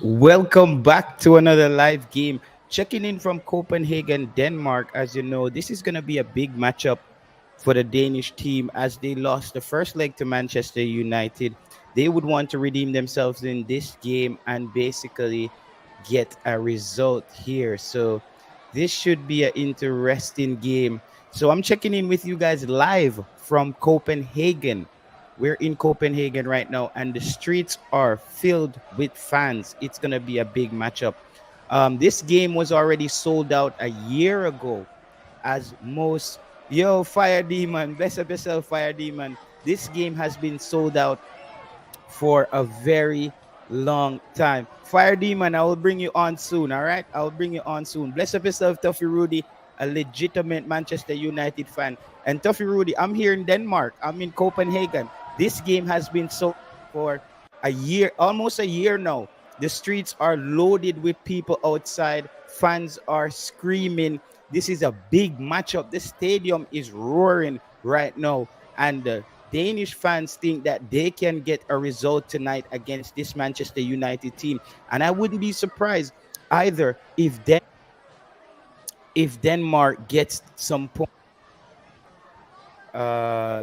Welcome back to another live game. Checking in from Copenhagen, Denmark. As you know, this is going to be a big matchup for the Danish team as they lost the first leg to Manchester United. They would want to redeem themselves in this game and basically get a result here. So, this should be an interesting game. So, I'm checking in with you guys live from Copenhagen. We're in Copenhagen right now, and the streets are filled with fans. It's going to be a big matchup. This game was already sold out a year ago, as most. Yo, Fire Demon, bless up yourself, Fire Demon. This game has been sold out for a very long time. Fire Demon, I will bring you on soon, all right? I will bring you on soon. Bless up yourself, Tuffy Rudy, a legitimate Manchester United fan. And Tuffy Rudy, I'm here in Denmark. I'm in Copenhagen. This game has been sold for a year, almost a year now. The streets are loaded with people outside. Fans are screaming. This is a big matchup. The stadium is roaring right now. And Danish fans think that they can get a result tonight against this Manchester United team. And I wouldn't be surprised either if Denmark gets some points.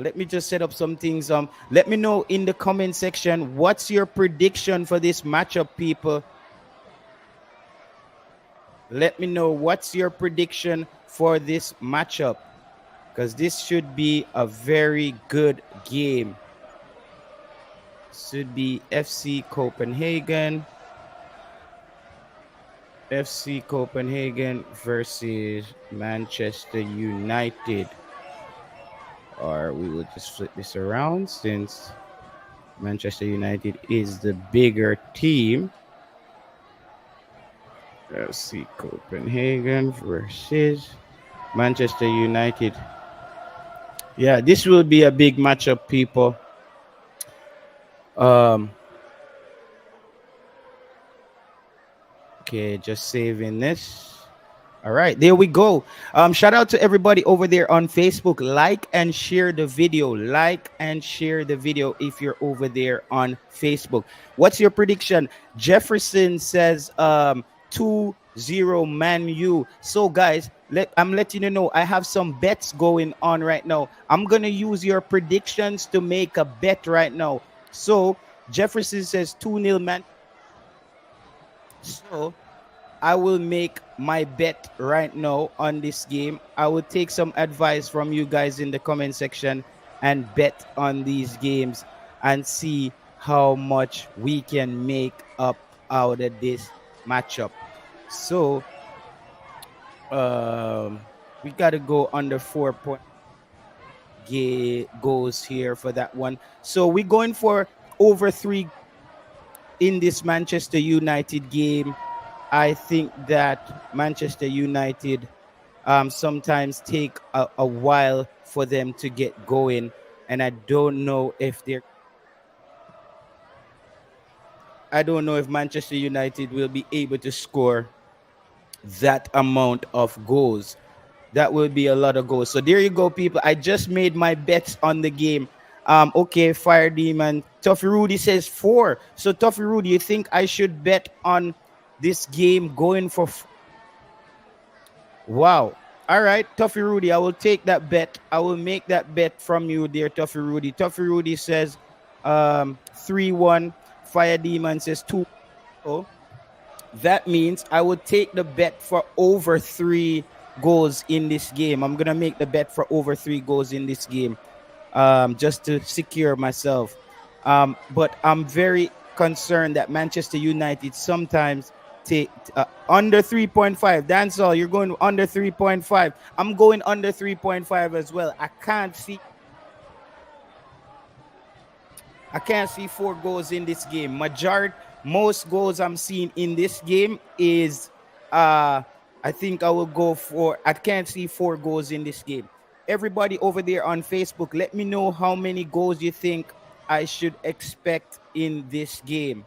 Let me just set up some things. Let me know in the comment section what's your prediction for this matchup, people. Let me know what's your prediction for this matchup, because this should be a very good game. Should be FC Copenhagen versus Manchester United. Or we will just flip this around since Manchester United is the bigger team. FC Copenhagen versus Manchester United. Yeah, this will be a big matchup, people. Okay, just saving this. All right, there we go. Shout out to everybody over there on Facebook. Like and share the video. Like and share the video if you're over there on Facebook. What's your prediction? Jefferson says 2-0 Man U. So guys, I'm letting you know I have some bets going on right now. I'm gonna use your predictions to make a bet right now. So Jefferson says 2-0 Man. So I will make my bet right now on this game. I will take some advice from you guys in the comment section and bet on these games and see how much we can make up out of this matchup. So, we got to go under 4 goals here for that one. So we're going for over 3 in this Manchester United game. I think that Manchester United sometimes take a while for them to get going, and I don't know if Manchester United will be able to score that amount of goals. That will be a lot of goals. So there you go, people. I just made my bets on the game. Okay, Fire Demon. Toffee Rudy says 4. So Toffee Rudy, you think I should bet on this game going for Wow. All right, Toffee Rudy, I will take that bet. I will make that bet from you, dear Toffee Rudy. Toffee Rudy says 3-1. Fire Demon says 2. That means I will take the bet for over 3 goals in this game. I'm gonna make the bet for over 3 goals in this game, just to secure myself. But I'm very concerned that Manchester United sometimes take under 3.5. Dancehall, you're going under 3.5. I'm going under 3.5 as well. I can't see 4 goals in this game. Most goals I'm seeing in this game is I think I will go for I can't see 4 goals in this game. Everybody over there on Facebook, let me know how many goals you think I should expect in this game.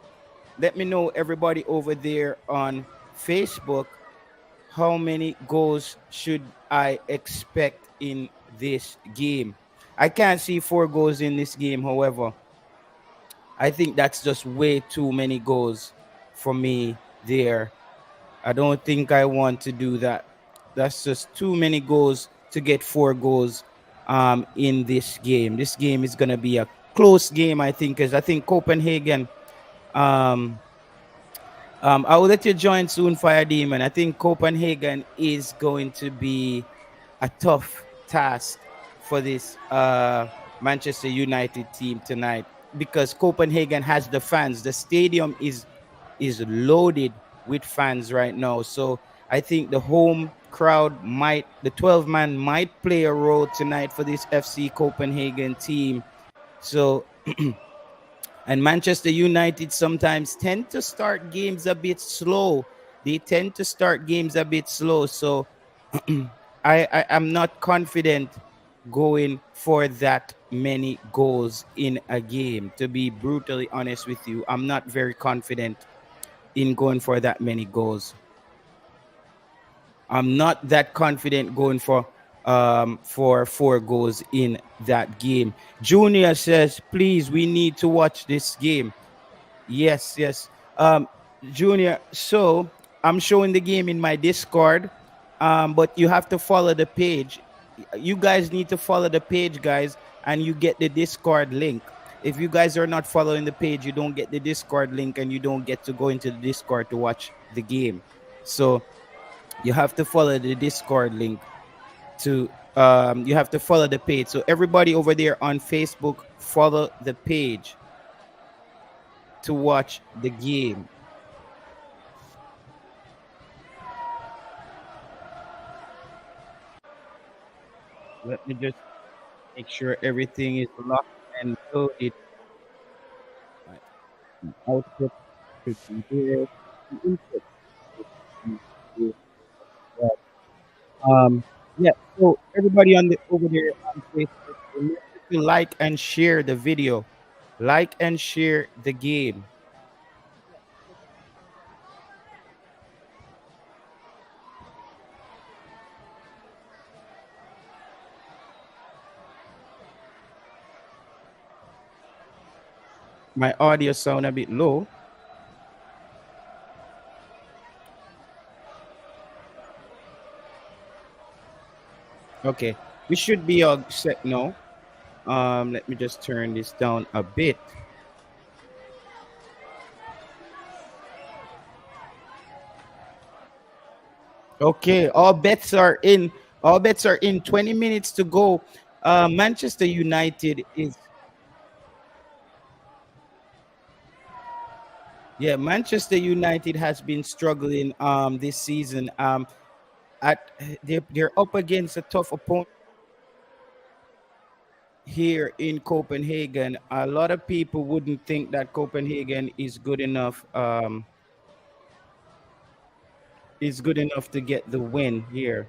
Let me know, everybody over there on Facebook, how many goals should I expect in this game. I can't see 4 goals in this game, however. I think that's just way too many goals. for me there. I don't think I want to do that. That's just too many goals to get 4 goals in this game. This game is gonna be a close game, I think, because I think Copenhagen. Um, I will let you join soon, Fire Demon. I think Copenhagen is going to be a tough task for this Manchester United team tonight because Copenhagen has the fans. The stadium is loaded with fans right now. So I think the home crowd might, the 12 man might play a role tonight for this FC Copenhagen team. So and Manchester United sometimes tend to start games a bit slow. They tend to start games a bit slow. So I am not confident going for that many goals in a game. To be brutally honest with you, I'm not very confident in going for that many goals. I'm not that confident going for 4 goals in that game. Junior says, please, we need to watch this game. Yes, yes. Junior, so I'm showing the game in my Discord, but you have to follow the page. You guys need to follow the page, guys, and you get the Discord link. If you guys are not following the page, you don't get the Discord link and you don't get to go into the Discord to watch the game. So you have to follow the Discord link to you have to follow the page. So everybody over there on Facebook, follow the page to watch the game. Let me just make sure everything is locked and loaded. Right. The output should be there. The input should be there as well. Yeah. So everybody on the over there on Facebook, remember to like and share the video. Like and share the game. My audio sound a bit low. Okay, we should be all set now. Let me just turn this down a bit. Okay, all bets are in. All bets are in. 20 minutes to go. Manchester United is, yeah, Manchester United has been struggling this season. At they're up against a tough opponent here in Copenhagen. A lot of people wouldn't think that Copenhagen is good enough to get the win here.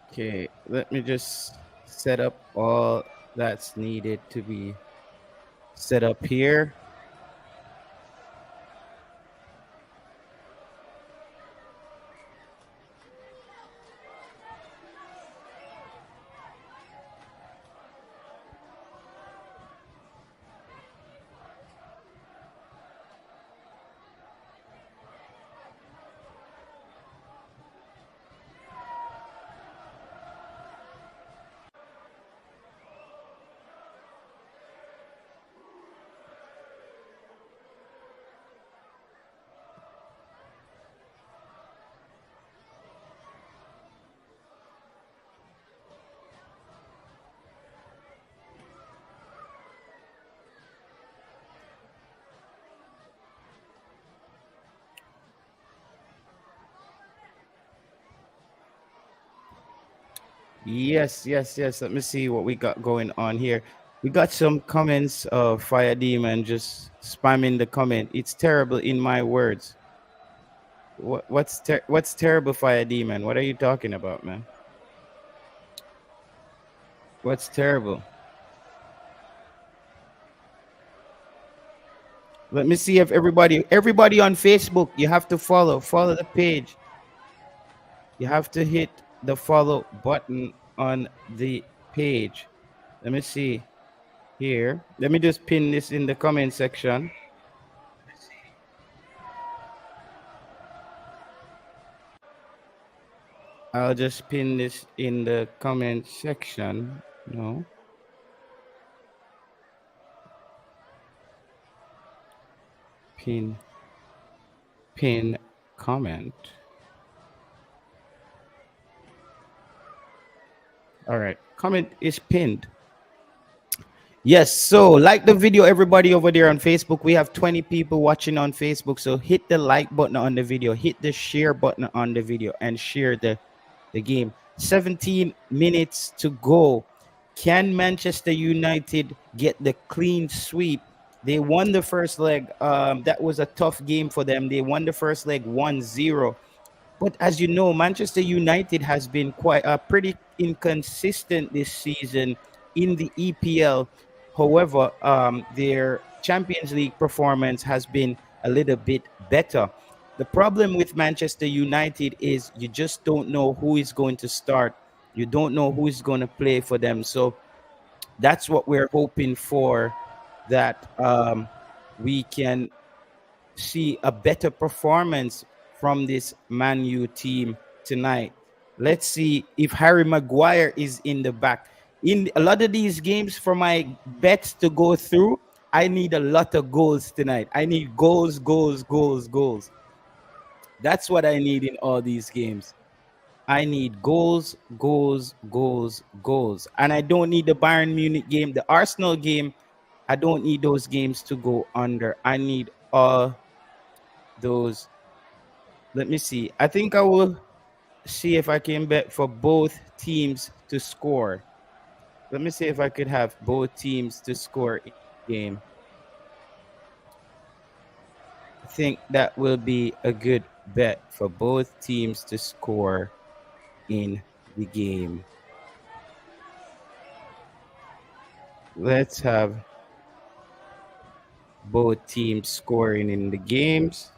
Okay, let me just set up all that's needed to be set up here. Yes, yes, yes. Let me see what we got going on here. We got some comments of Fire Demon just spamming the comment. It's terrible in my words. What's terrible, Fire Demon? What are you talking about, man? What's terrible? Let me see if everybody on Facebook, you have to follow the page. You have to hit the follow button on the page. Let me see here. Let me just pin this in the comment section. I'll just pin this in the comment section. No. Pin pin comment. All right. Comment is pinned. Yes, so like the video, everybody over there on Facebook. We have 20 people watching on Facebook. So hit the like button on the video, hit the share button on the video, and share the game. 17 minutes to go. Can Manchester United get the clean sweep? They won the first leg. That was a tough game for them. They won the first leg 1-0. But as you know, Manchester United has been quite pretty inconsistent this season in the EPL. However, their Champions League performance has been a little bit better. The problem with Manchester United is you just don't know who is going to start. You don't know who is going to play for them. So that's what we're hoping for, that we can see a better performance from this Man U team tonight. Let's see if Harry Maguire is in the back. In a lot of these games, for my bets to go through, I need a lot of goals tonight. I need goals, goals, goals, goals. That's what I need in all these games. I need goals, goals, goals, goals. And I don't need the Bayern Munich game, the Arsenal game. I don't need those games to go under. I need all those. Let me see. I think I will see if I can bet for both teams to score. Let me see if I could have both teams to score in the game. I think that will be a good bet for both teams to score in the game. Let's have both teams scoring in the games.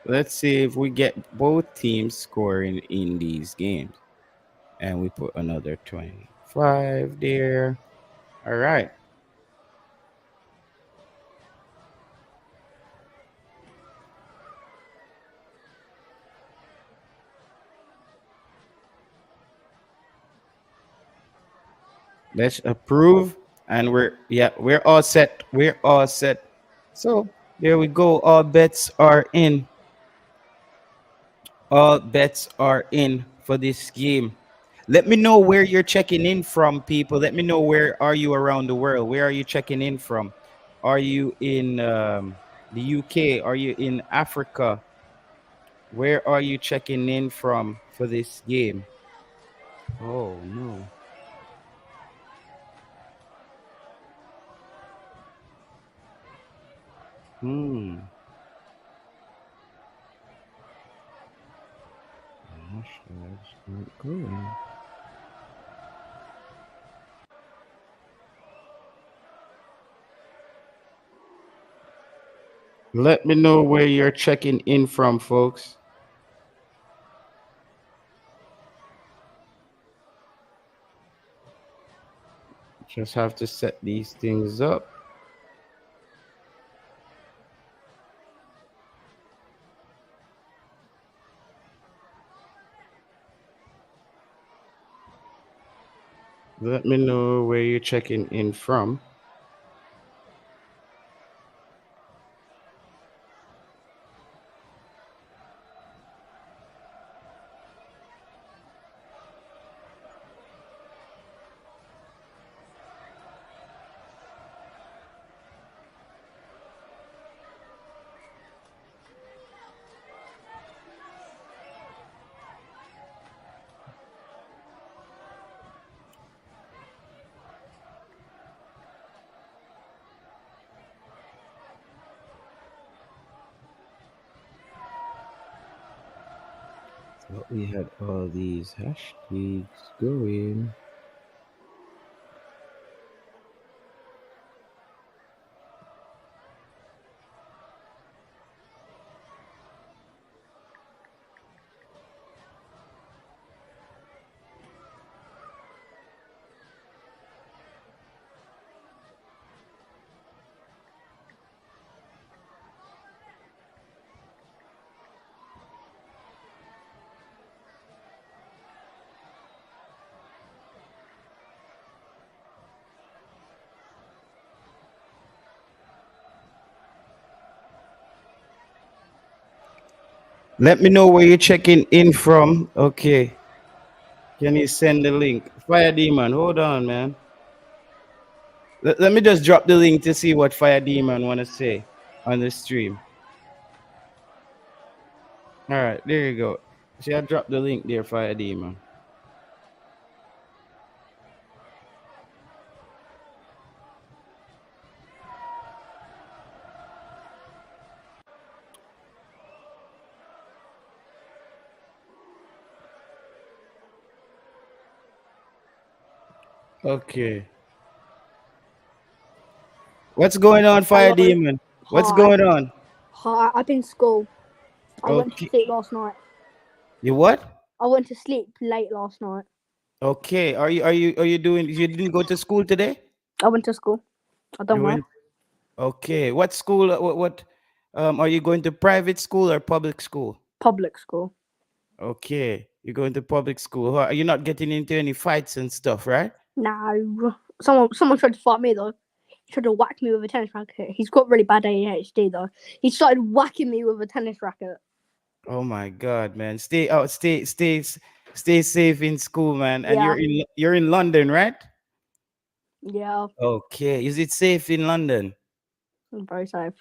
Let's see if we get both teams scoring in these games. And we put another 25 there. All right. Let's approve. And we're all set. We're all set. So there we go. All bets are in. All bets are in for this game. Let me know where you're checking in from, people. Let me know, where are you around the world? Where are you checking in from? Are you in the UK? Are you in Africa? Where are you checking in from for this game? Oh no. Hmm. Hashtags aren't going. Let me know where you're checking in from, folks. Just have to set these things up. Let me know where you're checking in from. But we had all these hashtags going. Let me know where you're checking in from. Okay. Can you send the link? Fire Demon, hold on, man. Let me just drop the link to see what Fire Demon want to say on the stream. All right, there you go. See, I dropped the link there, Fire Demon. Okay. What's going on, Fire Hello. Demon? What's Hi. going on? Hi. I've been in school. I went to Okay. sleep last night. You what? I went to sleep late last night. Okay. Are you doing you didn't go to school today? I went to school. I done You well. went Okay. What school what are you going to private school or public school? Public school. Okay. You're going to public school. Are you not getting into any fights and stuff, right? No. Someone tried to fight me though. He tried to whack me with a tennis racket. He's got really bad ADHD though. He started whacking me with a tennis racket. Oh my God, man! Stay out, stay safe in school, man. And Yeah. you're in London, right? Yeah. Okay. Is it safe in London? I'm very safe.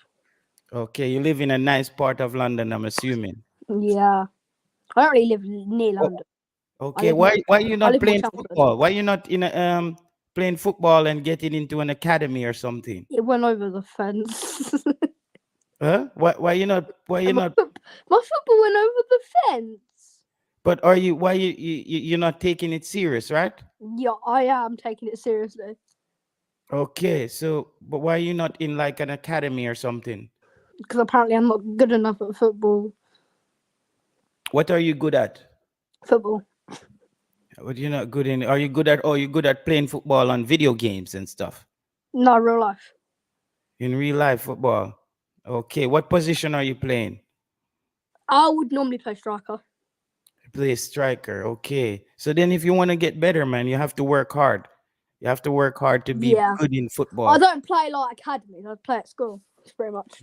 Okay, you live in a nice part of London, I'm assuming. Yeah. I don't really live near Oh, London. I okay. live more. Why you I not live more playing Chelmsford. football? Why you not in a playing football and getting into an academy or something? It went over the fence. Huh? Why you my, not my football went over the fence. but are you why you're not taking it serious, right? Yeah, I am taking it seriously. Okay, so but why you not in like an academy or something? Because apparently I'm not good enough at football. What are you good at? Football, What you're not good in? Are you good at? Oh, you good at playing football on video games and stuff no real life. in real life football. Okay, what position are you playing? I would normally play striker. You play striker. Okay, so then if you want to get better, man, you have to work hard. You have to work hard to be Yeah, good in I football. don't play like academies. I play at school. It's pretty much.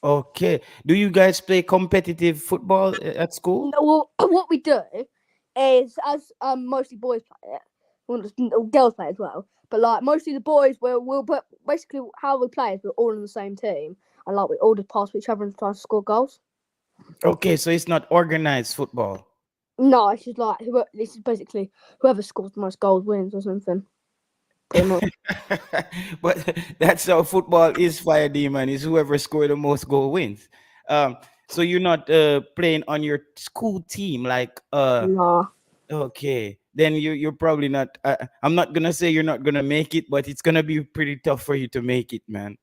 Okay, do you guys play competitive football at school? No, well, what we do is, as mostly boys play it, well, girls play as well. But like mostly the boys, we'll put basically how we play is we're all in the same team, and like we all just pass each other and try to score goals. Okay, so it's not organized football. No, it's just like this is basically whoever scores the most goals wins or something. Pretty much. But that's how football is, Fire Demon. Is whoever scored the most goal wins. Um, so you're not playing on your school team, like Nah. okay. Then you're probably not. I'm not gonna say you're not gonna make it, but it's gonna be pretty tough for you to make it, man.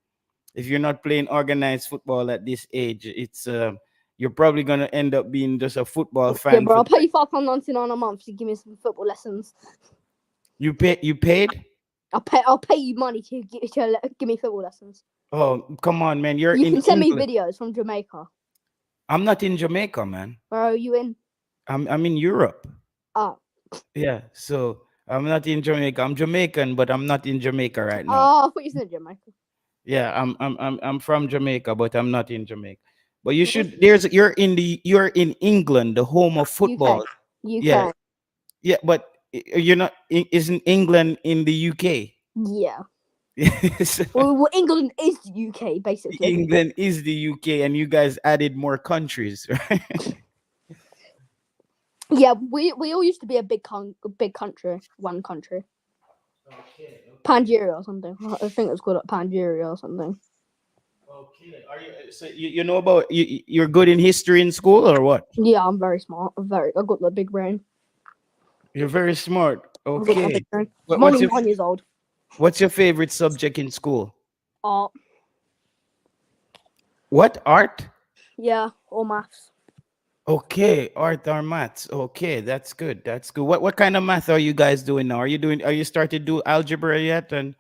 If you're not playing organized football at this age, it's you're probably gonna end up being just a football Yeah, fan bro, for I'll pay you £5.99 a month to give me some football lessons. you paid. I'll pay you money give me football lessons. Oh, come on, man. You're You in can send me England. videos from Jamaica. I'm not in Jamaica, man. Where are you in? I'm in Europe. Oh. Yeah, so I'm not in Jamaica. I'm Jamaican, but I'm not in Jamaica right now. Oh, I thought you said Jamaica. Yeah, I'm from Jamaica, but I'm not in Jamaica. But you Where's should. You're in England, the home of UK? football. Yeah, UK. yeah, but you're not. Isn't England in the UK? Yeah. So Well, England is the UK, basically. England is the UK, and you guys added more countries, right? Yeah, we all used to be a big country, one country. Okay, okay. Pangeria or something. I think it was called like Pangeria or something. Okay. Are you so you know about you're good in history in school or what? Yeah, I'm very smart. I got the big brain. You're very smart. I've got my big Okay. brain. What, I'm what's only your 9 years old. what's your favorite subject in school? Art. What art? Yeah, or maths. Okay, art or maths. Okay, that's good. That's good. What kind of math are you guys doing now? Are you started to do algebra yet and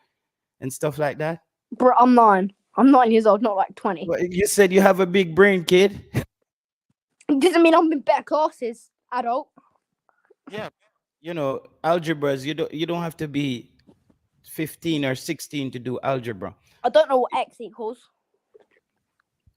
stuff like that? Bro, I'm 9. I'm 9 years old, not like 20. Well, you said you have a big brain, kid. It doesn't mean I'm in better classes, adult. Yeah. You know, algebras, you don't have to be 15 or 16 to do algebra. I don't know what x equals.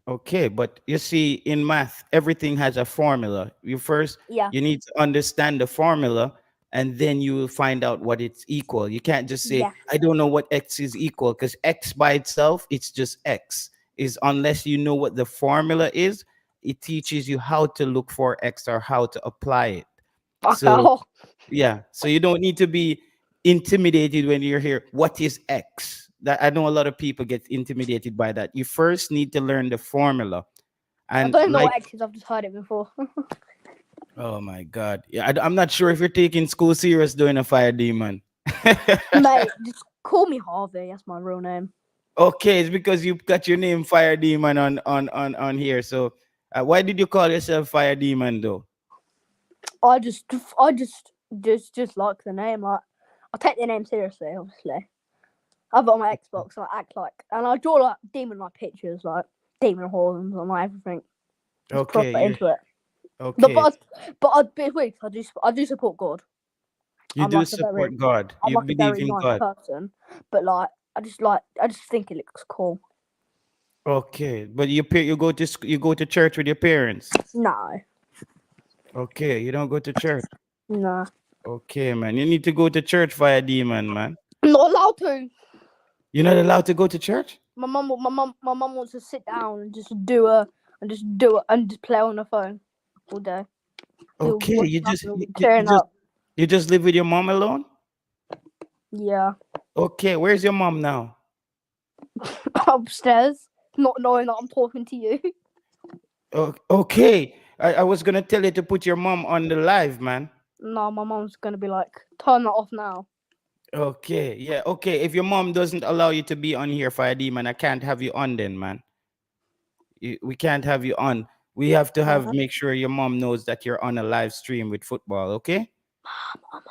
Okay, but you see, in math, everything has a formula. Yeah, You need to understand the formula, and then you will find out what it's equal. You can't just say, yeah. I don't know what x is equal, because x by itself, it's just x. Is unless you know what the formula is, it teaches you how to look for x or how to apply it. Okay. So yeah, so you don't need to be intimidated when you're here. What is X? That I know a lot of people get intimidated by that. You first need to learn the formula. I And don't know like, what x is. I've just heard it before. oh my God, yeah, I'm not sure if you're taking school serious doing a fire demon. Mate, just call me Harvey. That's my real name. Okay, it's because you got your name Fire Demon on here. So why did you call yourself Fire Demon though? I just, I just like the name. Like, I take the name seriously. Obviously, I've got my Xbox. I act like, and I draw like demon-like pictures, like demon horns and like everything. Just Okay, proper you're into it. But okay. but but weird. I do support God. You I'm do like a very support God. I'm You like a believe very in nice God. person. But I just think it looks cool. Okay, but you go to you go to church with your parents. No, Okay, you don't go to church. no, Okay, man, you need to go to church via demon, man. I'm not allowed to. You're not allowed to go to church. My mum wants to sit down and just do a and do it and just play on the phone all day. Do Okay, what's happening, tearing up. you just live with your mom alone. Yeah, Okay, where's your mom now? upstairs, not knowing that I'm talking to you. Okay, I was gonna tell you to put your mom on the live, man. No, my mum's gonna be like, turn that off now. Okay, yeah, okay. If your mom doesn't allow you to be on here, Fire Demon, I can't have you on then, man. We can't have you on. We have to have Alright. make sure your mom knows that you're on a live stream with football. Okay. I'm on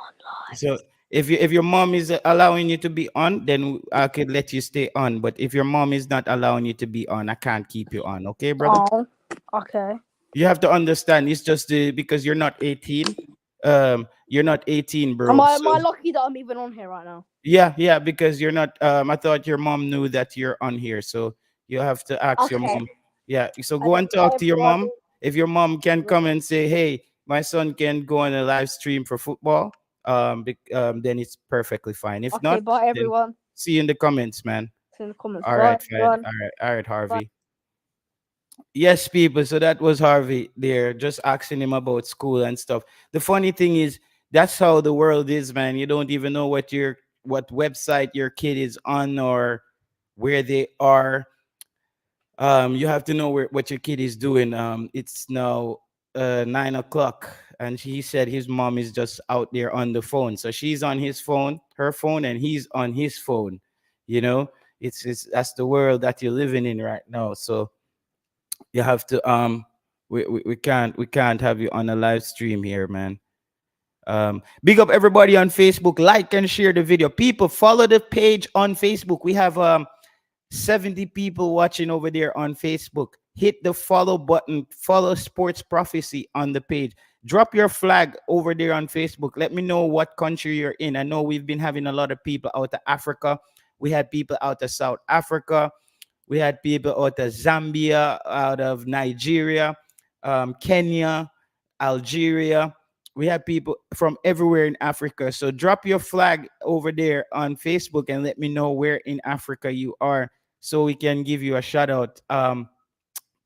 live. So if your mom is allowing you to be on, then I could let you stay on. But if your mom is not allowing you to be on, I can't keep you on. Okay, brother? Oh, okay. You have to understand. It's just because you're not 18. You're not 18, Am bro. I So am I lucky that I'm even on here right now? yeah, because you're not. I thought your mom knew that you're on here, so you have to ask your Okay. mom. Yeah, so go Okay. and Bye talk to your everybody. mom. If your mom can come and say, "Hey, my son can go on a live stream for football," then it's perfectly fine. If Okay. not, Bye then everyone. see you in the comments, man. See you in the comments. All Bye right, Fed. everyone. All right, Bye. Harvey. Yes, people. So that was Harvey there, just asking him about school and stuff. The funny thing is, that's how the world is, man. You don't even know what website your kid is on or where they are. You have to know what your kid is doing. It's now 9 o'clock, and he said his mom is just out there on the phone. So she's on her phone, and he's on his phone. You know, it's that's the world that you're living in right now. So you have to we can't have you on a live stream here, man. Big up everybody on Facebook. Like and share the video. People, follow the page on Facebook. We have 70 people watching over there on Facebook. Hit the follow button. Follow Sports Prophecy on the page. Drop your flag over there on Facebook. Let me know what country you're in. I know we've been having a lot of people out of Africa. We had people out of South Africa. We had people out of Zambia, out of Nigeria, Kenya, Algeria. We had people from everywhere in Africa. So drop your flag over there on Facebook and let me know where in Africa you are so we can give you a shout out.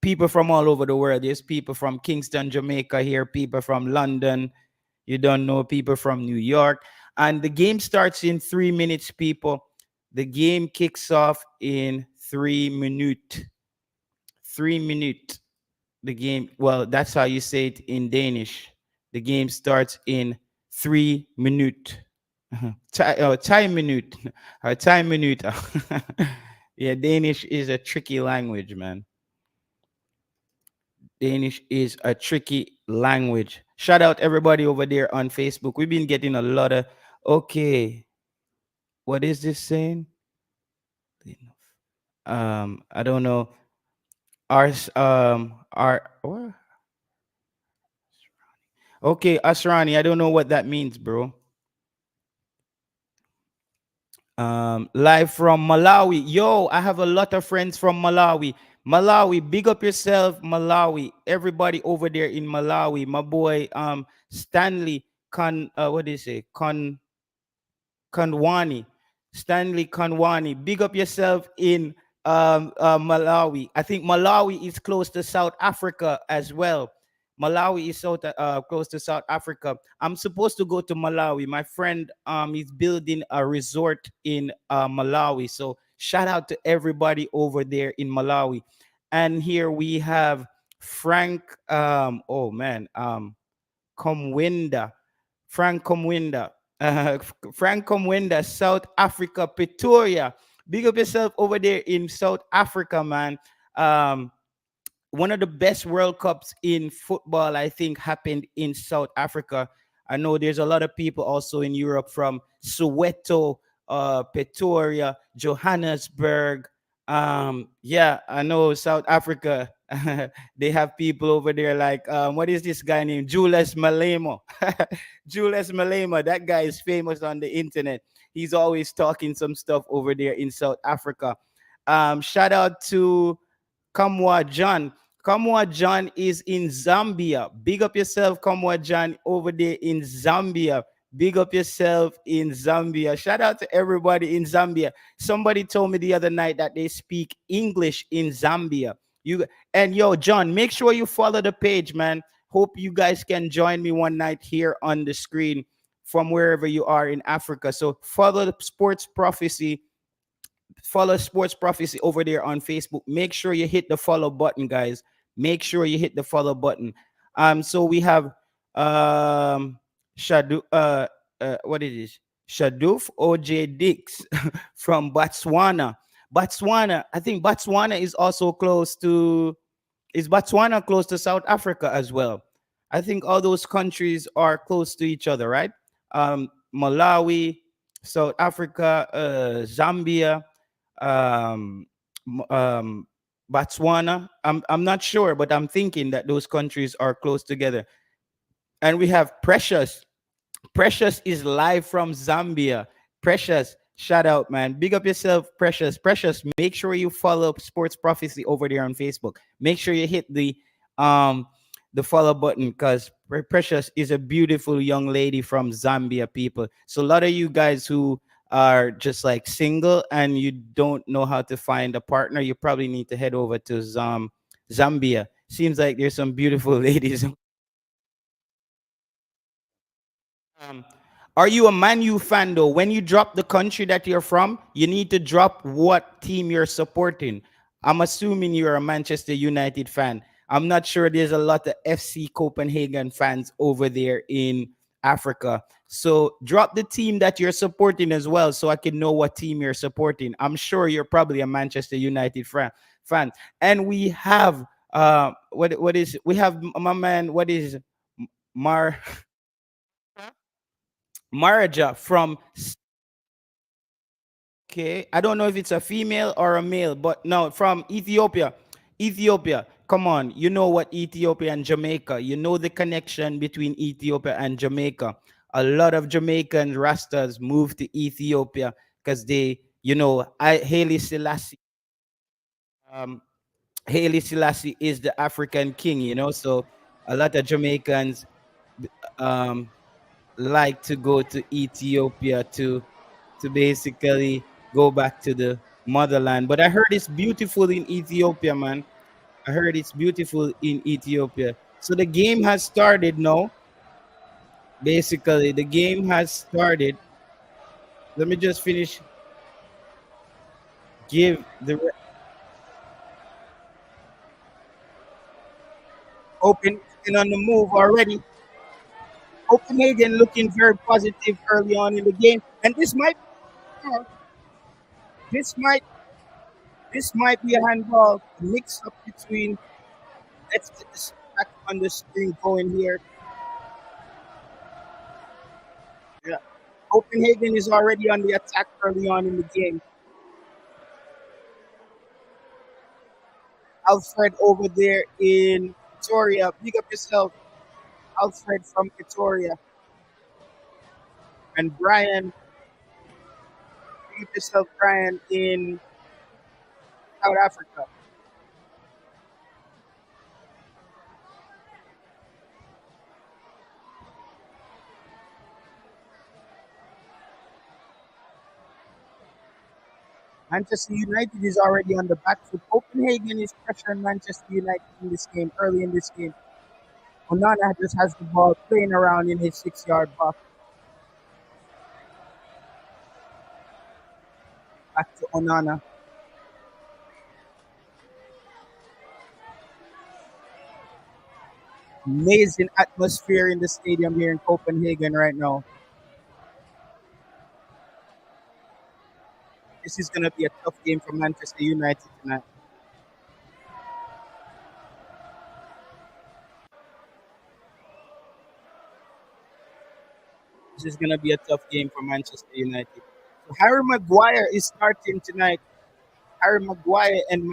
People from all over the world. There's people from Kingston, Jamaica here, people from London. You don't know, people from New York. And the game starts in 3 minutes, people. The game kicks off in 3 minutes. 3 minute. The game, well, that's how you say it in Danish. The game starts in 3 minute. Time minute. Time minute. Yeah, Danish is a tricky language, man. Danish is a tricky language. Shout out everybody over there on Facebook. We've been getting a lot of, okay, what is this saying? I don't know. What? Okay, Asrani, I don't know what that means, bro. Live from Malawi. Yo, I have a lot of friends from Malawi. Malawi, big up yourself, Malawi. Everybody over there in Malawi. My boy, Stanley what do you say? Kanwani, Stanley Kanwani. Big up yourself in Malawi. I think Malawi is close to South Africa as well. Malawi is close to South Africa. I'm supposed to go to Malawi. My friend is building a resort in Malawi. So shout out to everybody over there in Malawi. And here we have Frank. Oh man, Comwinda. Frank Comwinda. Frank Comwinda, South Africa, Pretoria. Big up yourself over there in South Africa, man. Um, One of the best World Cups in football, I think, happened in South Africa. I know there's a lot of people also in Europe from Soweto, Pretoria, Johannesburg. Yeah, I know South Africa. They have people over there like what is this guy named Julius Malemo? Julius Malema. That guy is famous on the internet. He's always talking some stuff over there in South Africa. Shout out to Kamwa John. Kamwa John is in Zambia. Big up yourself, Kamwa John, over there in Zambia. Big up yourself in Zambia. Shout out to everybody in Zambia. Somebody told me the other night that they speak English in Zambia. You and yo, John, make sure you follow the page, man. Hope you guys can join me one night here on the screen from wherever you are in Africa. So follow the Sports Prophecy, follow Sports Prophecy over there on Facebook. Make sure you hit the follow button, guys. Make sure you hit the follow button. So we have Shadu what it is? Shaduf OJ Dix from Botswana. Botswana, I think Botswana is also close to, is Botswana close to South Africa as well? I think all those countries are close to each other, right? Malawi, South Africa, Zambia, um, Botswana. I'm not sure, but I'm thinking that those countries are close together. And we have Precious. Precious is live from Zambia. Precious, shout out, man. Big up yourself, Precious. Precious, make sure you follow Sports Prophecy over there on Facebook. Make sure you hit um the follow button because Precious is a beautiful young lady from Zambia, people. So a lot of you guys who are just like single and you don't know how to find a partner, you probably need to head over to Zambia. Seems like there's some beautiful ladies. Um, are you a Man U fan though? When you drop the country that you're from, you need to drop what team you're supporting. I'm assuming you're a Manchester United fan. I'm not sure there's a lot of FC Copenhagen fans over there in Africa. So drop the team that you're supporting as well so I can know what team you're supporting. I'm sure you're probably a Manchester United fan. And we have what is we have my man, what is Mar Maraja from, okay, I don't know if it's a female or a male, but no, from Ethiopia. Ethiopia, come on, you know what Ethiopia and Jamaica, you know the connection between Ethiopia and Jamaica. A lot of Jamaican Rastas moved to Ethiopia because they, Haile Selassie, um, Haile Selassie is the African king, so a lot of Jamaicans um, like to go to Ethiopia to basically go back to the motherland. But I heard it's beautiful in Ethiopia, man. I heard it's beautiful in Ethiopia. So the game has started now. Basically, the game has started. Let me just finish. Give the Copenhagen on the move already. Copenhagen looking very positive early on in the game, and this might this might be a handball mix up between. Let's get this back on the screen going here. Yeah. Copenhagen is already on the attack early on in the game. Alfred over there in Victoria. Big up yourself, Alfred from Victoria. And Brian, big up yourself, Brian, in South Africa. Manchester United is already on the back foot. Copenhagen is pressuring Manchester United in this game, early in this game. Onana just has the ball playing around in his 6 yard box. Back to Onana. Amazing atmosphere in the stadium here in Copenhagen right now. This is going to be a tough game for Manchester United tonight. This is going to be a tough game for Manchester United. So Harry Maguire is starting tonight. Harry Maguire and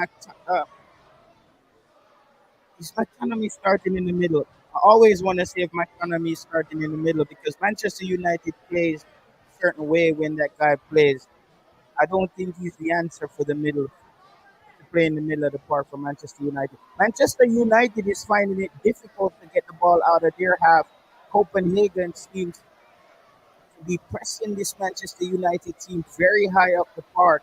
is McTominay starting in the middle. I always want to say if McTominay is starting in the middle because Manchester United plays a certain way when that guy plays. I don't think he's the answer for the middle to play in the middle of the park for Manchester United. Manchester United is finding it difficult to get the ball out of their half. Copenhagen seems to be pressing this Manchester United team very high up the park.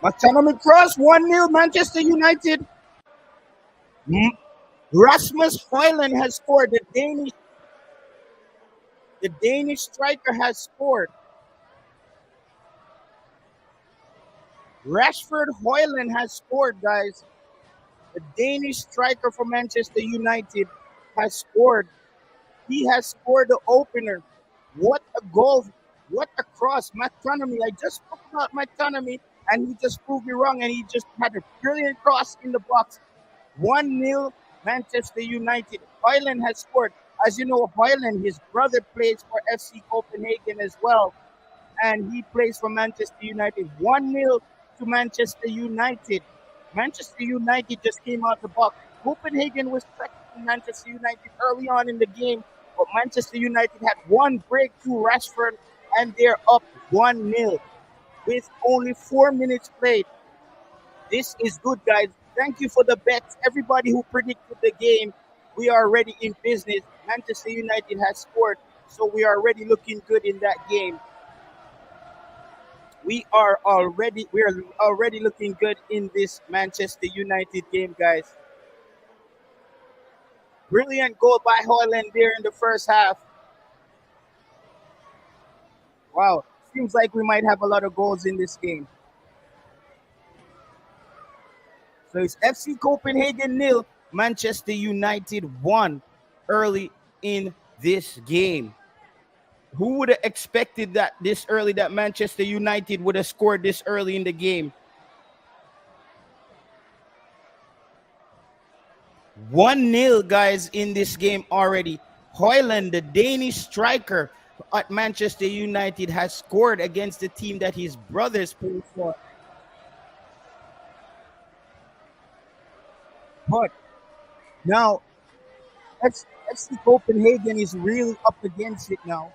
McTominay cross 1-0 Manchester United. Rasmus Højlund has scored. The Danish striker has scored. Rashford Højlund has scored, guys. The Danish striker for Manchester United has scored. He has scored the opener. What a goal. What a cross. McTominay. I just spoke about McTominay and he just proved me wrong and he just had a brilliant cross in the box. 1-0 Manchester United. Højlund has scored. As you know, Højlund, his brother plays for FC Copenhagen as well. And he plays for Manchester United. 1-0 to Manchester United. Manchester United just came out the box. Copenhagen was threatening Manchester United early on in the game, but Manchester United had one breakthrough, Rashford, and they're up 1-0 with only 4 minutes played. This is good, guys. Thank you for the bets. Everybody who predicted the game, we are already in business. Manchester United has scored, so we are already looking good in that game. We are already looking good in this Manchester United game, guys. Brilliant goal by Højlund there in the first half. Wow, seems like we might have a lot of goals in this game. So it's FC Copenhagen 0, Manchester United 1 early in this game. Who would have expected that this early that Manchester United would have scored this early in the game? 1-0, guys, in this game already. Højlund, the Danish striker at Manchester United, has scored against the team that his brothers play for. But now, FC Copenhagen is really up against it now.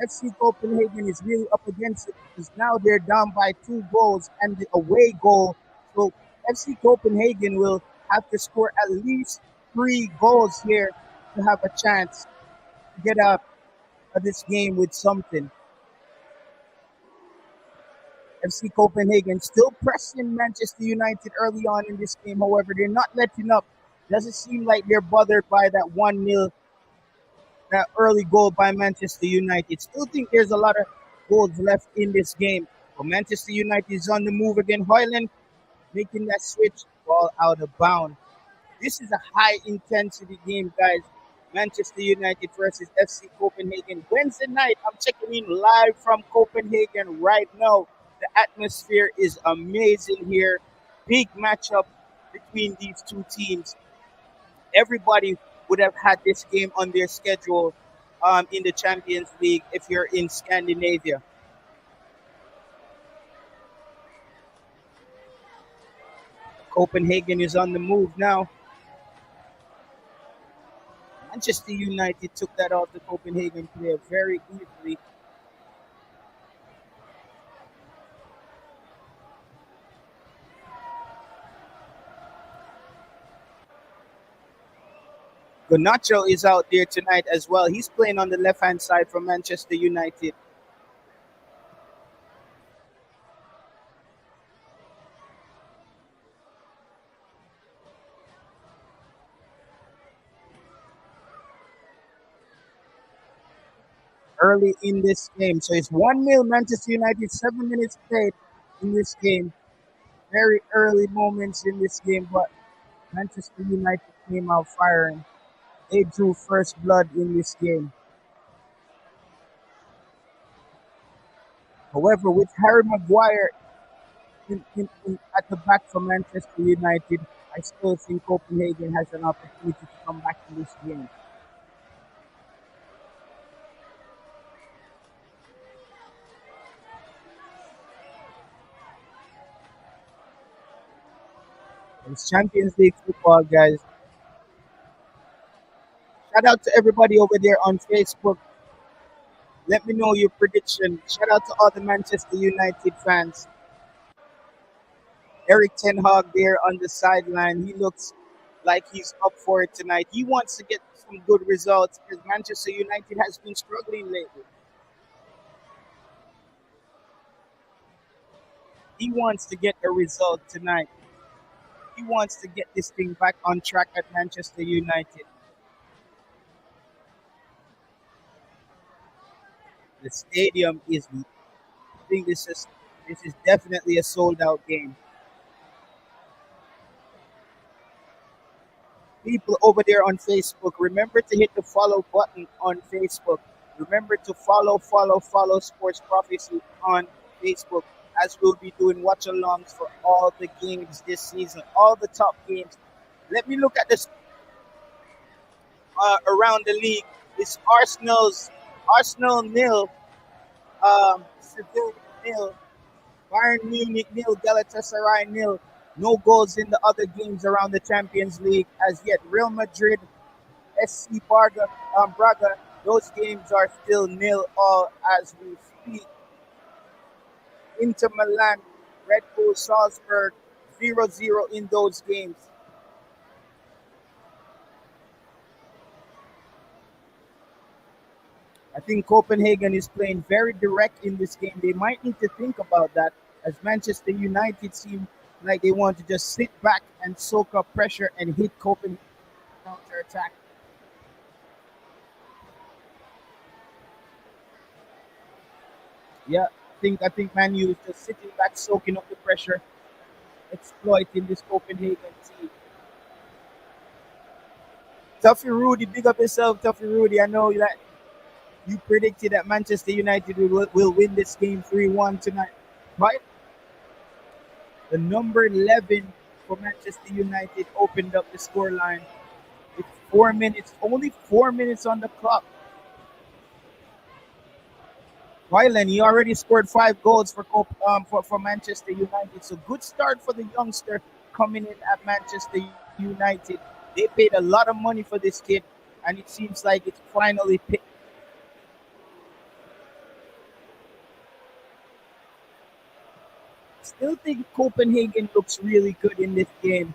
FC Copenhagen is really up against it because now they're down by 2 goals and the away goal. So FC Copenhagen will have to score at least 3 goals here to have a chance to get out of this game with something. FC Copenhagen still pressing Manchester United early on in this game. However, they're not letting up. Doesn't seem like they're bothered by that 1-0, that early goal by Manchester United. Still think there's a lot of goals left in this game. But Manchester United is on the move again. Hoyland making that switch, ball out of bounds. This is a high intensity game, guys. Manchester United versus FC Copenhagen. Wednesday night, I'm checking in live from Copenhagen right now. The atmosphere is amazing here. Big matchup between these two teams. Everybody would have had this game on their schedule in the Champions League if you're in Scandinavia. Copenhagen is on the move now. Manchester United took that off the Copenhagen player very easily. Garnacho is out there tonight as well. He's playing on the left hand side for Manchester United. Early in this game. So it's 1-0 Manchester United, 7 minutes played in this game. Very early moments in this game, but Manchester United came out firing. They drew first blood in this game. However, with Harry Maguire at the back for Manchester United, I still think Copenhagen has an opportunity to come back in this game. It's Champions League football, guys. Shout out to everybody over there on Facebook. Let me know your prediction. Shout out to all the Manchester United fans. Eric Ten Hag there on the sideline. He looks like he's up for it tonight. He wants to get some good results because Manchester United has been struggling lately. He wants to get a result tonight. He wants to get this thing back on track at Manchester United. The stadium is, I think this is definitely a sold out game. People over there on Facebook, remember to hit the follow button on Facebook. Remember to follow Sports Prophecy on Facebook as we'll be doing watch alongs for all the games this season, all the top games. Let me look at this around the league. It's Arsenal nil, Sevilla nil, Bayern Munich nil, Galatasaray nil. No goals in the other games around the Champions League as yet. Real Madrid, SC Braga, those games are still nil all as we speak. Inter Milan, Red Bull Salzburg, 0-0 in those games. I think Copenhagen is playing very direct in this game. They might need to think about that as Manchester United seem like they want to just sit back and soak up pressure and hit Copenhagen counter attack. Yeah, I think Man U is just sitting back, soaking up the pressure, exploiting this Copenhagen team. Tuffy Rudy, big up yourself, Tuffy Rudy. I know that you predicted that Manchester United will win this game 3-1 tonight. Right? The number 11 for Manchester United opened up the scoreline with 4 minutes, only 4 minutes on the clock. Wyland, he already scored 5 goals for Manchester United. So good start for the youngster coming in at Manchester United. They paid a lot of money for this kid, and it seems like it's finally paid. Still think Copenhagen looks really good in this game.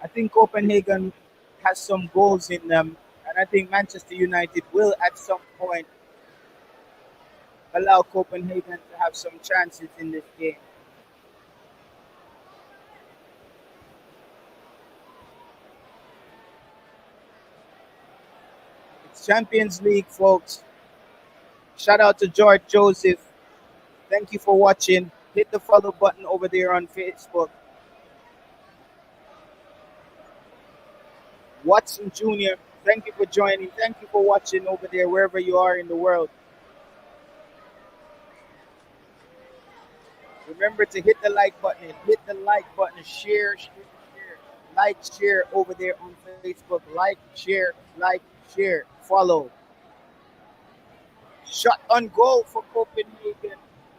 I think Copenhagen has some goals in them. And I think Manchester United will at some point allow Copenhagen to have some chances in this game. It's Champions League, folks. Shout out to George Joseph. Thank you for watching. Hit the follow button over there on Facebook. Watson Jr., thank you for joining. Thank you for watching over there, wherever you are in the world. Remember to hit the like button. Hit the like button. Share, share, share. Like, share over there on Facebook. Like, share, follow. Shot on goal for Copenhagen.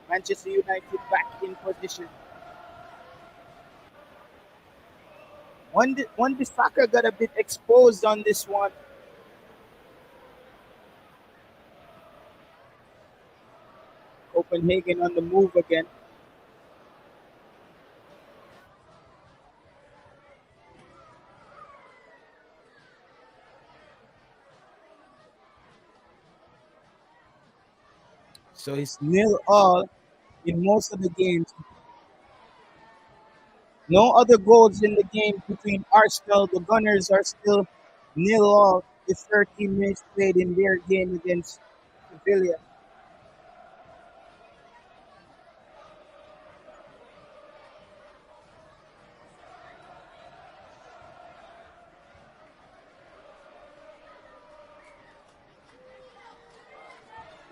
Manchester United back in position. One Bissaka got a bit exposed on this one. Copenhagen on the move again. So it's nil all in most of the games. No other goals in the game between Arsenal. The Gunners are still nil all with 13 minutes played in their game against Sevilla.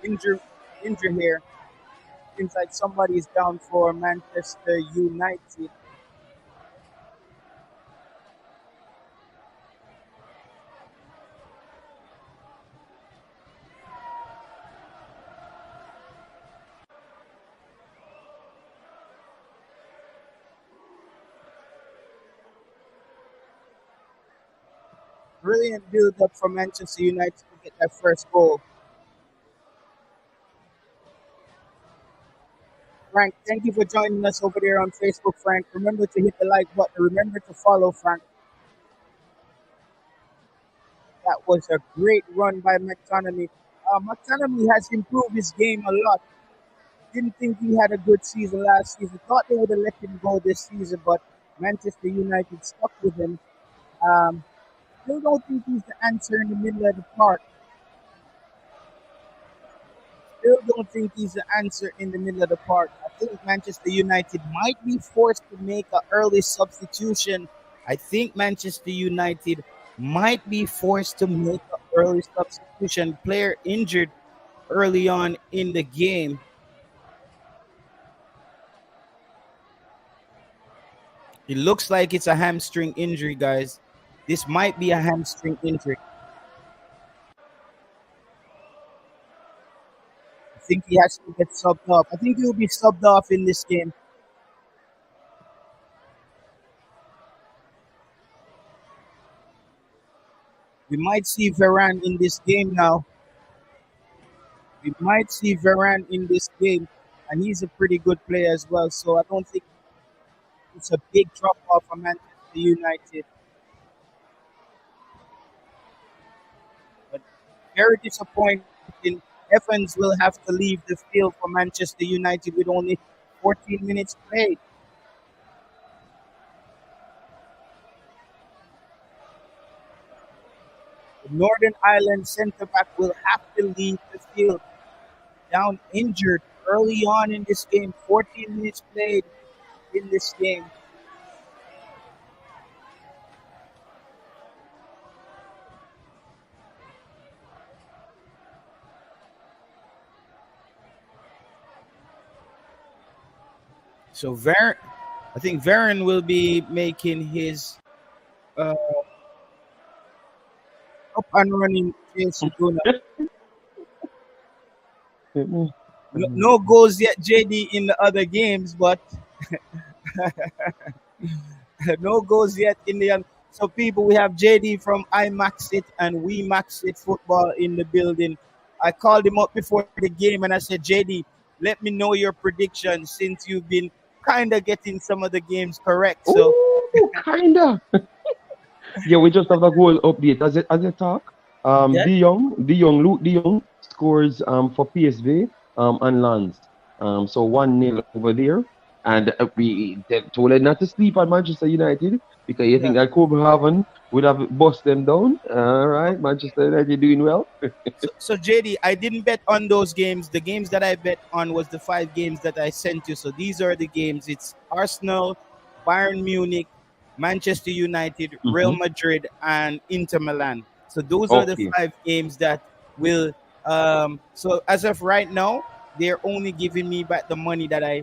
Injury, injury here. Seems like somebody's down for Manchester United. Brilliant build up for Manchester United to get their first goal. Frank, thank you for joining us over there on Facebook, Frank. Remember to hit the like button. Remember to follow, Frank. That was a great run by McTominay. McTominay has improved his game a lot. Didn't think he had a good season last season. Thought they would have let him go this season, but Manchester United stuck with him. Um, Still don't think he's the answer in the middle of the park. Still don't think he's the answer in the middle of the park. I think Manchester United might be forced to make an early substitution. I think Manchester United might be forced to make an early substitution. Player injured early on in the game. It looks like it's a hamstring injury, guys. This might be a hamstring injury. I think he has to get subbed off. I think he'll be subbed off in this game. We might see Varane in this game now. We might see Varane in this game, and he's a pretty good player as well. So I don't think it's a big drop off for Manchester United. But very disappointing. Evans will have to leave the field for Manchester United with only 14 minutes played. The Northern Ireland centre back will have to leave the field down injured early on in this game. 14 minutes played in this game. So I think Varane will be making his uh, up and running Chelsea Gunner. No goals yet, JD, in the other games, but no goals yet in the. So, people, we have JD from iMax It and We Max It Football in the building. I called him up before the game and I said, JD, let me know your predictions since you've been kind of getting some of the games correct. So, Oh, kinda. Yeah, we just have a goal update as it talk. Yeah. Luke De Jong scores for PSV and Lens. So 1-0 over there. And we told her not to sleep on Manchester United because you Yeah. think that Copenhagen would have bust them down. All right, Manchester United doing well. So JD, I didn't bet on those games. The games that I bet on was the 5 games that I sent you. So these are the games. It's Arsenal, Bayern Munich, Manchester United, Real Hmm. Madrid, and Inter Milan. So those are the Okay, 5 games that will. So as of right now, they're only giving me back the money that I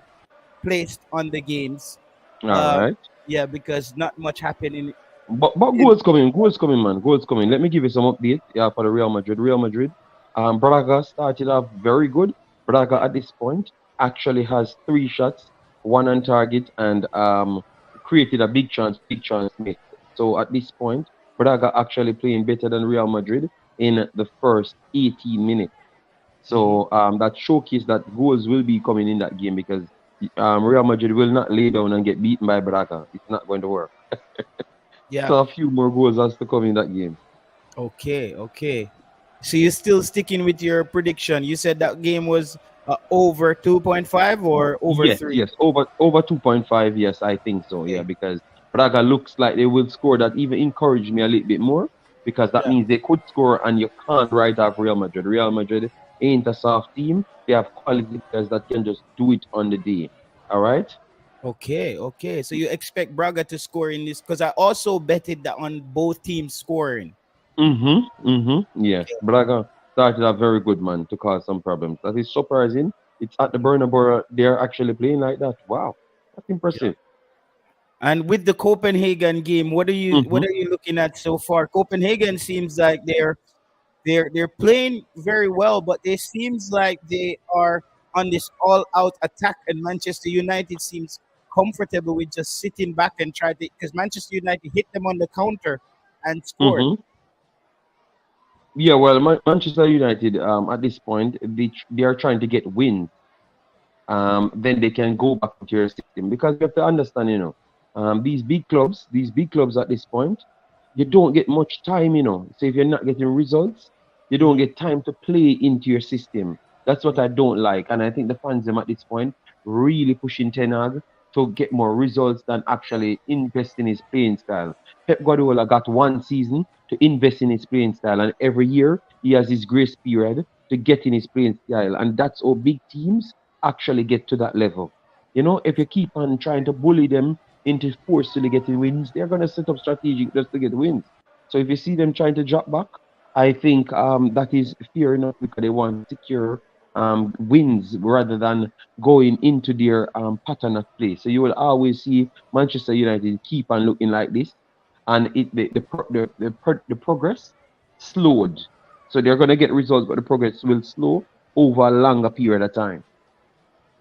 placed on the games. all Um, right. yeah, because not much happened But in goals coming, man, goals coming. Let me give you some update. Yeah, for the Real Madrid. Real Madrid. Braga started off very good. Braga yeah. at this point actually has 3 shots, one on target, and created a big chance missed. So at this point, Braga actually playing better than Real Madrid in the first 18 minutes. Hmm. So that showcase that goals will be coming in that game because Real Madrid will not lay down and get beaten by Braga. It's not going to work. Yeah. So a few more goals has to come in that game. Okay, okay. So you're still sticking with your prediction. You said that game was over 2.5 or over Yes, 3. yes, over 2.5. Yes, I think so. Yeah, Okay. because Braga looks like they will score. That even encourage me a little bit more because that Yeah. means they could score, and you can't write off Real Madrid. Real Madrid ain't a soft team. They have quality players that can just do it on the day. All right. Okay, okay. So you expect Braga to score in this because I also betted that on both teams scoring. Mm-hmm. Mm-hmm. Yes, Braga started a very good man to cause some problems. That is surprising. It's at the Bernabeu. They're actually playing like that. Wow, that's Yeah. impressive. And with the Copenhagen game, what Mm-hmm. are you looking at so far? Copenhagen seems like they're playing very well, but it seems like they are on this all-out attack, and Manchester United seems comfortable with just sitting back and try to because Manchester United hit them on the counter and scored. Mm-hmm. Yeah, well, Manchester United, at this point, they are trying to get wins. Then they can go back into your system because you have to understand, these big clubs at this point, you don't get much time, So if you're not getting results, you don't Mhm. get time to play into your system. That's what Yeah. I don't like, and I think the fans them at this point really pushing Ten Hag to get more results than actually invest in his playing style. Pep Guardiola got 1 season to invest in his playing style, and every year he has his grace period to get in his playing style, and that's how big teams actually get to that level. If you keep on trying to bully them into forcefully getting wins, they're going to set up strategic just to get wins. So if you see them trying to drop back, I think that is fair enough because they want to secure wins rather than going into their pattern of play. So you will always see Manchester United keep on looking like this, and the progress slowed. So they're going to get results, but the progress will slow over a longer period of time.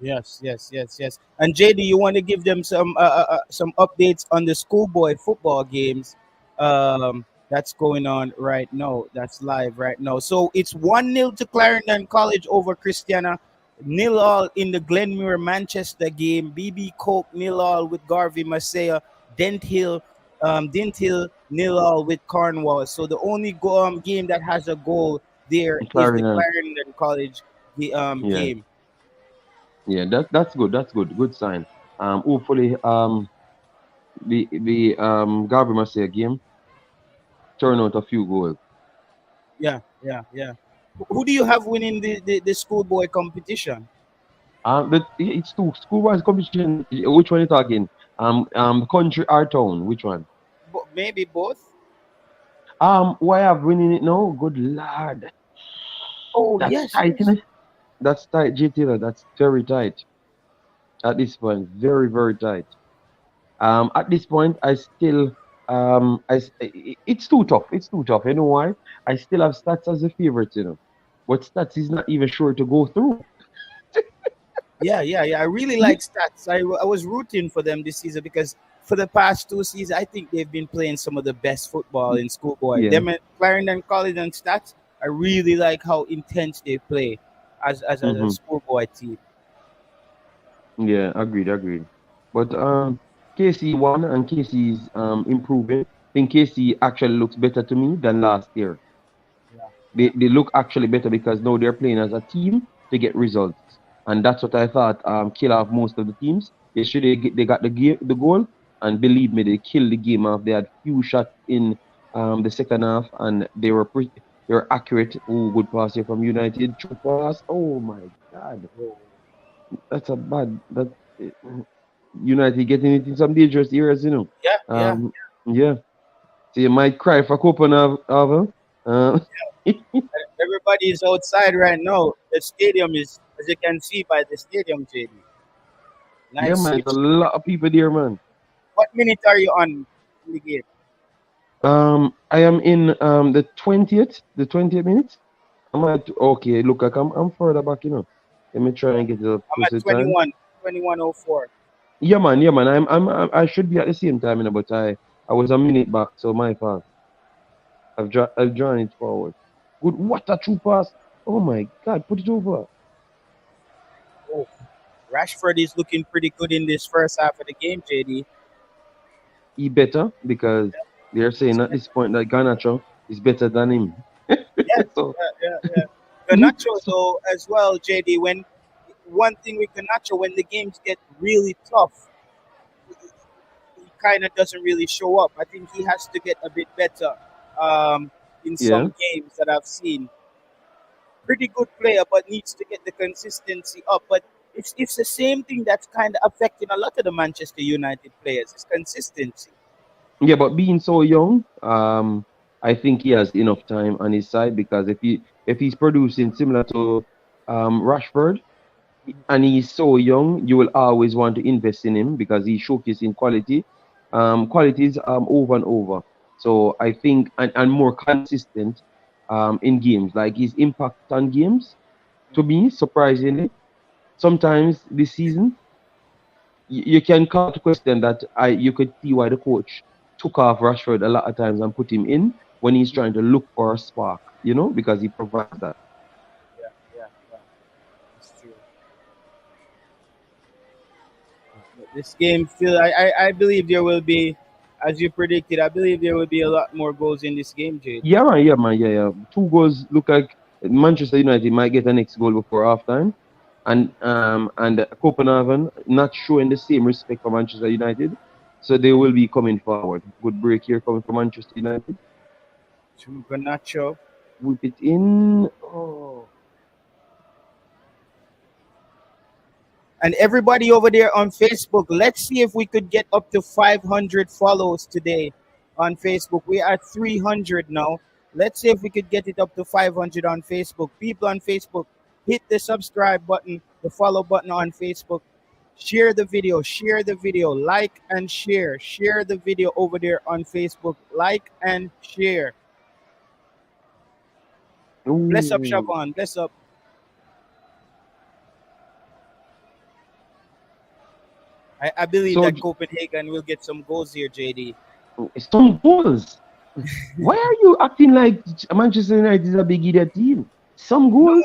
Yes, yes, yes, yes. And JD, you want to give them some updates on the schoolboy football games that's going on right now. That's live right now. So it's 1-0 to Clarendon College over Christiana. Nil all in the Glenmuir Manchester game. BB Coke nil all with Garvey Masaya. Dent Hill nil all with Cornwall. So the only game that has a goal there is the Clarendon. Clarendon College Yeah, game. yeah, that's good. That's good. Good sign. Hopefully, the Gabriel Marseille game turn out a few goals. Yeah, yeah, yeah. Who do you have winning the schoolboy competition? It's two school-wise competition. Which one you talking? Country or town? Which one? Maybe both. Why have winning it now? Good lord, Oh that's yes, tight, yes. innit? That's tight, J Taylor. That's very tight at this point. Very, very tight. At this point, I still, it's too tough. It's too tough. You know why? I still have stats as a favorite, but stats is not even sure to go through. Yeah, yeah, yeah. I really like stats. I was rooting for them this season because for the past 2 seasons, I think they've been playing some of the best football in schoolboy. Yeah. Them at Clarendon College and stats. I really like how intense they play as a Mm-hmm. schoolboy team. Yeah. Agreed. Agreed. But KC won and KC is improving. I think KC actually looks better to me than last year. They look actually better because now they're playing as a team to get results. And that's what I thought kill off most of the teams. Yesterday they got the goal, and believe me, they killed the game off. They had few shots in the second half, and they were accurate. Oh, good pass here from United. True pass. Oh my God, Oh, that's a bad that United getting it in some dangerous areas, you know. yeah, yeah. Yeah. So you might cry for Copenhagen. Everybody is outside right now. The stadium is, as you can see by the stadium, JD. Yeah, Nice man, there's a seats. lot of people there, man. What minute are you on in the game? I am in the 20th minute. I'm at okay. Look, like I'm further back, you know. Let me try and get it up I'm close at to the time. 21:04. Yeah, man, yeah, man. I should be at the same time, you know, but I was a minute back, so my fault. I've drawn it forward. Good, what a true pass! Oh my God, put it over. Oh, Rashford is looking pretty good in this first half of the game, JD. He better because they're saying at this point that Garnacho is better than him. Yeah, So, yeah. Ganacho so though as well, JD. When one thing with Ganacho, when the games get really tough, he kind of doesn't really show up. I think he has to get a bit better um, in yeah. some games that I've seen. Pretty good player, but needs to get the consistency up. But it's the same thing that's kind of affecting a lot of the Manchester United players. It's consistency. Yeah, but being so young, I think he has enough time on his side because if he's producing similar to Rashford and he's so young, you will always want to invest in him because he's showcasing qualities over and over. So I think and more consistent in games, like his impact on games. To me, surprisingly, sometimes this season you can call to question that you could see why the coach took off Rashford a lot of times and put him in when he's trying to look for a spark, you know, because he provides that. Yeah, yeah. That's true. But this game still, I believe there will be, as you predicted, I believe there will be a lot more goals in this game, JD. Yeah, man, yeah. Two goals look like Manchester United might get the next goal before halftime. And Copenhagen not showing the same respect for Manchester United. So they will be coming forward. Good break here coming from Manchester United. Ganacho. Whip it in. Oh. And everybody over there on Facebook, let's see if we could get up to 500 follows today on Facebook. We are 300 now. Let's see if we could get it up to 500 on Facebook. People on Facebook, hit the subscribe button, the follow button on Facebook. Share the video, like and share. Share the video over there on Facebook, like and share. Bless up, Ooh. Siobhan. Bless up. I believe So that Copenhagen will get some goals here, JD. some goals. Why are you acting like Manchester United is a big idiot team? Some No, goals.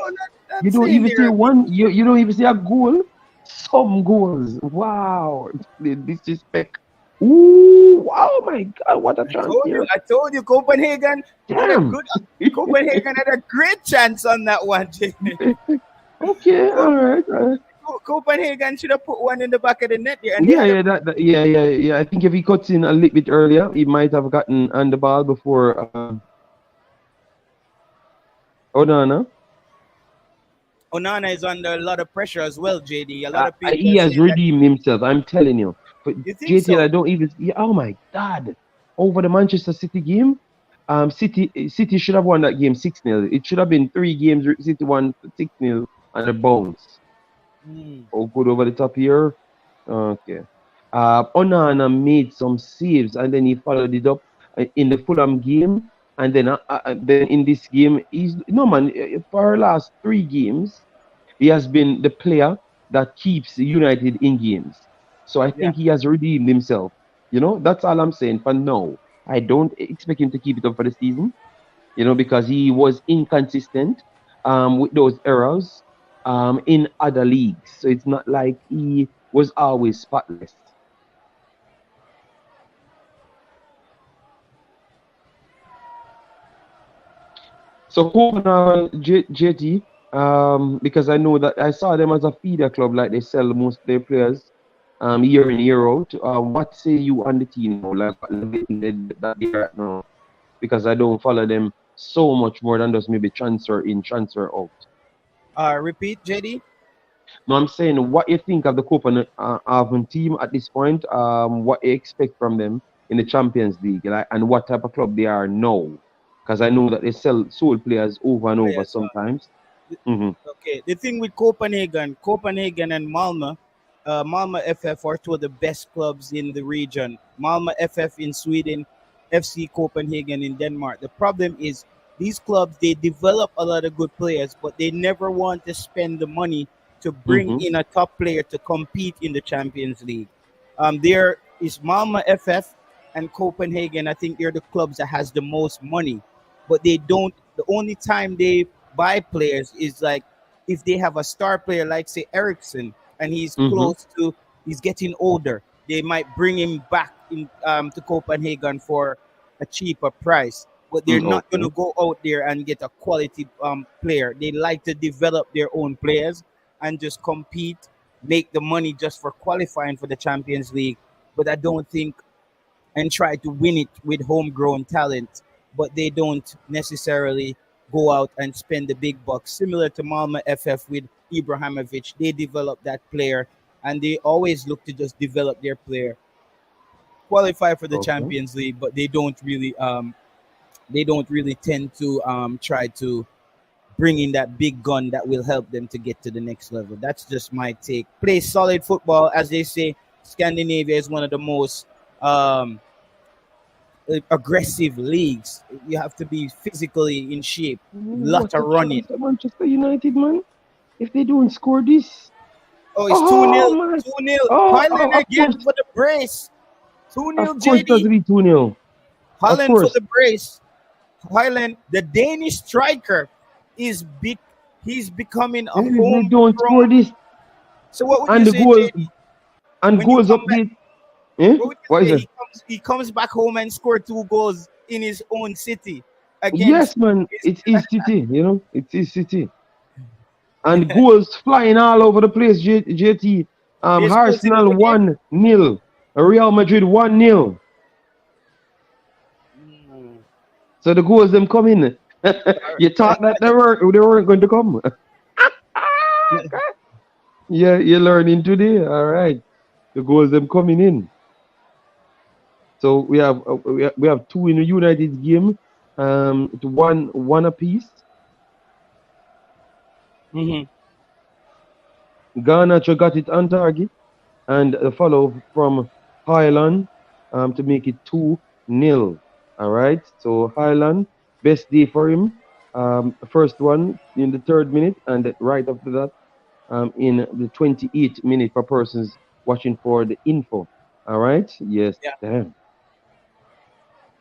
You not don't saying even say they're a big. one. You don't even say a goal. Some goals. Wow. The disrespect. Ooh. Oh my God. What a chance here. I told you, Copenhagen had a Damn. good. Copenhagen had a great chance on that one. Okay. Co- All right. Copenhagen should have put one in the back of the net there, and they Yeah, had a. yeah, yeah. I think if he cuts in a little bit earlier, he might have gotten on the ball before Onana. Onana is under a lot of pressure as well, JD. A lot of people He are has saying that. redeemed himself. I'm telling you. But You think JTL, I so? don't even. Yeah, oh my God! Over the Manchester City game, City should have won that game 6-0. It should have been 3 games. City won 6-0 and a bounce. Hmm. Oh, good over the top here. Okay. Onana made some saves and then he followed it up in the Fulham game. And then in this game, he's no man. For our last 3 games, he has been the player that keeps United in games. So I Yeah. think he has redeemed himself. You know, that's all I'm saying for now. I don't expect him to keep it up for the season, you know, because he was inconsistent with those errors in other leagues. So it's not like he was always spotless. So Copenhagen JT, because I know that I saw them as a feeder club, like they sell most of their players year in year out. What say you on the team now? Like what level you think that they're at now? Because I don't follow them so much more than just maybe transfer in, transfer out. Repeat, JD. No, I'm saying what you think of the Copenhagen team at this point. What you expect from them in the Champions League, like, and what type of club they are now. Because I know that they sell sold players over and over Players. sometimes. Mm-hmm. Okay, the thing with Copenhagen and Malmö, Malmö FF are two of the best clubs in the region. Malmö FF in Sweden, FC Copenhagen in Denmark. The problem is these clubs they develop a lot of good players, but they never want to spend the money to bring Mm-hmm. in a top player to compete in the Champions League. There is Malmö FF and Copenhagen. I think they're the clubs that has the most money, but they don't. The only time they buy players is like if they have a star player like say Ericsson and Mm-hmm. he's getting older, they might bring him back in to Copenhagen for a cheaper price. But they're not going to Okay. go out there and get a quality player. They like to develop their own players and just compete, make the money just for qualifying for the Champions League. But I don't think and try to win it with homegrown talent, but they don't necessarily go out and spend the big bucks. Similar to Malmö FF with Ibrahimovic, they develop that player and they always look to just develop their player, qualify for the Okay. Champions League, but they don't really tend to try to bring in that big gun that will help them to get to the next level. That's just my take. Play solid football, as they say. Scandinavia is one of the most um, aggressive leagues. You have to be physically in shape, What lot of a running. chance at Manchester United, man. If they don't score this. Oh, it's 2 Oh nil, my. 2 nil. Oh, Holland of again course. for the brace. 2 nil, Of course it has JD. to be 2-0. Of Holland for course. the brace. Holland, the Danish striker, is big. He's becoming a If they don't homegrown. score this So what would you and the say, goal JD? and When you goals come back, update. Eh? what would What you is say? it? He comes back home and scored 2 goals in his own city against Yes, man. his It's his city, It's his city. And goals flying all over the place, JT. there's goals in Arsenal the game. 1-0. Real Madrid 1-0. Mm. So the goals them come in. You thought that they weren't going to come. Yeah, you're learning today. All right. The goals them coming in. So we have two in the United game. To one apiece. Mhm. Garnacho got it on target, and a follow from Highland to make it 2-0. All right. So Highland, best day for him. First one in the 3rd minute, and right after that, in the 28th minute for persons watching for the info. All right. Yes. Yeah. Damn.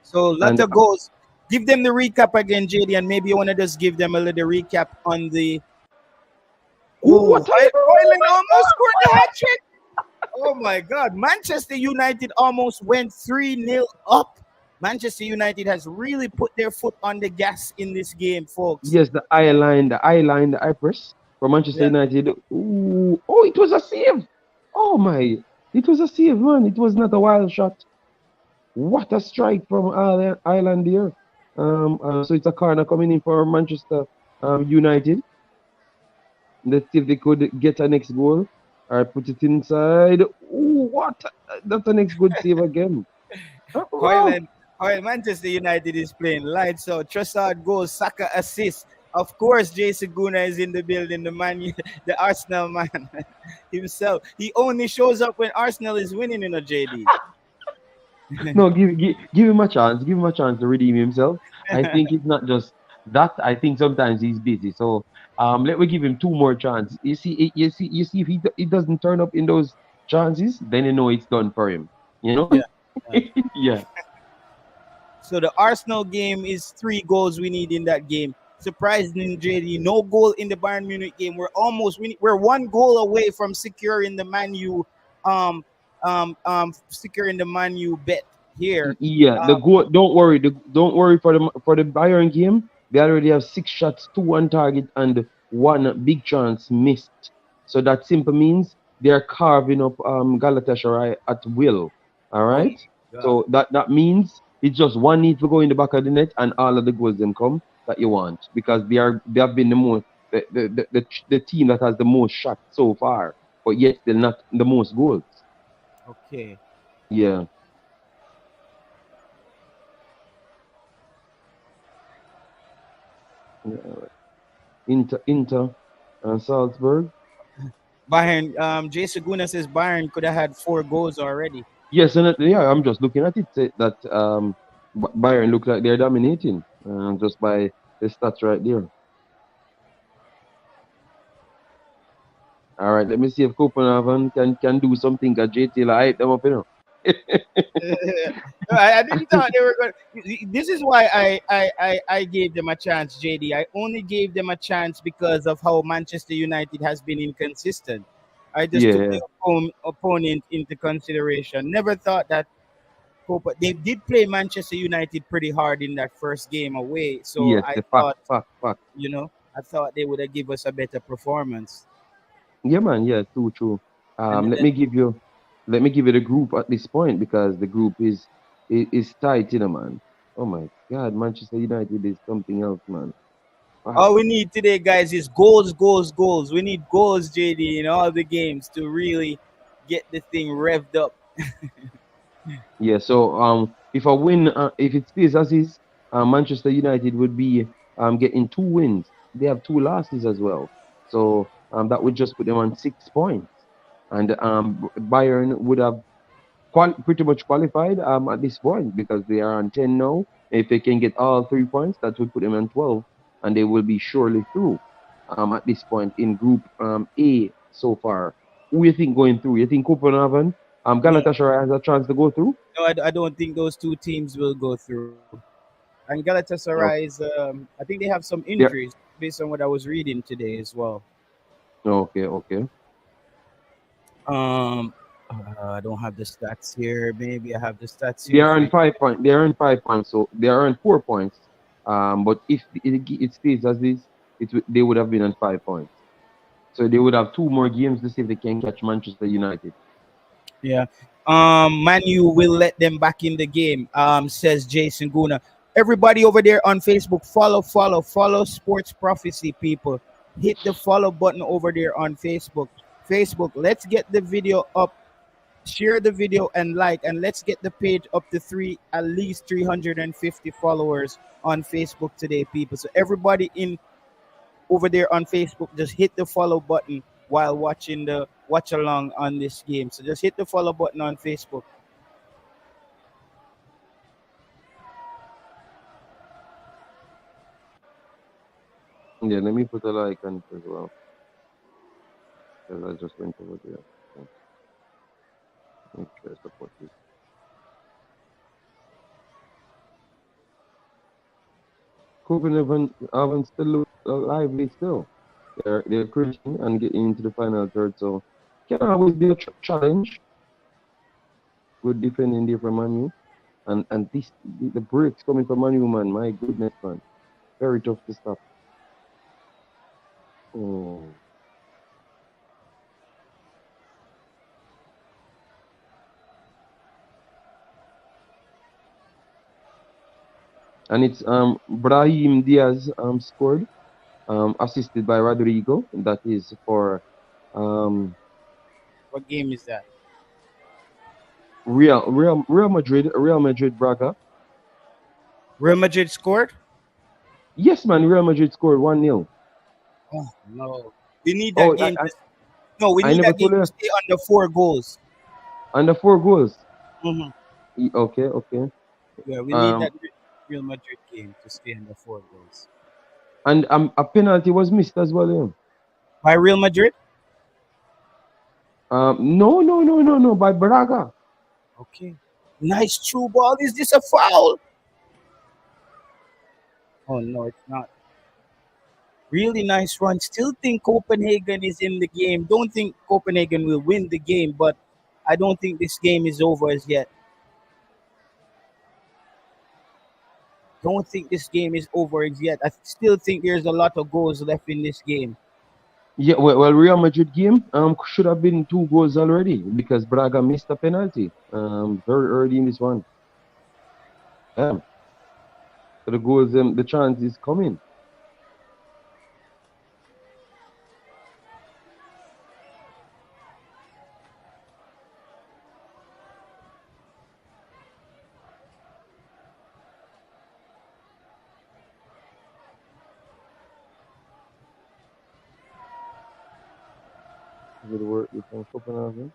So lot And of goals. Give them the recap again, JD, and maybe you want to just give them a little recap on the. Oh, what are you Hoyland doing? almost scored the hat trick. Oh my God! Manchester United almost went 3-0 up. Manchester United has really put their foot on the gas in this game, folks. Yes, the eye press for Manchester Yeah. United. Ooh, oh, it was a save. Oh my, it was a save, man. It was not a wild shot. What a strike from Ireland there. So it's a corner coming in for Manchester United. Let's see if they could get a next goal. All right, put it inside. Ooh, what? That's a next good save again. Oh, Hoyland, Manchester United is playing lights out. Trossard goals, Saka assist. Of course, Jason Guna is in the building, the man, the Arsenal man himself. He only shows up when Arsenal is winning in a JD. no, give him a chance. Give him a chance to redeem himself. I think it's not just that. I think sometimes he's busy. So let me give him two more chances. You see if he doesn't turn up in those chances, then you know it's done for him. You know? Yeah. Yeah. Yeah. So the Arsenal game is 3 goals we need in that game. Surprisingly, JD, no goal in the Bayern Munich game. We're 1 goal away from securing the Manu securing the Manu bet here. Yeah. The Um, goal. Don't worry. Don't worry for the Bayern game. They already have 6 shots, two on target, and one big chance missed. So that simply means they are carving up Galatasaray at will. All Oh right. my God. So that means it's just one need to go in the back of the net, and all of the goals then come that you want, because they have been the most the team that has the most shots so far, but yet still not the most goals. Okay. Yeah. Yeah. Inter and Salzburg. Bayern. Jason Guna says Bayern could have had 4 goals already. Yes, and yeah, I'm just looking at it. That Bayern look like they're dominating just by the stats right there. All right, let me see if Copenhagen can do something. Cause JT like hype them up, you know. No, I didn't thought they were going. This is why I gave them a chance, JD. I only gave them a chance because of how Manchester United has been inconsistent. I just took Yeah, the opponent into consideration. Never thought that they did play Manchester United pretty hard in that first game away. So yes, I the fact, thought, fact, fact. I thought they would have give us a better performance. Yeah, man. Yeah, true, true. And Let me give you, the group at this point, because the group is tight, you know, man. Oh my God, Manchester United is something else, man. all Wow. we need today, guys, is goals, goals, goals. We need goals, JD, in all the games to really get the thing revved up. Yeah, so if a win, if it stays as is, Manchester United would be getting 2 wins. They have 2 losses as well, so that would just put them on 6 points, and Bayern would have pretty much qualified at this point, because they are on 10 now. If they can get all 3 points, that would put them on 12, and they will be surely through at this point in Group A so far. Who you think going through? You think Copenhagen, No, Galatasaray has a chance to go through? no, I don't think those two teams will go through. And Galatasaray is, I think they have some Yeah. injuries based on what I was reading today as well. Okay, okay. Um, I don't have the stats here. Maybe I have the stats They here are for on you. 5 points. They are on 5 points. So they are on 4 points. But if it stays as is, they would have been on 5 points. So they would have 2 more games to see if they can catch Manchester United. Yeah. Manu will let them back in the game. Says Jason Guna. Everybody over there on Facebook, follow Sports Prophecy, people. Hit the follow button over there on Facebook. Facebook, let's get the video up. Share the video and like, and let's get the page up to at least 350 followers on Facebook today, people. So everybody in over there on Facebook, just hit the follow button while watching the watch along on this game. So just hit the follow button on Facebook. Yeah, let me put a like on it as well, because I just went over there. So make sure I support this. Copenhagen haven't still look lively still. They're cruising and getting into the final third, so can always be a challenge. Good defending there from Manu. And this the breaks coming from Manu, man. My goodness, man. Very tough to stop. Oh. And it's Brahim Diaz scored, assisted by Rodrigo. That is for um What game is that? Real Madrid Braga. Real Madrid scored? Yes, man, Real Madrid scored 1-0. Oh no. We need that Oh, game to no, we I need never that game told to you. stay under 4 goals. Under 4 goals. Hmm. Okay, okay. Yeah, we need Um that Real Madrid game to stay under 4 goals. and a penalty was missed as well, yeah. By Real Madrid? No, no, no, no, no, by Braga. Okay. Nice true ball. Is this a foul? Oh no, it's not. Really nice run. Still think Copenhagen is in the game. Don't think Copenhagen will win the game, but I don't think this game is over as yet. don't think this game is over yet. I still think there's a lot of goals left in this game. Yeah, well, Real Madrid game should have been 2 goals already because Braga missed a penalty very early in this one. Yeah, so the goals, the chance is coming. Good work from Copenhagen.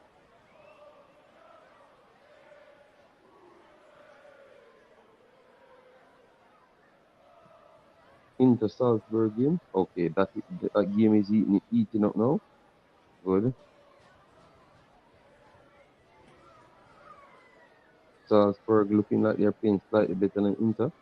Into Salzburg game. Okay, that game is eating up now. Good. Salzburg looking like they're playing slightly better than Inter.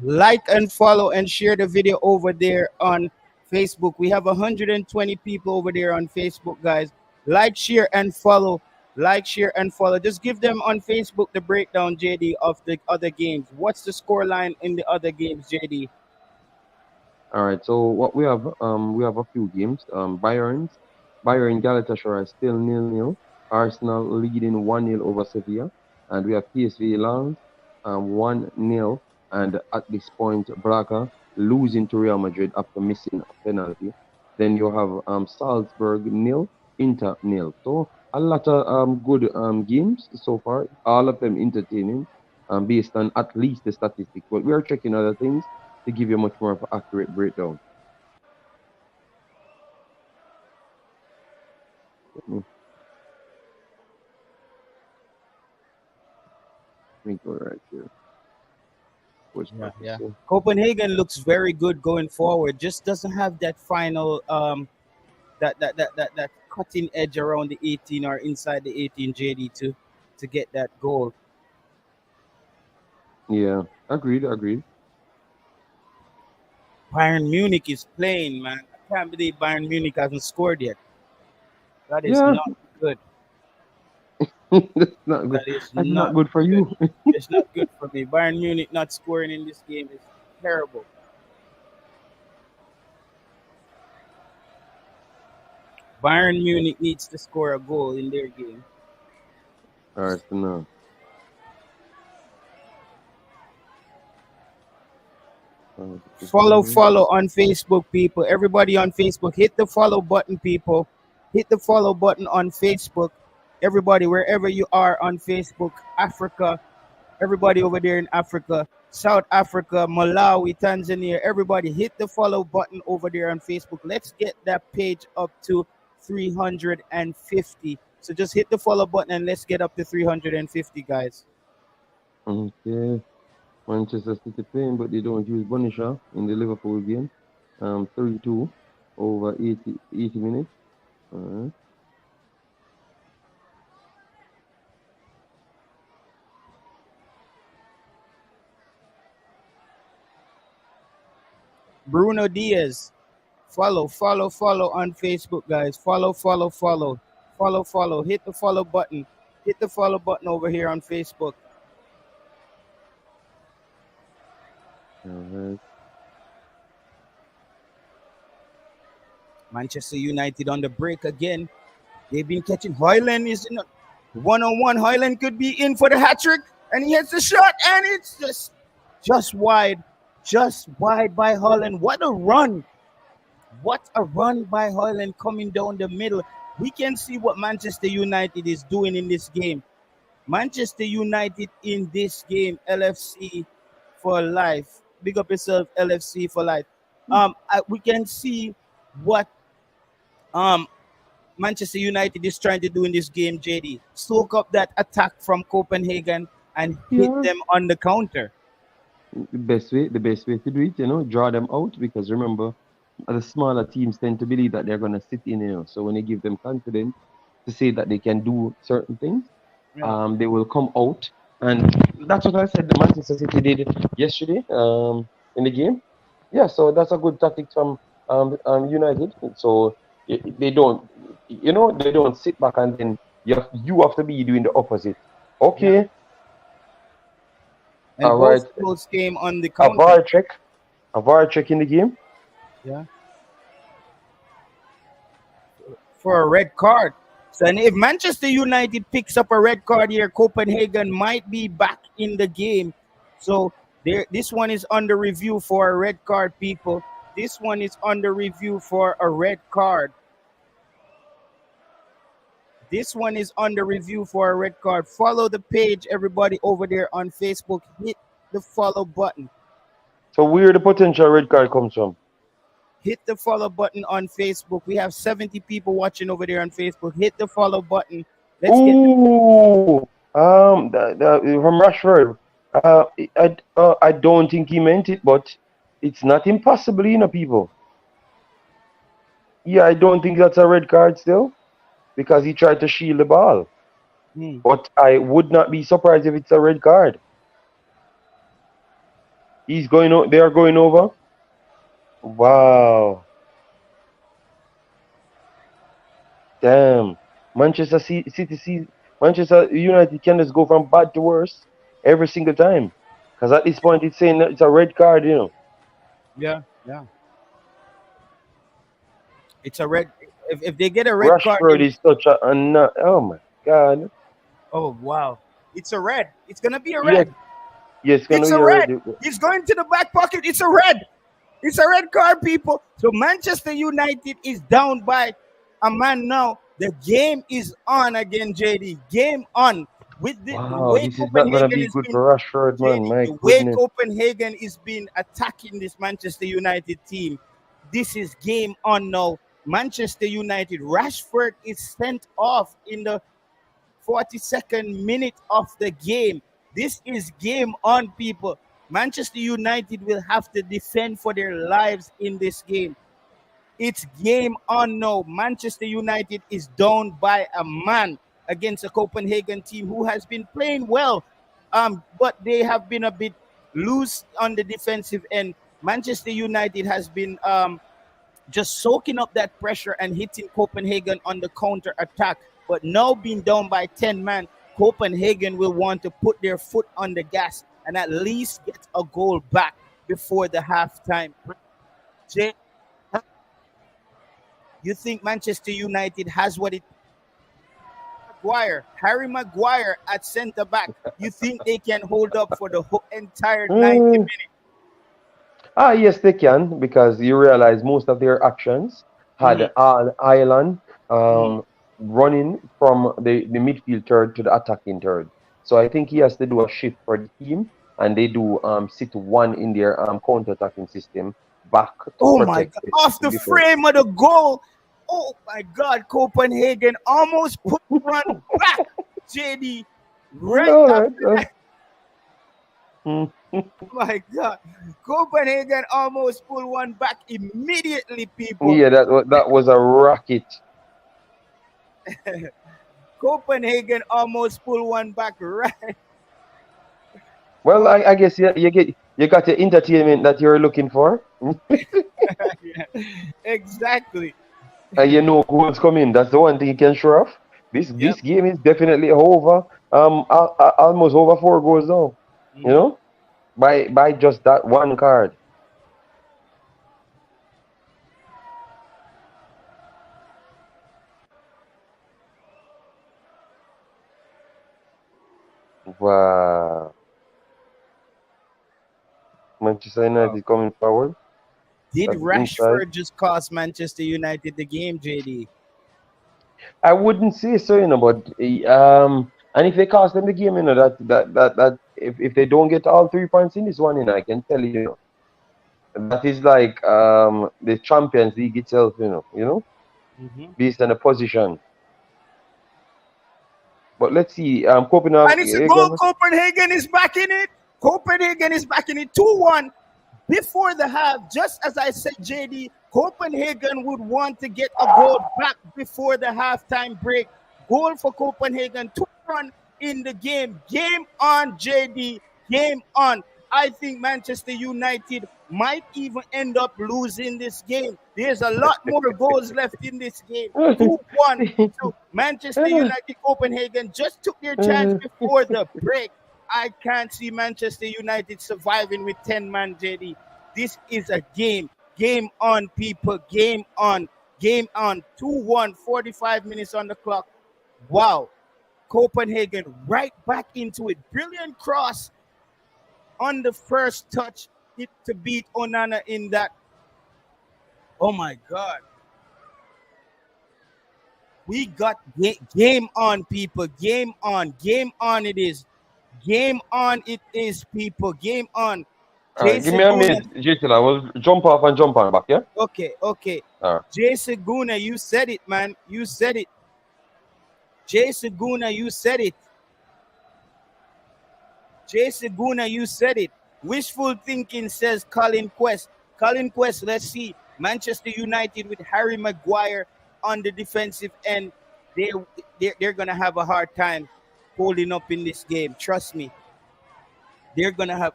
Like and follow and share the video over there on Facebook. We have 120 people over there on Facebook, guys. Like, share, and follow. Like, share, and follow. Just give them on Facebook the breakdown, JD, of the other games. What's the score line in the other games, JD? All right, so what we have a few games. Bayern Galatasaray still 0-0. Arsenal leading 1-0 over Sevilla, and we have PSV Lens 1-0. And at this point, Braga losing to Real Madrid after missing a penalty. Then you have Salzburg 0, Inter 0. So a lot of good games so far. All of them entertaining, based on at least the statistics. But we are checking other things to give you much more of an accurate breakdown. Let me go right here. Yeah. Copenhagen looks very good going forward. Just doesn't have that final that cutting edge around the 18 or inside the 18, JD, to get that goal. Yeah, agreed. Bayern Munich is playing, man. I can't believe Bayern Munich hasn't scored yet. That is Yeah, not good. that's not good. That is That's not not good for good. you. It's not good for me. Bayern Munich not scoring in this game is terrible. Bayern Munich needs to score a goal in their game. Arsenal. Follow on Facebook, people. Everybody on Facebook, hit the follow button, people. Hit the follow button on Facebook. Everybody, wherever you are on Facebook, Africa, everybody over there in Africa, South Africa, Malawi, Tanzania, everybody hit the follow button over there on Facebook. Let's get that page up to 350. So just hit the follow button and let's get up to 350, guys. Okay. Manchester City playing, but they don't use Bonisha in the Liverpool game. 3-2 over 80 minutes. Bruno Diaz. Follow on Facebook, guys. Follow. Hit the follow button. Hit the follow button over here on Facebook. Manchester United on the break again. They've been catching. Højlund is in one-on-one. Højlund could be in for the hat trick, and he hits the shot, and it's just wide by Højlund. What a run! What a run by Højlund coming down the middle. We can see what Manchester United is doing in this game. Manchester United in this game, LFC for life. Big up yourself, LFC for life. We can see what Manchester United is trying to do in this game, JD. Soak up that attack from Copenhagen and hit them on the counter. The best way to do it, draw them out, because remember, the smaller teams tend to believe that they're going to sit in, so when you give them confidence to say that they can do certain things, they will come out. And that's what I said the Manchester City did yesterday in the game. Yeah, so that's a good tactic from United. So they don't, they don't sit back and then you have to be doing the opposite. Okay. and All both right. goals came on the A counter. VAR check. A VAR check in the game. Yeah, for a red card. So, and if Manchester United picks up a red card here, Copenhagen might be back in the game. So there, this one is under review for a red card, people. This one is under review for a red card. This one is under review for a red card. Follow the page, everybody over there on Facebook. Hit the follow button. So where the potential red card comes from? Hit the follow button on Facebook. We have 70 people watching over there on Facebook. Hit the follow button. Let's get Ooh, from Rashford. I don't think he meant it, but it's not impossible, people. Yeah, I don't think that's a red card still because he tried to shield the ball. Hmm. But I would not be surprised if it's a red card. He's going. They are going over. Wow. Damn. Manchester United can just go from bad to worse every single time. Because at this point, it's saying that it's a red card. Yeah, yeah. It's a red. If they get a red card, Rashford is such a. Oh my God. oh wow, it's a red. It's gonna be a Yes, red. yes, it's gonna It's be a a red. red. He's going to the back pocket. It's a red. It's a red card, people. So Manchester United is down by a man now. The game is on again, JD. Game on. With the Wow, way this is not gonna Copenhagen be is good been, for Rashford, man. JD, My the way goodness. Copenhagen is been attacking this Manchester United team, this is game on now. Manchester United, Rashford is sent off in the 42nd minute of the game. This is game on, people. Manchester United will have to defend for their lives in this game. It's game on now. Manchester United is down by a man against a Copenhagen team who has been playing well, but they have been a bit loose on the defensive end. Manchester United has been just soaking up that pressure and hitting Copenhagen on the counter attack. But now being down by 10 man, Copenhagen will want to put their foot on the gas and at least get a goal back before the halftime. Jay, you think Manchester United has what it Harry Maguire at centre back? You think they can hold up for the whole entire 90 Mm. minutes? Yes, they can because you realize most of their actions had Ireland Mhm. running from the midfield third to the attacking third. So I think he has to do a shift for the team, and they do sit one in their counter-attacking system back to Oh my protect God! Off the the defense. frame of the goal. Oh my God! Copenhagen almost put one back. JD, right All after right. that. Mm. Oh my God! Copenhagen almost pulled one back immediately. People, Yeah, that was a racket. Copenhagen almost pulled one back. Right. Well, Oh, I guess you got the entertainment that you're looking for, yeah, exactly. and you know goals coming. That's the one thing you can show off. This Yep. this game is definitely over. Almost over 4 goals now. You Mhm. know, by just that one card. Wow. Manchester Wow. United coming forward. Did That's inside. Rashford just cost Manchester United the game, JD? I wouldn't say so, but and if they cost them the game, that if they don't get all 3 points in this one, I can tell that is like the Champions League itself, Mm-hmm. based on the position. But let's see, And it's a goal. Copenhagen. Copenhagen is back in it. Copenhagen is back in it. 2-1 before the half. Just as I said, JD, Copenhagen would want to get a goal back before the halftime break. Goal for Copenhagen. 2-1 in the game. Game on, JD. Game on. I think Manchester United might even end up losing this game. There's a lot more goals left in this game. 2-1. So Manchester United, Copenhagen just took their chance before the break. I can't see Manchester United surviving with 10 man, JD. This is a game. Game on, people. Game on. Game on. 2-1, 45 minutes on the clock. Wow. Copenhagen right back into it. Brilliant cross on the first touch it to beat Onana in that. Oh my God. We got game on, people. Game on. Game on it is. Game on it is, people. Game on. All right, give me Jason a Guna. minute, JTL. I will jump off and jump on back, yeah? Okay, okay. All right. Jason Guna, you said it, man. You said it. Jason Guna, you said it. Jason Guna, you said it. Wishful thinking, says Colin Quest. Colin Quest, let's see. Manchester United with Harry Maguire on the defensive end. They're going to have a hard time holding up in this game. Trust me. They're going to have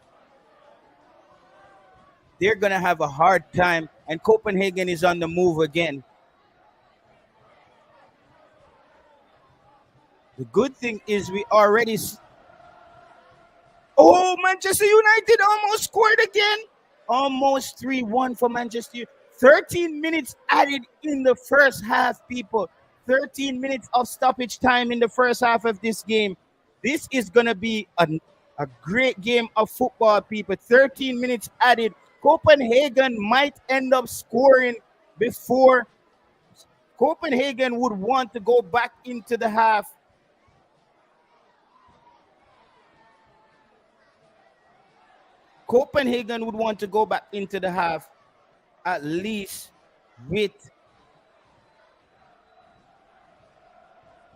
a hard time, and Copenhagen is on the move again. The good thing is we already. Oh, Manchester United almost scored again. Almost 3-1 for Manchester. 13 minutes added in the first half, people. 13 minutes of stoppage time in the first half of this game. This is going to be a great game of football, people. 13 minutes added. Copenhagen might end up scoring before Copenhagen would want to go back into the half. Copenhagen would want to go back into the half at least with.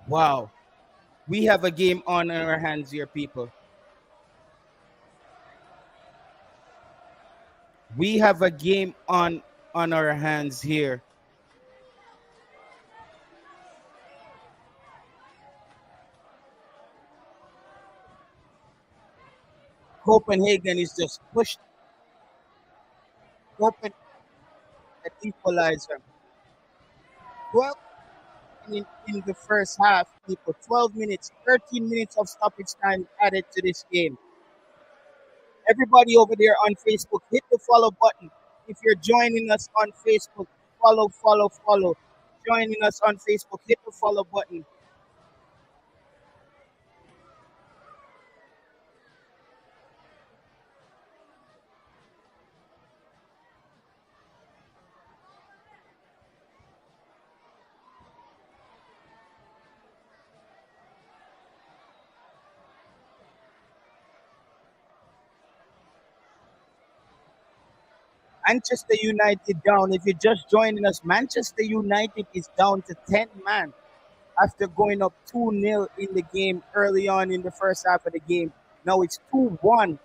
Wow. We have a game on our hands here, people. We have a game on our hands here. Copenhagen is just pushed. Copenhagen equalizer. 12 in the first half, people. 12 minutes, 13 minutes of stoppage time added to this game. Everybody over there on Facebook, hit the follow button. If you're joining us on Facebook, follow. Joining us on Facebook, hit the follow button. Manchester United down. If you're just joining us, Manchester United is down to 10 man after going up 2-0 in the game early on in the first half of the game. Now it's 2-1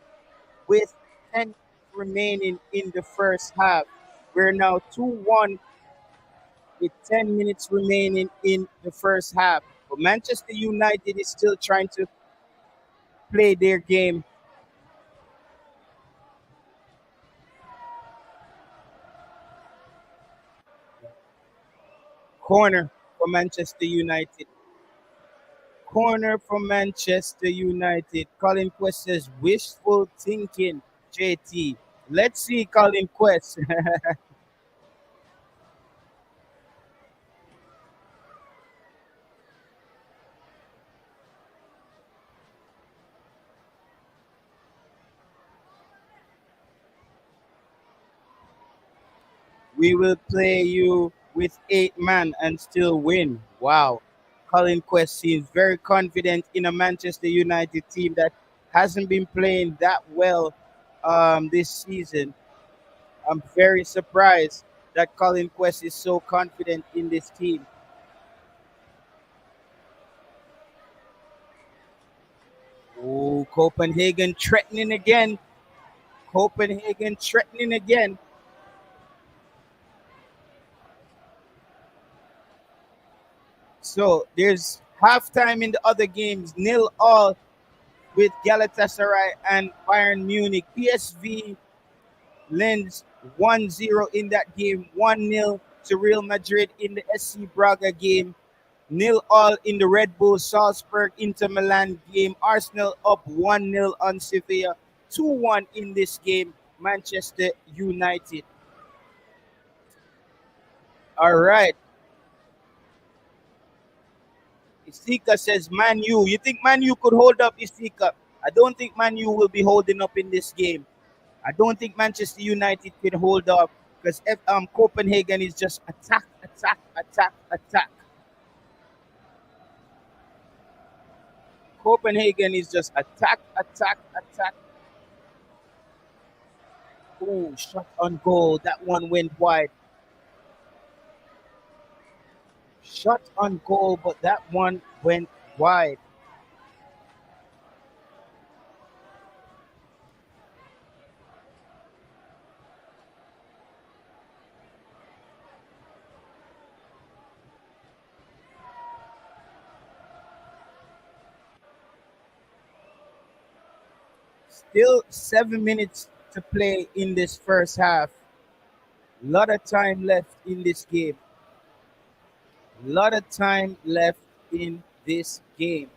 with 10 remaining in the first half. We're now 2-1 with 10 minutes remaining in the first half. But Manchester United is still trying to play their game. Corner for Manchester United. Corner for Manchester United. Colin Quest says wishful thinking, JT. Let's see, Colin Quest. We will play you with 8 man and still win. Wow. Colin Quest seems very confident in a Manchester United team that hasn't been playing that well this season. I'm very surprised that Colin Quest is so confident in this team. Oh, Copenhagen threatening again. Copenhagen threatening again. So there's halftime in the other games, 0-0 with Galatasaray and Bayern Munich. PSV lends 1-0 in that game, 1-0 to Real Madrid in the SC Braga game. Nil all in the Red Bull Salzburg Inter Milan game. Arsenal up 1-0 on Sevilla. 2-1 in this game. Manchester United. All right. Isika says Man U. You think Man U could hold up, Isika? I don't think Man U will be holding up in this game. I don't think Manchester United can hold up because Copenhagen is just attack, attack, attack, attack. Copenhagen is just attack, attack, attack. Oh, shot on goal. That one went wide. Shot on goal, but that one went wide. Still 7 minutes to play in this first half. Lot of time left in this game. Lot of time left in this game.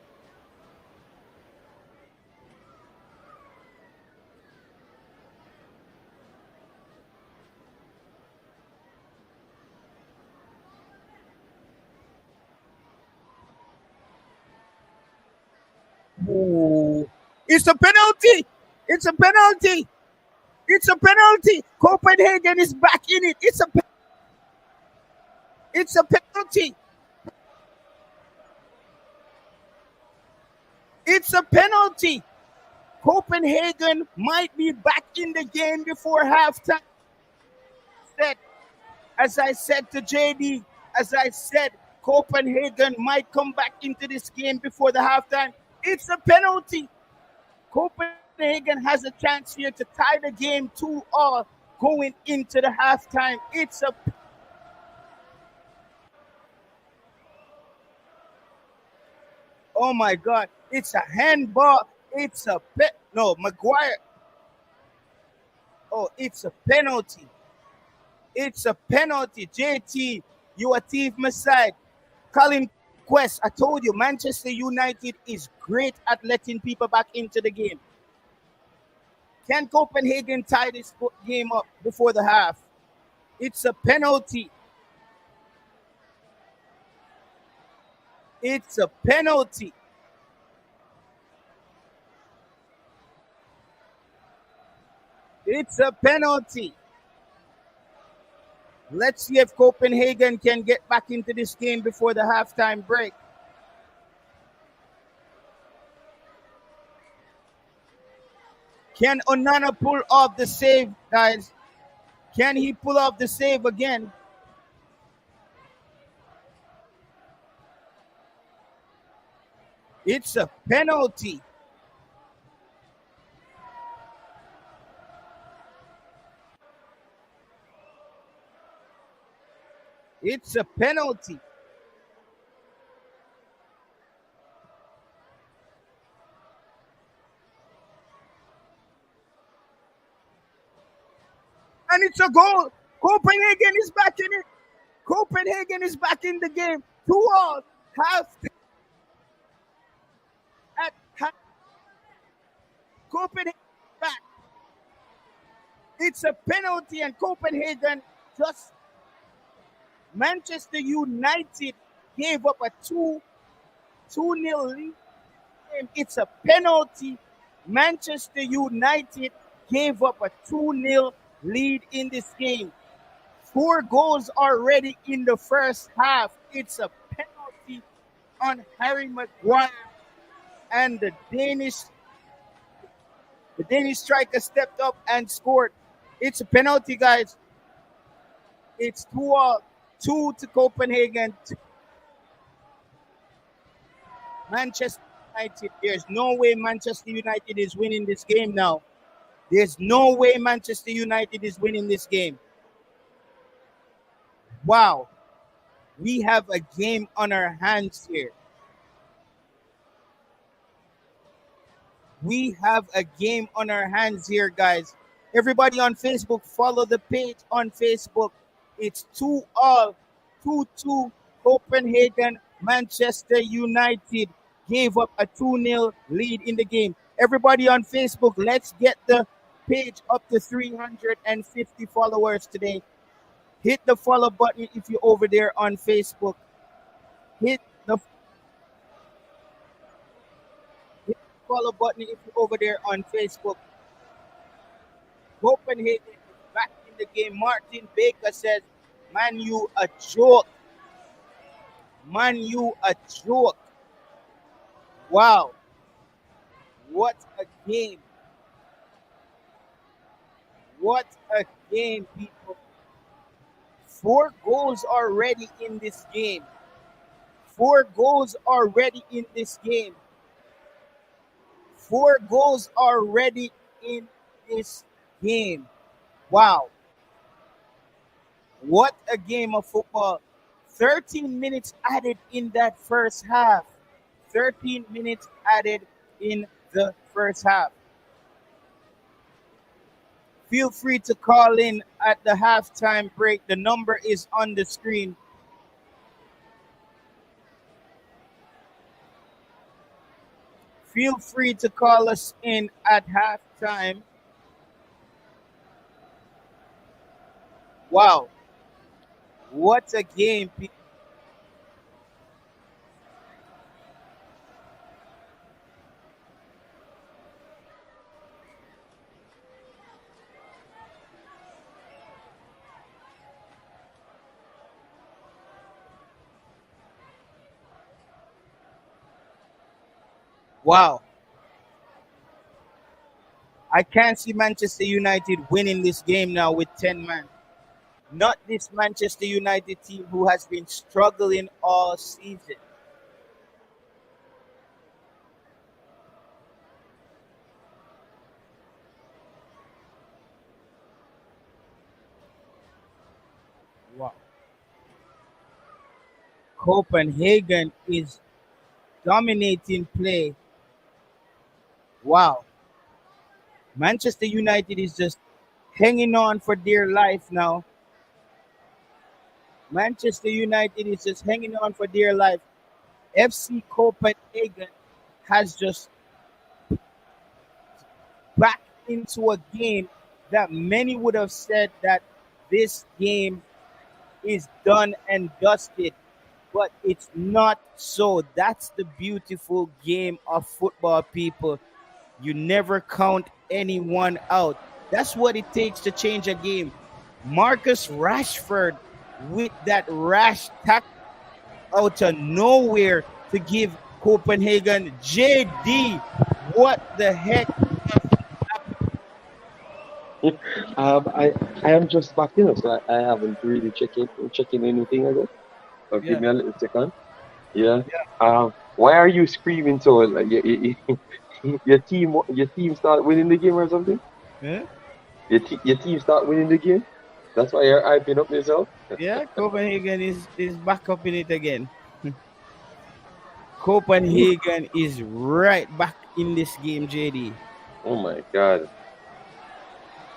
Ooh. It's a penalty. It's a penalty. It's a penalty. Copenhagen is back in it. It's a penalty. It's a penalty. Copenhagen might be back in the game before halftime. As I said to JD, as I said, Copenhagen might come back into this game before the halftime. It's a penalty. Copenhagen has a chance here to tie the game 2-2 going into the halftime. Oh my God, it's a handball. No, Maguire. Oh, it's a penalty. It's a penalty. JT, you a thief, my side. Colin Quest, I told you, Manchester United is great at letting people back into the game. Can Copenhagen tie this game up before the half? It's a penalty. It's a penalty. It's a penalty. Let's see if Copenhagen can get back into this game before the halftime break. Can Onana pull off the save, guys? Can he pull off the save again? It's a penalty. It's a penalty. And it's a goal. Copenhagen is back in it. Copenhagen is back in the game. 2-2. Half at half. Copenhagen back. It's a penalty, and Copenhagen just Manchester United gave up a 2-0 lead. It's a penalty. Manchester United gave up a 2-0 lead in this game. 4 goals already in the first half. It's a penalty on Harry Maguire, and the Danish striker stepped up and scored. It's a penalty, guys. It's 2-2 to Copenhagen. Manchester United. There's no way Manchester United is winning this game now. There's no way Manchester United is winning this game. Wow. We have a game on our hands here. We have a game on our hands here, guys. Everybody on Facebook, follow the page on Facebook. It's 2-2 Copenhagen Manchester United gave up a 2-0 lead in the game. Everybody on Facebook, let's get the page up to 350 followers today. Hit the follow button if you're over there on Facebook. Hit the follow button if you're over there on Facebook. Copenhagen is back in the game. Martin Baker says, Man, you a joke. Man, you a joke. Wow. What a game. What a game, people. 4 goals already in this game. 4 goals already in this game. 4 goals already in this game. Wow. What a game of football. 13 minutes added in that first half. 13 minutes added in the first half. Feel free to call in at the halftime break. The number is on the screen. Feel free to call us in at halftime. Wow. What a game. Wow. I can't see Manchester United winning this game now with 10 men. Not this Manchester United team who has been struggling all season. Wow. Copenhagen is dominating play. Wow. Manchester United is just hanging on for dear life now. Manchester United is just hanging on for dear life. FC Copenhagen has just back into a game that many would have said that this game is done and dusted, but it's not so. That's the beautiful game of football, people. You never count anyone out. That's what it takes to change a game. Marcus Rashford with that rash tackle out of nowhere to give Copenhagen JD. What the heck? I am just back, so I haven't really checking anything ago. But give me a little second. Yeah. Why are you screaming so? Like your team start winning the game or something? Huh? Your team start winning the game. That's why you're hyping up yourself. Yeah, Copenhagen is back up in it again. Copenhagen is right back in this game, JD. Oh my God.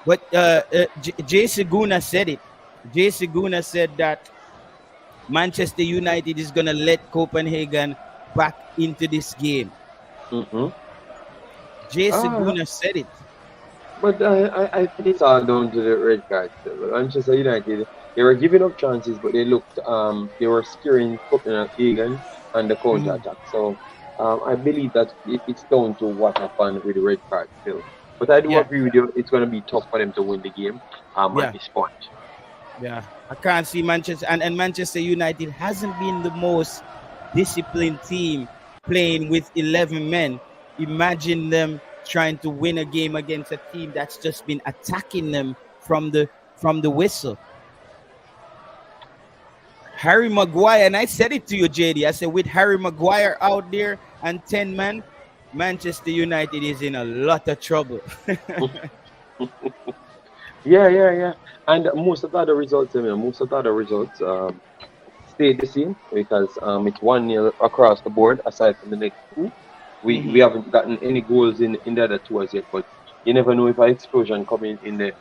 But Jay Seguna said it. Jay Seguna said that Manchester United is gonna let Copenhagen back into this game. Mm-hmm. Jay Seguna said it. But I think it's all down to the red card. Manchester United, they were giving up chances, but they were scaring Copenhagen and the counter attack. So I believe that it's down to what happened with the red card still. But I do agree with you. It's going to be tough for them to win the game at this point. Yeah, I can't see Manchester and Manchester United hasn't been the most disciplined team playing with 11 men. Imagine them trying to win a game against a team that's just been attacking them from the whistle. Harry Maguire, and I said it to you, JD. I said with Harry Maguire out there and 10 men, Manchester United is in a lot of trouble. Yeah. And most of the other results, stayed the same because it's 1-0 across the board aside from the next two. We haven't gotten any goals in the other two as yet, but you never know if an explosion coming in the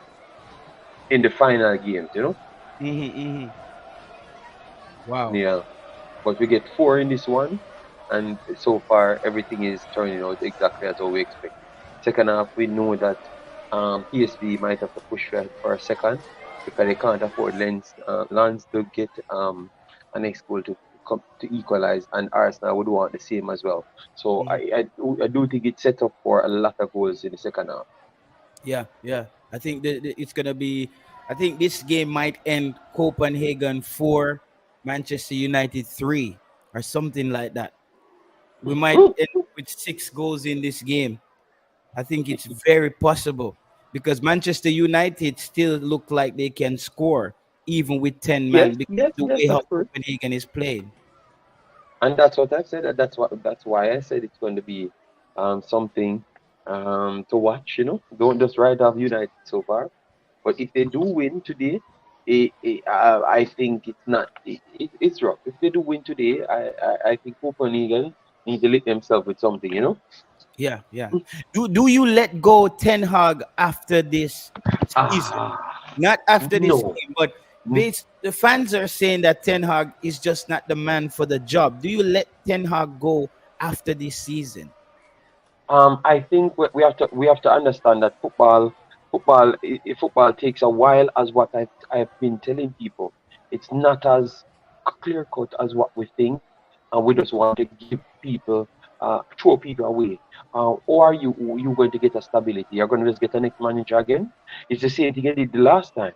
final games, Wow. Yeah. but we get 4 in this one, and so far everything is turning out exactly as how we expected. Second half, we know that PSV might have to push for a second because they can't afford Lens to get a next goal to come to equalize, and Arsenal would want the same as well. So Mhm. I do think it's set up for a lot of goals in the second half. Yeah, yeah. I think it's gonna be. I think this game might end Copenhagen 4, Manchester United 3, or something like that. We might end up with 6 goals in this game. I think it's very possible because Manchester United still look like they can score even with 10 men Yes, because yes, the yes, way how that's correct. Copenhagen is playing. And that's what I've said. That's why I said it's going to be something to watch. Don't just write off United so far. But if they do win today, I think it's not. It's rough. If they do win today, I think Copenhagen need to lick themselves with something. Yeah, yeah. Do you let go Ten Hag after this season? Ah, Not after this no. game, but the fans are saying that Ten Hag is just not the man for the job. Do you let Ten Hag go after this season? I think we have to understand that football takes a while, as what I've been telling people. It's not as clear cut as what we think, and we just want to give people throw people away. Or are you going to get a stability? You're going to just get a next manager again. It's the same thing you did the last time.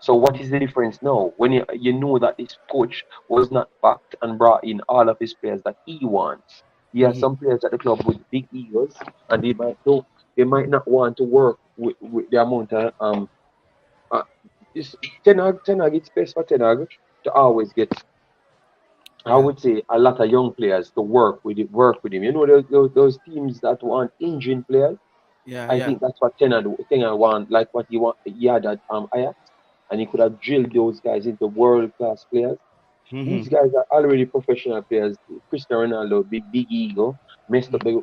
So what is the difference now when you know that this coach was not backed and brought in all of his players that he wants? He has Mhm. some players at the club with big egos, and they might not want to work with the amount of uh, it's Ten Hag, it's best for Ten Hag to always get, I Yeah, would say, a lot of young players to work with him. Those teams that want engine players. yeah, I yeah. think that's what Ten Hag want, like what he had at Ajax, and he could have drilled those guys into world class players. Hmm. These guys are already professional players. Cristiano Ronaldo, big ego, messed up the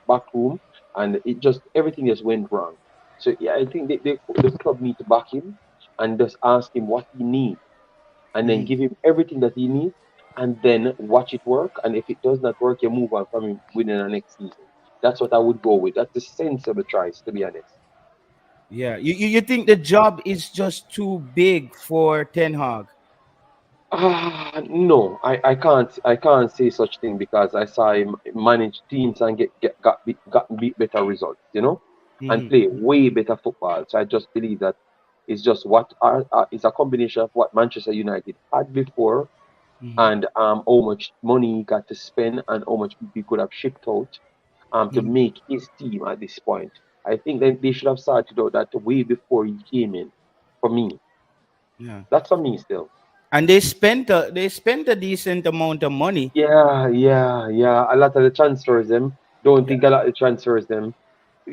back room, and it just everything just went wrong. So yeah, I think the club need to back him and just ask him what he needs, and then Hmm. give him everything that he needs, and then watch it work. And if it does not work, you move on from him within the next season. That's what I would go with. That's the sensible choice, to be honest. Yeah. You think the job is just too big for Ten Hag? No, I can't say such thing because I saw him manage teams and got beat better results, and Hmm. play way better football. So I just believe that it's just it's a combination of what Manchester United had before, Hmm. and how much money he got to spend and how much he could have shipped out to Hmm. make his team at this point. I think that they should have started out that way before he came in. For me, Yeah. that's for me still. And they spent a decent amount of money. Yeah, yeah, yeah. A lot of the transfers, them. Don't Yeah. think a lot of the transfers, them.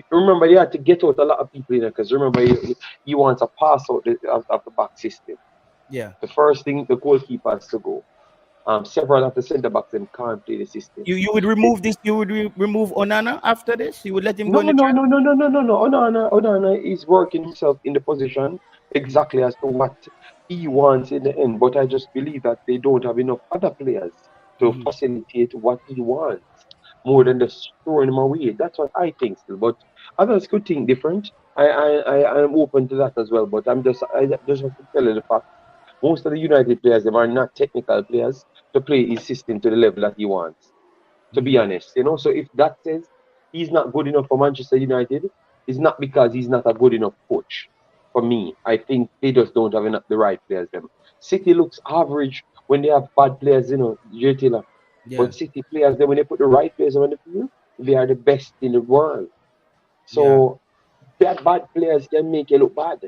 Remember, you had to get out a lot of people in there because remember, you want to pass out of the back system. Yeah. The first thing, the goalkeeper has to go. Several of the centre backs them can't play the system. You would They, remove this. You would remove Onana after this. You would let him go no, in the no, transfer. no, no, no, no, no, no. Onana is working himself in the position exactly as to what he wants in the end. But I just believe that they don't have enough other players to Hmm. facilitate what he wants more than just throwing him away. That's what I think still. But others could think different. I'm open to that as well. But I just have to tell you the fact. Most of the United players them are not technical players to play his system to the level that he wants, to be Hmm. honest. So if that says he's not good enough for Manchester United, it's not because he's not a good enough coach. For me, I think they just don't have enough the right players. Them City looks average when they have bad players, Jay Taylor. Yeah. But City players, then when they put the right players on the field, they are the best in the world. Yeah. So that bad players can make you look bad.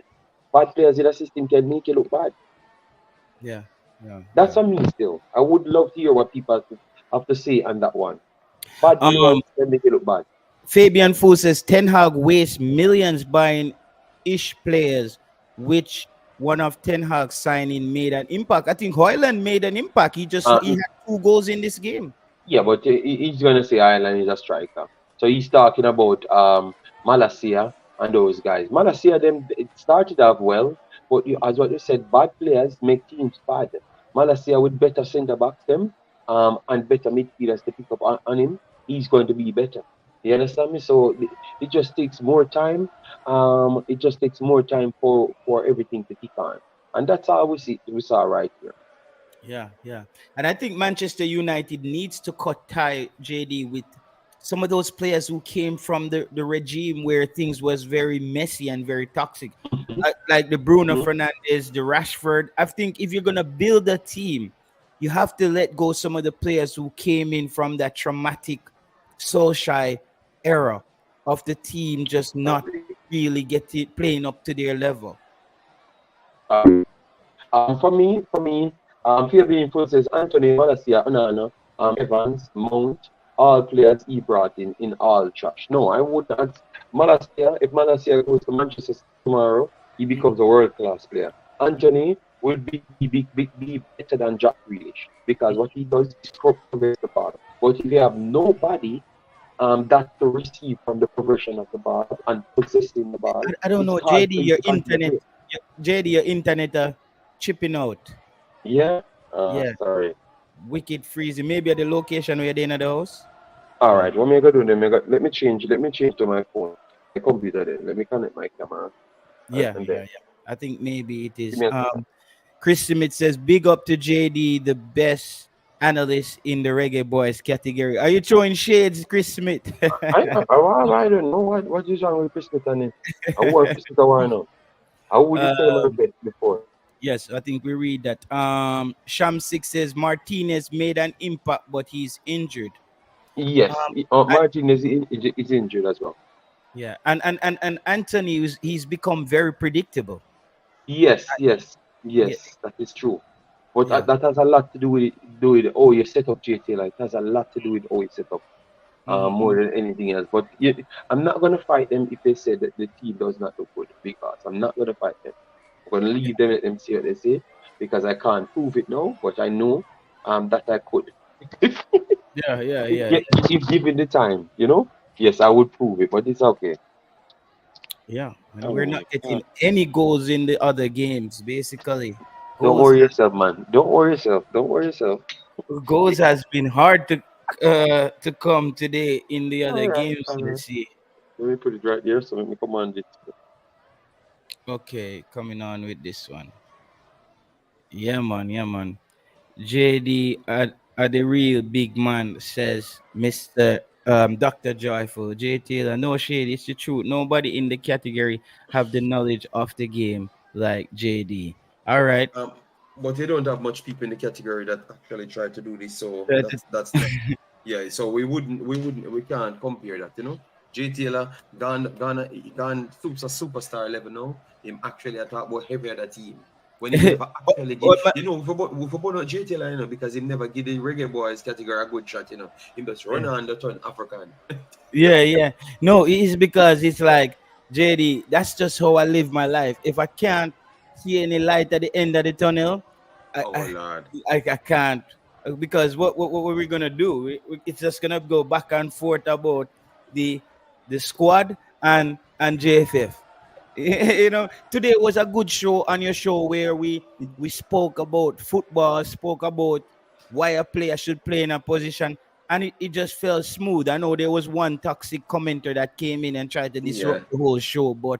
Bad players in a system can make you look bad. Yeah. Yeah. That's Yeah. on me still. I would love to hear what people have to say on that one. Bad players Um. can make you look bad. Fabian Fu says Ten Hag wastes millions buying ish players, which one of Ten Hag's signing made an impact. I think Hoyland made an impact. He Uh, had 2 goals in this game. yeah, but he's gonna say Ireland is a striker. So he's talking about Malasia and those guys. Malasia them it started off well, but as what you said, bad players make teams bad. Malacia with better centre backs them, and better midfielders to pick up on him, he's going to be better. You understand me? So it just takes more time. It just takes more time for everything to kick on, and that's how we saw right here. Yeah, yeah. And I think Manchester United needs to cut tie JD with some of those players who came from the regime where things was very messy and very toxic. Mhm, Like the Bruno mhm. Fernandes, the Rashford. I think if you're gonna build a team, you have to let go some of the players who came in from that traumatic soul shy era of the team just not Agree. really getting playing up to their level. Agree. For me, favorite influences Anthony, Malacia, Onana, Evans, Mount, all players he brought in all trash. No, I wouldn't. Malacia, if Malacia goes to Manchester City tomorrow, he becomes a world class player. Anthony will be better than Jack Grealish because what he does is progress the ball. But if you have nobody that to receive from the progression of the ball and possessing the ball, I don't it's know, hard JD, for you your to continue to internet, play. JD, your internet chipping out. Yeah. Yeah, Sorry. wicked freezing. Maybe at the location where you're in the house. All Yeah, right, what am I gonna do then? Let me change to my phone, my computer then. Let me connect my camera yeah, and yeah, then yeah. I think maybe it give is. me a second. Chris Smith says, "Big up to JD, the best analyst in the Reggae Boys category." Are you throwing shades, Chris Smith? I don't know what is wrong with Christmas and it. I want Christmas I want to know. How would you say my um, bet before? yes, I think we read that. Sham Six says Martinez made an impact, but he's injured. Yes, Um, and Martinez is injured as well. yeah, and Anthony he's become very predictable. Yes, yes, Yeah, yes, that is true. But yeah. that has a lot to do with oh you set up JT, like it has a lot to do with oh you set up more Mhm. than anything else. But I'm not gonna fight them if they say that the team does not look good because I'm not gonna fight them. I'm gonna leave them, let them see what they say because I can't prove it now, but I know that I could. if Yeah, yeah, yeah, if given the time, yes, I would prove it, but it's okay. yeah. And Oh we're my not getting God. any goals in the other games. Basically, Don't goals worry yourself, man. Don't worry yourself. Don't worry yourself. goals has been hard to come today in the All other right, games. all right. Let's see. Let me put it right there so let me command it. Okay, coming on with this one. Yeah, man. Yeah, man. JD at the real big man says Mr. Dr. Joyful. J Taylor, no shade, it's the truth. Nobody in the category have the knowledge of the game like JD. All right. Um, but they don't have much people in the category that actually try to do this. So Uh, that's yeah. So we can't compare that. Jay Taylor gone superstar level now. Him actually I talk about heavier the team when him never what, actually give. what ma- For not Jay Taylor, because him never give the reggae boys category a good shot. Him just run yeah. on the turn African. Yeah, yeah. No, it's because it's like JD, that's just how I live my life. If I can't see any light at the end of the tunnel, I Oh I, Lord. I can't because what were we gonna do? It's just gonna go back and forth about the the squad and JFF. Today was a good show on your show where we spoke about football, spoke about why a player should play in a position, and it just felt smooth. I know there was one toxic commenter that came in and tried to Yeah. disrupt the whole show, but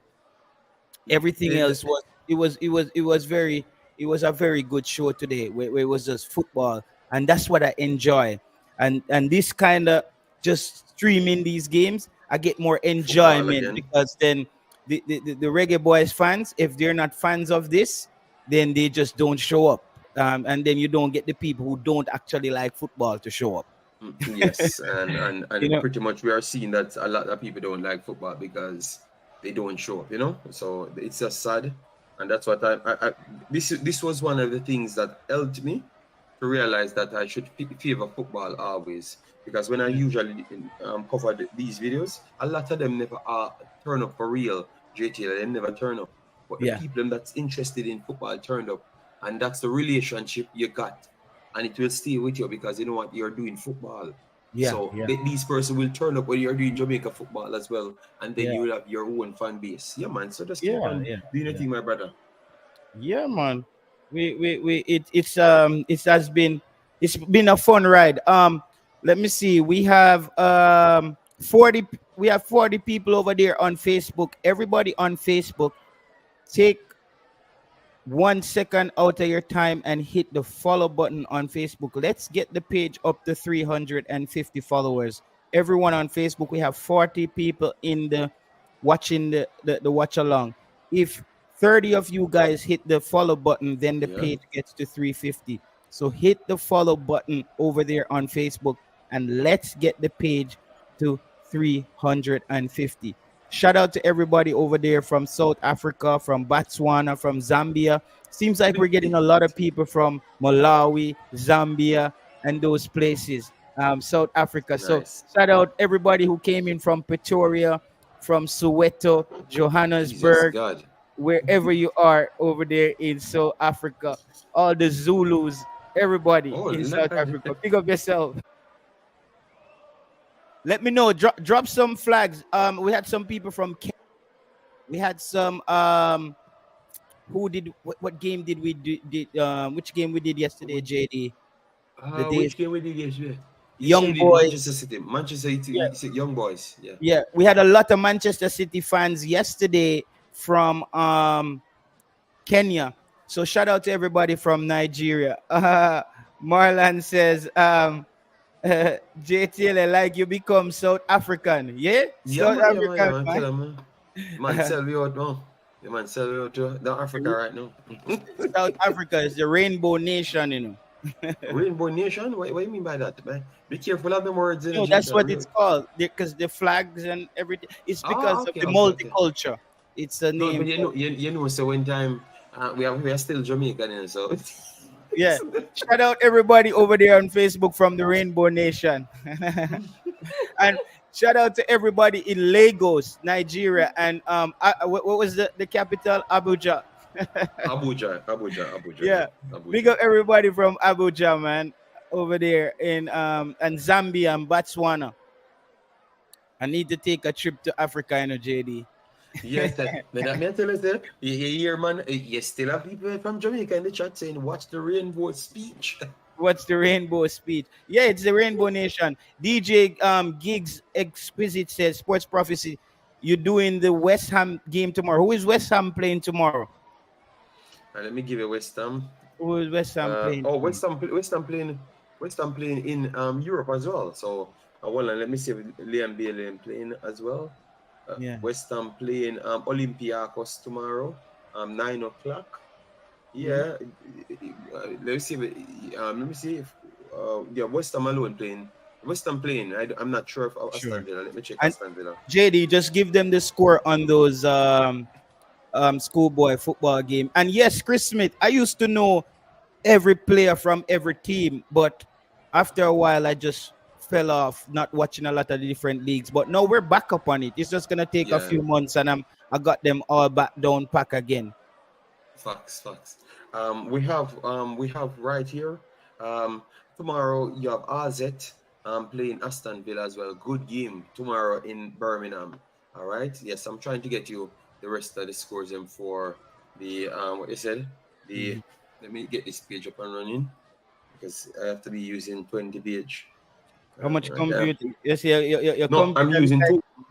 everything The- else was it was very it was a very good show today where it was just football, and that's what I enjoy. And this kind of just streaming these games, I get more football enjoyment again. because then the reggae boys fans, if they're not fans of this, then they just don't show up, and then you don't get the people who don't actually like football to show up. Yes, and you and know pretty much we are seeing that a lot of people don't like football because they don't show up. So it's just sad, and that's what this was one of the things that helped me to realize that I should favor football always, because when I yeah, usually cover these videos, a lot of them never turn up for real. JT, they never turn up, but the yeah, people them that's interested in football turned up, and that's the relationship you got, and it will stay with you because you know what you're doing football. yeah, So yeah, these person will turn up when you're doing Jamaica football as well, and then yeah, you will have your own fan base. Yeah, man. So just keep yeah, on yeah, doing your yeah, thing, my brother. yeah, man. it's been a fun ride. Let me see. We have 40 people over there on Facebook. Everybody on Facebook, take 1 second out of your time and hit the follow button on Facebook. Let's get the page up to 350 followers. Everyone on Facebook, we have 40 people in the watching the watch along. If 30 of you guys hit the follow button, then the Yeah. page gets to 350. So hit the follow button over there on Facebook and let's get the page to 350. Shout out to everybody over there from South Africa, from Botswana, from Zambia. Seems like we're getting a lot of people from Malawi, Zambia, and those places. South Africa. So Nice. shout out everybody who came in from Pretoria, from Soweto, Jesus Johannesburg, God. wherever you are over there in South Africa. All the Zulus, everybody Oh in South Lord. Africa. Pick up yourself. Let me know. Drop some flags. We had some people from we had some who did what game did we do did which game we did yesterday, JD? The days Which game we did yesterday? Yesterday young we did Manchester boys. City. Manchester Yeah, City, Young Boys. Yeah. yeah. We had a lot of Manchester City fans yesterday from Kenya. So shout out to everybody from Nigeria. Marlon says JTL like you become South African. Yeah? Yeah, South man, yeah, man, yeah, African, man. man. Tell them, man, sell me out now. Yeah, man, sell me out to the Africa right now. South Africa is the rainbow nation, Rainbow Nation? What you mean by that, man? Be careful of them words in the No, that's G. what it's called because the flags and everything. It's because of Okay, the okay, okay. multicultural. It's a No, but name. you know, so one time we are still Jamaican, so Yeah. Shout out everybody over there on Facebook from the Rainbow Nation. And shout out to everybody in Lagos, Nigeria. And what was the capital? Abuja. Abuja, Yeah. yeah, Big Abuja. up everybody from Abuja, man. Over there in and Zambia and Botswana. I need to take a trip to Africa, JD. Yes, that me tell you, sir, you hear, man, you still have people from Jamaica in the chat saying, watch the rainbow speech. What's the rainbow speech? Yeah, it's the Rainbow Nation. DJ Gigs Exquisite says Sports Prophecy. You're doing the West Ham game tomorrow. Who is West Ham playing tomorrow? And let me give you West Ham. Who is West Ham playing tomorrow? West Ham playing in Europe as well. So well, let me see if Liam Bailey playing as well. Yeah. West Ham playing Olympiacos tomorrow, 9 o'clock. Yeah, let me see. Let me see if yeah, West Ham alone playing. West Ham playing. I'm not sure if Sure. Aston Villa. Let me check And Aston Villa. JD, just give them the score on those schoolboy football game. And yes, Chris Smith, I used to know every player from every team, but after a while I just fell off not watching a lot of the different leagues. But now we're back up on it. It's just gonna take a Yeah, few months and I got them all back down pack again. facts. We have right here. Tomorrow you have AZ playing Aston Villa as well. Good game tomorrow in Birmingham. All right. Yes, I'm trying to get you the rest of the scores in for the what you said. The Let me get this page up and running because I have to be using 20 page. How much Yeah. computer? Yes, your No, I'm computer. using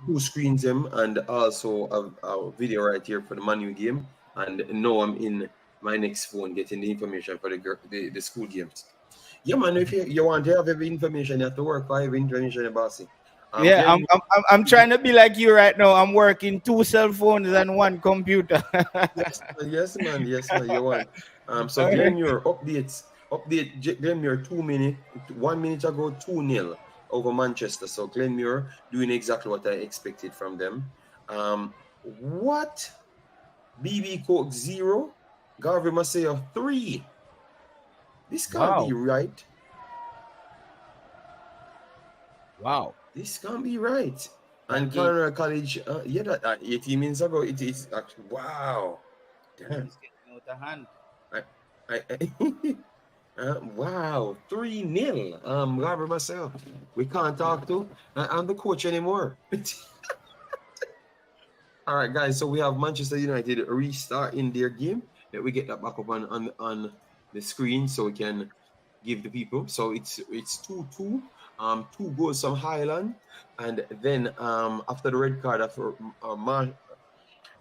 two screens them and also a video right here for the Manu game. And now I'm in my next phone getting the information for the school games. Yeah, man. If you want to have every information, you have to work for every information, bossy. Yeah, Glenn, I'm trying to be like you right now. I'm working 2 cell phones and 1 computer. yes, man. You want. So All right. Glenn Muir update Glenn Muir 2 minutes, 1 minute ago, 2-0 over Manchester. So Glenn Muir doing exactly what I expected from them. What? BB Coke 0, Garvey Maseo 3. This can't be Wow. right. Wow. This can't be right. That And game Conroy College, that 18 minutes ago, it is actually wow. Damn. is getting out of hand. Wow, 3-0. Garvey Maseo. We can't talk to. I'm the coach anymore. All right, guys. So we have Manchester United restart in their game. Let we get that back up on the screen so we can give the people. So it's 2-2. 2 goals from Highland, and then after the red card for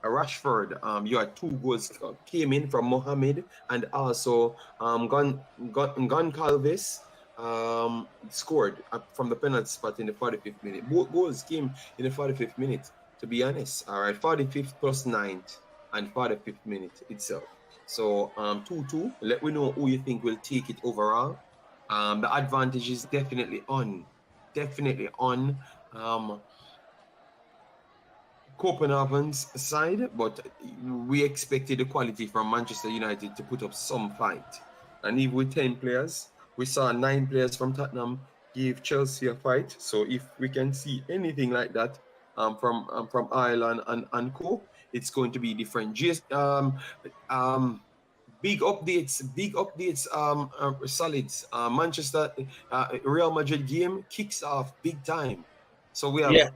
Rashford, you had 2 goals came in from Mohamed, and also Gon Calvis scored from the penalty spot in the 45th minute. Both goals came in the 45th minute, to be honest. All right, 45th plus 9th and 45th minute itself. So 2-2. Let me know who you think will take it overall. The advantage is definitely on. Definitely on. Copenhagen's side, but we expected the quality from Manchester United to put up some fight. And even with 10 players, we saw 9 players from Tottenham give Chelsea a fight. So if we can see anything like that from Ireland and Co, it's going to be different. Just big updates, solids. Manchester Real Madrid game kicks off big time. So we have Yeah,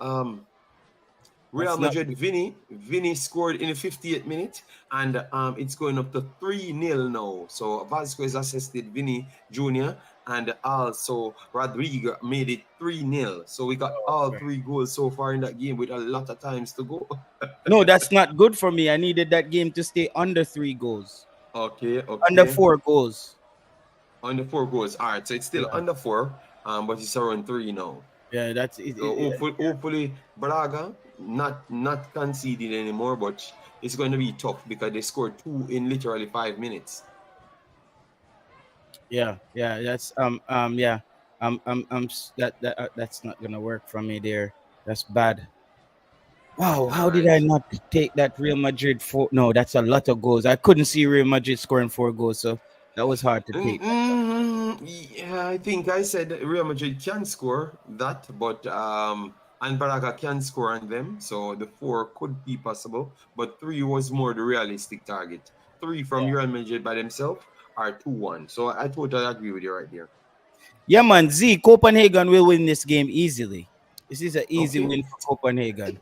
Real that's not Madrid, Vinny scored in the 58th minute, and it's going up to 3-0 now. So Vasquez assisted Vinny Jr., and also Rodrigo made it 3-0. So we got all 3 goals so far in that game with a lot of times to go. no, that's not good for me. I needed that game to stay under 3 goals, Okay. under 4 goals. Under 4 goals. All right, so it's still Yeah, under 4, but it's around 3 now. yeah, that's it. So hopefully Braga not conceding anymore, but it's going to be tough because they scored 2 in literally 5 minutes. Yeah, that's yeah, that's not gonna work for me there. That's bad. Wow, All how did I right. not take that Real Madrid four? No, that's a lot of goals. I couldn't see Real Madrid scoring 4 goals, so that was hard to take. Yeah, I think I said that Real Madrid can score that, but and Braga can score on them, so the 4 could be possible, but 3 was more the realistic target. 3 from Real Madrid by themselves are 2-1. So I totally agree with you right there. Yeah, man. Z Copenhagen will win this game easily. This is an easy Okay. win for Copenhagen.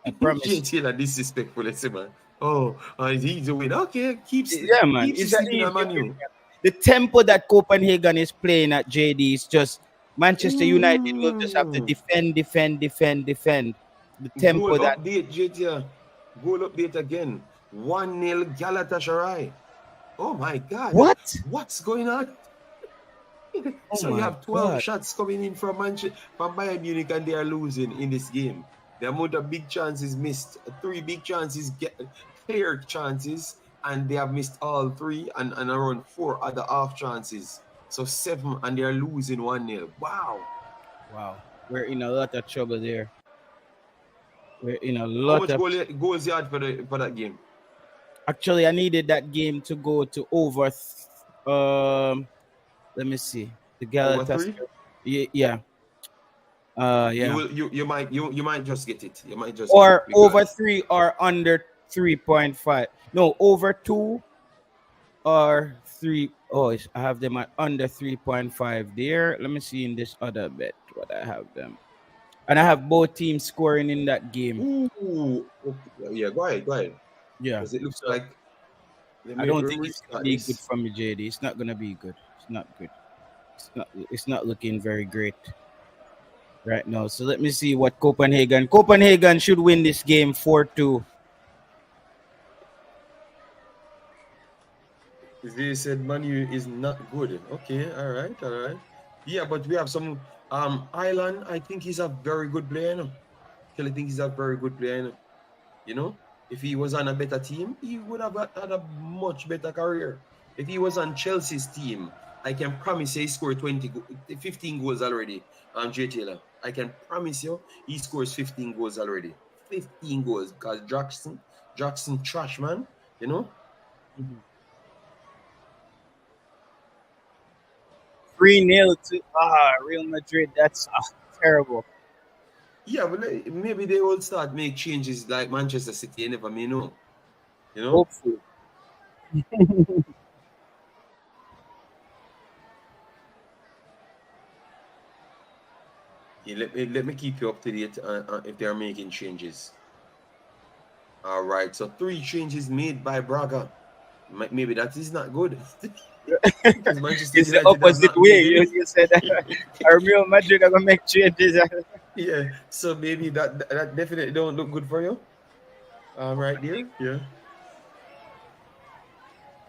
I promise. JT like disrespectful, let's say, man. Oh, he's a win. Okay, Yeah, man. keeps It's an sleeping easy on win. Manu. The tempo that Copenhagen is playing at JD is just Manchester United will just have to Mm. defend. The tempo Goal that update, JT. Goal update again. 1-0 Galatasaray. Oh my God. what? What's going on? Oh So you my have 12 god. shots coming in from Bayern Munich, and they are losing in this game. The amount of big chances missed, 3 big chances, clear chances, and they have missed all 3, and around 4 other half chances. So 7, and they are losing 1-0. Wow. Wow. We're in a lot of trouble there. We're in a How lot much of goals you had for that game? actually I needed that game to go to over let me see. The Over 3? Galatasaray. Yeah. You Yeah. will you might just get it. You might just get it Or over because 3 or under 3.5. No, over 2 or 3. Oh, I have them at under 3.5 there. Let me see in this other bet what I have them. And I have both teams scoring in that game. ooh, okay. Yeah, go ahead. Yeah. Because it looks So like I don't let me think it's gonna restart be good this. for me, JD. It's not gonna be good. It's not good. It's not looking very great right now. So let me see what Copenhagen should win this game 4-2. They said Manu is not good. Okay, all right. Yeah, but we have some Ireland. I think he's a very good player. Actually, think he's a very good player. You know, if he was on a better team, he would have had a much better career. If he was on Chelsea's team, I can promise you he scored 15 goals already. Jay Taylor, I can promise you he scores 15 goals already. 15 goals because Jackson trash man. You know. 3-0 to Real Madrid. That's terrible. Yeah, but maybe they will start make changes like Manchester City. You never may know. You know. Hopefully. Yeah, let me keep you up to date if they are making changes. All right. So 3 changes made by Braga. maybe that is not good. Because Manchester It's the United have opposite not way. been You said Real Madrid are gonna make changes. yeah. So maybe that definitely don't look good for you. Right there. Yeah.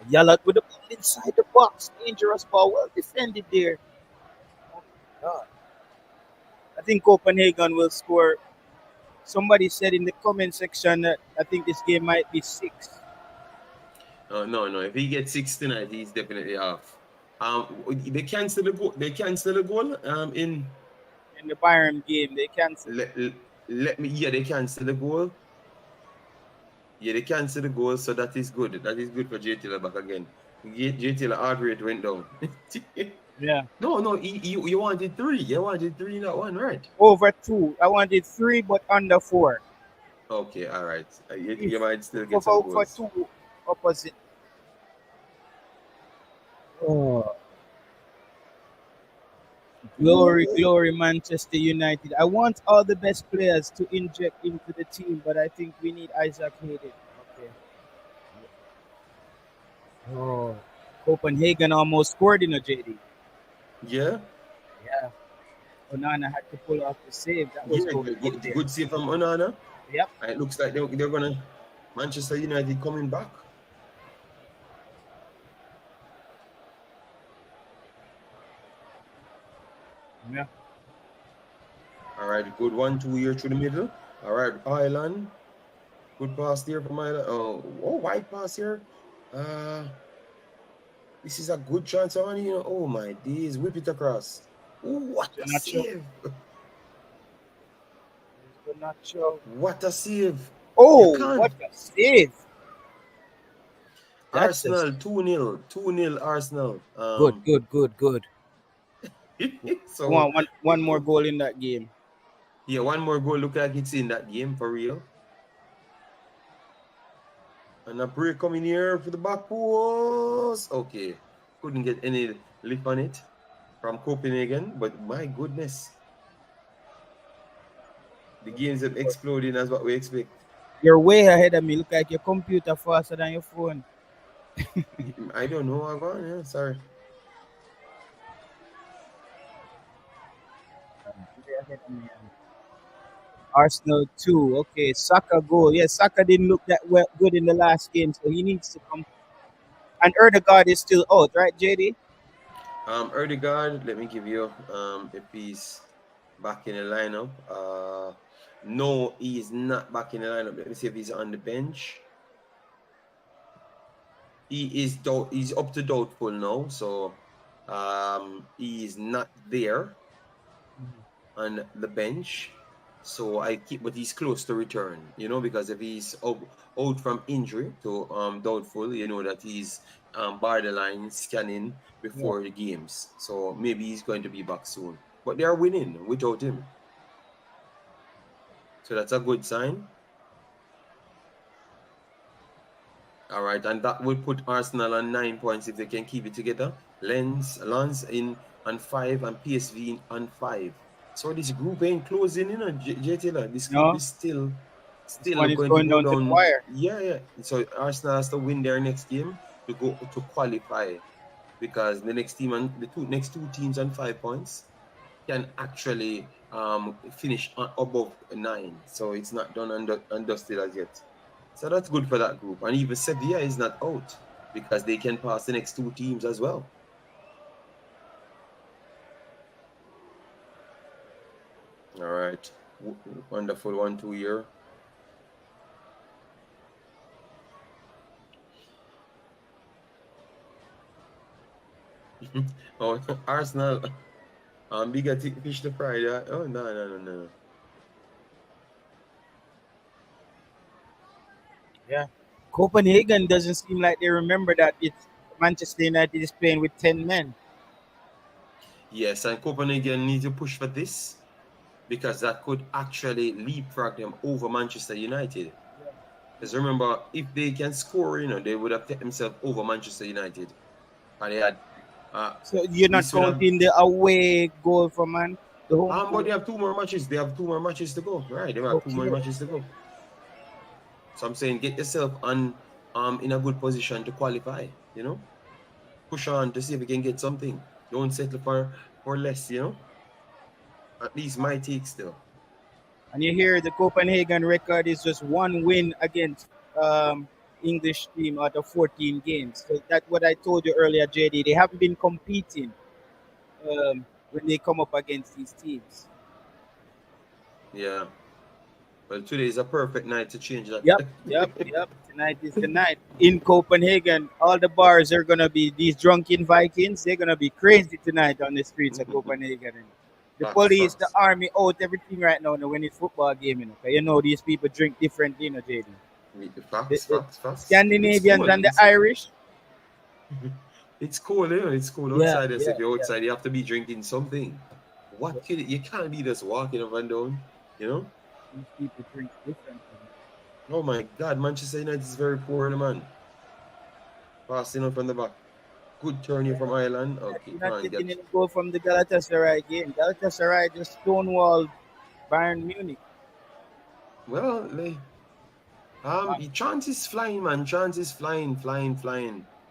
Yalla with the ball inside the box. Dangerous ball. Well defended there. Oh my God. I think Copenhagen will score. Somebody said in the comment section that I think this game might be 6 No. If he gets 6 tonight, he's definitely off. They cancel the goal. They cancel the goal. in the Bayern game. They canceled. Let me. Yeah, they cancel the goal. Yeah, they cancel the goal, so that is good. That is good for JTL back again. JTL heart rate went down. Yeah. No, you wanted 3. You wanted 3 in that one, right? Over 2. I wanted 3 but under 4. Okay, all right. You If might still for, get some for goals. 2 opposite. Oh. Glory, Manchester United. I want all the best players to inject into the team, but I think we need Isaac Hayden. Okay. Oh, Copenhagen almost scored in a JD. Yeah, Yeah. Onana had to pull off the save. That was yeah. going in there. Good save from Onana. Yep. And it looks like they're gonna Manchester United coming back. Yeah. All right, good 1-2 here through the middle. All right, Ireland. Good pass there from Ireland. Oh, wide pass here. This is a good chance on you. Oh my days, whip it across. Ooh, what a Nacho. save! Nacho. What a save! You Oh, can't. what a save! That's Arsenal 2-0. 2-0 Arsenal. Good. So One more goal in that game. yeah, one more goal. Look like it's in that game for real. And a break coming here for the back post. Okay. Couldn't get any lift on it from Copenhagen, but my goodness. The games are exploding as what we expect. You're way ahead of me. Look like your computer faster than your phone. I don't know. I'm going. Yeah, sorry. Arsenal 2. Okay, Saka goal. Yeah, Saka didn't look that good in the last game, so he needs to come. And Erdegaard is still out, right, JD? Erdegaard, let me give you if he's back in the lineup. No, he is not back in the lineup. Let me see if he's on the bench. He's up to doubtful now, so he is not there on the bench. So but he's close to return, because if he's out from injury to doubtful, that he's borderline scanning before the games. So maybe he's going to be back soon. But they are winning without him. So that's a good sign. All right, and that would put Arsenal on 9 points if they can keep it together. Lens in on 5 and PSV on 5. So this group ain't closing, JT. This group is still one is going to going go down to the down. wire. Yeah. So Arsenal has to win their next game to go to qualify, because the next team and next two teams on 5 points can actually finish above 9. So it's not done and dusted as yet. So that's good for that group. And even Sevilla is not out, because they can pass the next two teams as well. All right. Wonderful 1-2 year. Oh, Arsenal. Bigger fish to fry. Oh, no. Yeah. Copenhagen doesn't seem like they remember that it's Manchester United is playing with 10 men. Yes, and Copenhagen need to push for this, because that could actually leapfrog them over Manchester United. Because remember, if they can score, they would have taken themselves over Manchester United. And they had. So you're not counting the away goal for Man. The home but they have 2 more matches. They have 2 more matches to go. Right, they have 2 more matches to go. So I'm saying, get yourself on in a good position to qualify, push on to see if we can get something. Don't settle for less, at least my take still. And you hear the Copenhagen record is just one win against English team out of 14 games. So that's what I told you earlier, JD. They haven't been competing when they come up against these teams. Yeah. Well, today is a perfect night to change that. Yep. Tonight is the night in Copenhagen. All the bars are gonna be these drunken Vikings. They're gonna be crazy tonight on the streets of Copenhagen. And the police, the Facts. army, out everything right now. When it's football game, 'cause you know these people drink differently, JD. The Facts. It's Scandinavians cool. and the Irish. It's cool, It's cool outside. If you're outside, you have to be drinking something. What could you can't be just walking up and down, These people drink differently. Oh my God, Manchester United is very poor, man. Passing up from the back. Good turn here from Ireland. Okay, You're come not on, getting get. any goal from the Galatasaray game. Galatasaray just stonewalled Bayern Munich. Well, chance is flying, man. Chance is flying.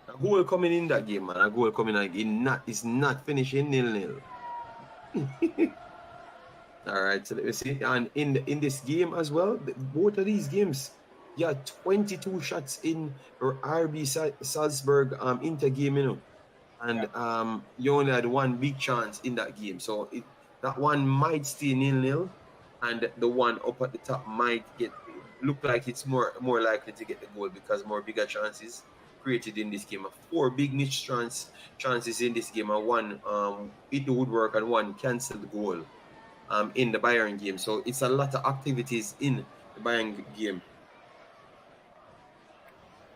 A goal coming in that game, man. A goal coming in. It's not finishing 0-0. All right, so let me see. And in this game as well, both of these games, 22 shots in RB Salzburg Inter game, and you only had one big chance in that game. So that one might stay 0-0, and the one up at the top might look like it's more likely to get the goal because more bigger chances created in this game. 4 big niche chances in this game, and one hit the woodwork and one cancelled goal in the Bayern game. So it's a lot of activities in the Bayern game.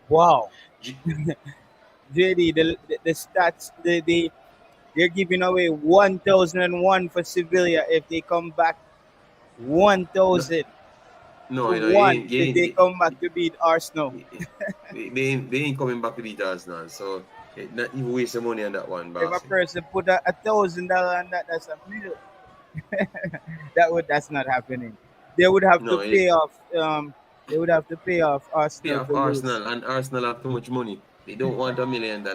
Wow. JD, the stats, they're giving away 1,001 for Sevilla if they come back. 1,000 No, to one if they come back to beat Arsenal. they ain't coming back to beat Arsenal. So not even waste the money on that one, If a person put $1,000 on that, that's a million. That's not happening. They would have to pay off. They would have to pay off Arsenal. Pay off Arsenal, and Arsenal have too much money. They don't want $1 million.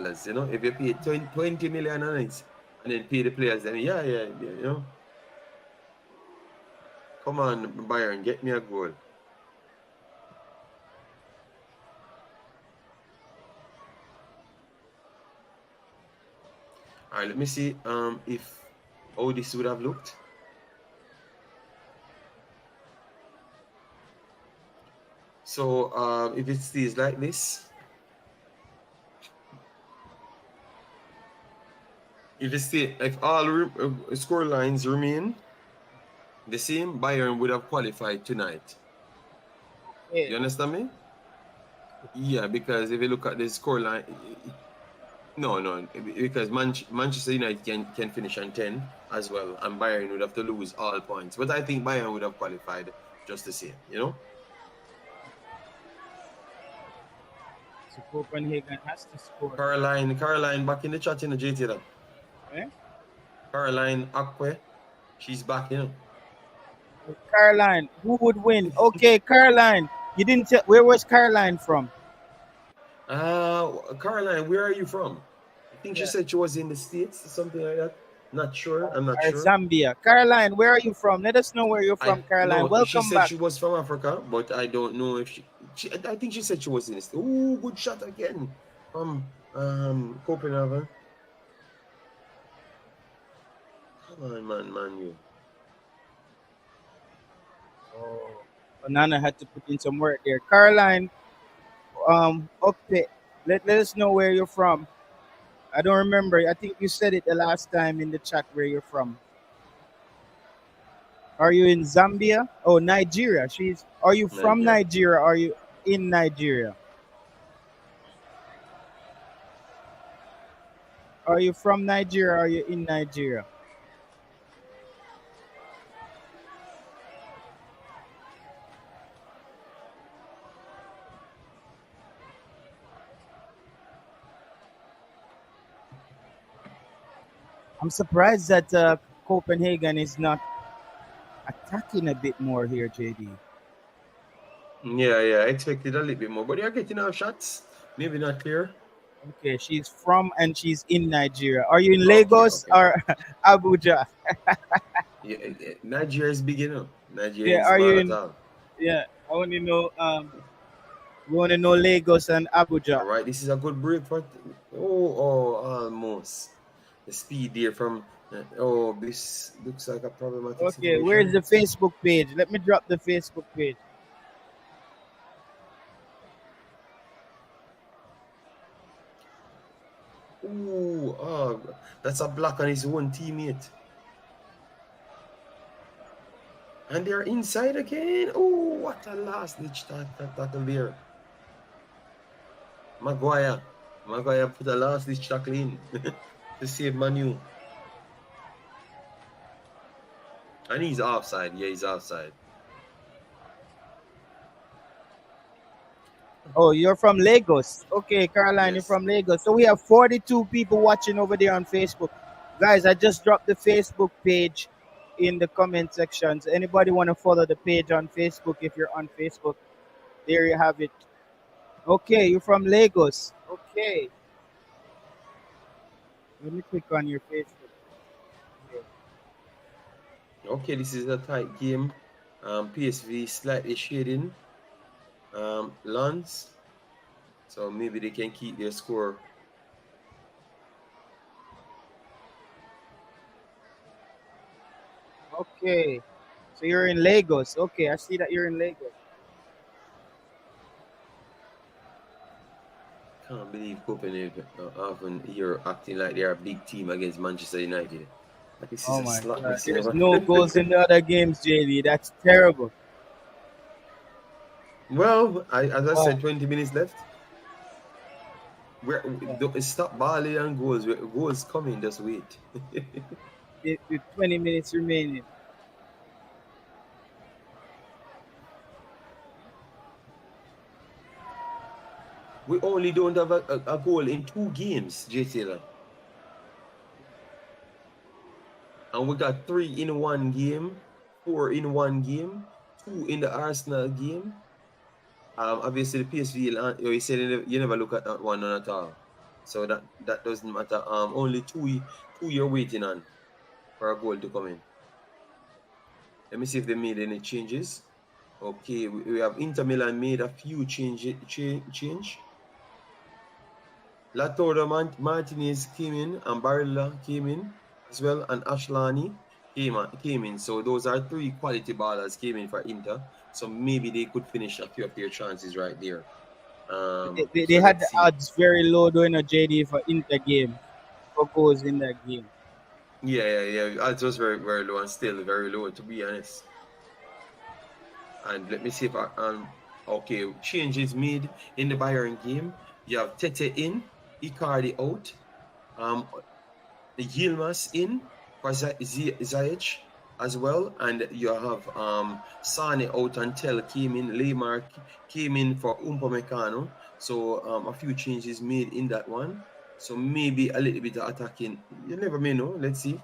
If you pay 20 million on it and then pay the players, then Come on, Bayern, get me a goal. All right, let me see if how this would have looked. So if it stays like this, if all score lines remain the same, Bayern would have qualified tonight. You understand me? Yeah, because if you look at the score line, no, because Manchester United can finish on 10 as well, and Bayern would have to lose all points. But I think Bayern would have qualified just the same, So Copenhagen has to score. Caroline back in the chat in the JT that. Caroline Akwe, she's back, Caroline, who would win? Okay, Caroline, you didn't tell. Where was Caroline from? Caroline, where are you from? I think she said she was in the States or something like that. Not sure. I'm not sure. Zambia. Caroline, where are you from? Let us know where you're from, Caroline. Welcome she said back. She was from Africa, but I don't know if I think she said she was in the States. Oh, good shot again from Copenhagen. Come on, man, you. Oh, Banana had to put in some work there. Caroline, okay, let us know where you're from. I don't remember. I think you said it the last time in the chat where you're from. Are you in Zambia? Oh, Nigeria. Are you from Nigeria? Are you in Nigeria? Are you from Nigeria? Are you in Nigeria? I'm surprised that Copenhagen is not attacking a bit more here, JD. Yeah, I expected a little bit more, but you're getting enough shots. Maybe not clear. Okay, she's from and she's in Nigeria. Are you in Okay, Lagos okay. or Abuja? Yeah, Nigeria is big enough. Nigeria Yeah, ain't are small you at in? all. Yeah, I want to know. We want to know Lagos and All Abuja. right, this is a good break for. Almost. The speed there from. This looks like a problematic Okay, where's situation. the Facebook page? Let me drop the Facebook page. That's a block on his own teammate. And they're inside again. Oh, what a last ditch tackle there. Maguire. Maguire put a last ditch tackle in to save Manu. And he's offside. Yeah, he's offside. Oh, you're from Lagos. Okay, Caroline, you're Yes. from Lagos. So we have 42 people watching over there on Facebook. Guys, I just dropped the Facebook page in the comment sections. Anybody want to follow the page on Facebook if you're on Facebook? There you have it. Okay, you're from Lagos. Okay. Let me click on your Facebook. Okay. Okay, this is a tight game. PSV slightly shading Lens. So maybe they can keep their score. Okay. So you're in Lagos. Okay, I see that you're in Lagos. Can't believe Copenhagen often here acting like they're a big team against Manchester United. Like this is Oh a my slot God. machine. There's no goals in the other games, JD. That's terrible. Well, as I Wow. said, 20 minutes left. Yeah. Stop balling and goals. Goals coming. Just wait. With 20 minutes remaining. We only don't have a goal in 2 games, J Taylor. And we got 3 in 1 game, 4 in 1 game, 2 in the Arsenal game. Obviously the PSV, you said you never look at that one at all. So that doesn't matter. Only two you're waiting on for a goal to come in. Let me see if they made any changes. Okay, we have Inter Milan made a few change. Latorda Martinez came in and Barilla came in as well, and Ashlani came in. So those are 3 quality ballers came in for Inter. So maybe they could finish a few of their chances right there. They So had let's the see. odds very low during a JD for Inter game, for goals in that game. Yeah. Odds was very, very low and still very low to be honest. And let me see if okay, changes made in the Bayern game. You have Tete in, Icardi out, um, Yilmaz in for Ziyech as well, and you have Sane out until came in. Lemar came in for Upamecano. So a few changes made in that one. So maybe a little bit of attacking. You never may know. Let's see.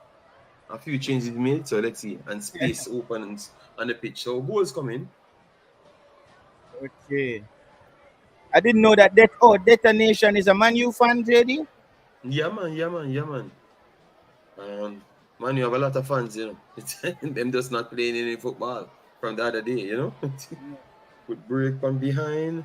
A few changes made. So let's see. And space opens on the pitch. So goals coming. Okay. I didn't know that. Detonation is a Man U fan, JD. Yeah, man. Man, you have a lot of fans, them just not playing any football from the other day. Good break from behind.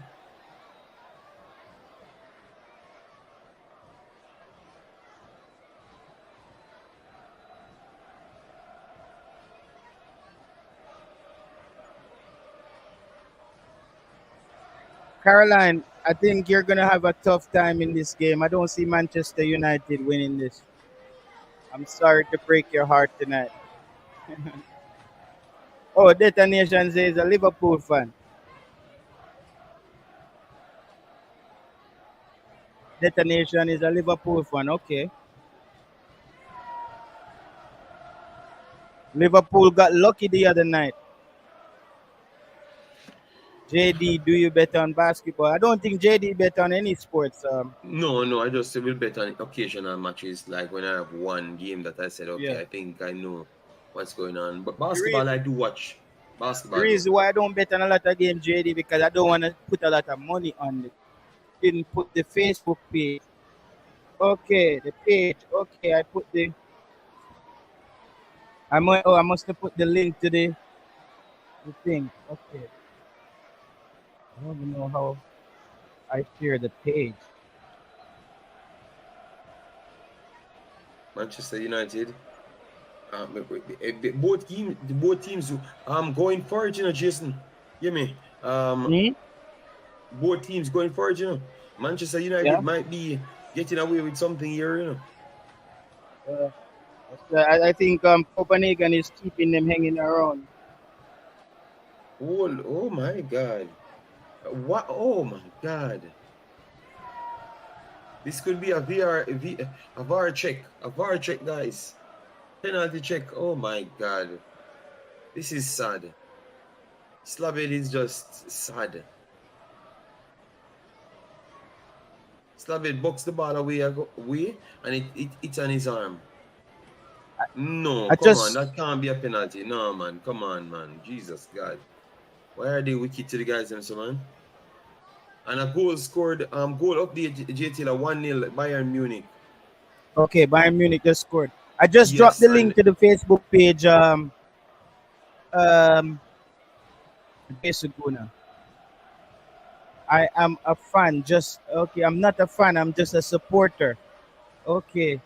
Caroline, I think you're gonna have a tough time in this game. I don't see Manchester United winning this. I'm sorry to break your heart tonight. Oh, Detonation says a Liverpool fan. Detonation is a Liverpool fan. Okay. Liverpool got lucky the other night. JD, do you bet on basketball? I don't think JD bet on any sports. No, I just will bet on occasional matches, like when I have one game that I said, okay, Yeah. I think I know what's going on. But The reason, basketball, I do watch. The Basketball game. reason why I don't bet on a lot of games, JD, because I don't want to put a lot of money on it. Didn't put the Facebook page. Okay, the page. Okay, I put the. I must have put the link to the thing. Okay, I don't even know how I share the page. Manchester United. Both teams going for it, Jason. Hear me? Hmm? Both teams going for it. Manchester Yeah. United might be getting away with something here. Uh, I think Copenhagen is keeping them hanging around. Oh my God! What? Oh my God! This could be a VAR check, guys. Penalty check. Oh my God! This is sad. Slavid is just sad. Slavid boxed the ball away, and it's on his arm. No, I come on, just that can't be a penalty. No, man, come on, man. Jesus God, why are they wicked to the guys, them, so man? And a goal scored. Goal up the JT 1-0 Bayern Munich. okay. Bayern Munich just scored. I just dropped Yes, the link and to the Facebook page. Um, Besuguna. I am a fan. Just okay. I'm not a fan. I'm just a supporter. Okay.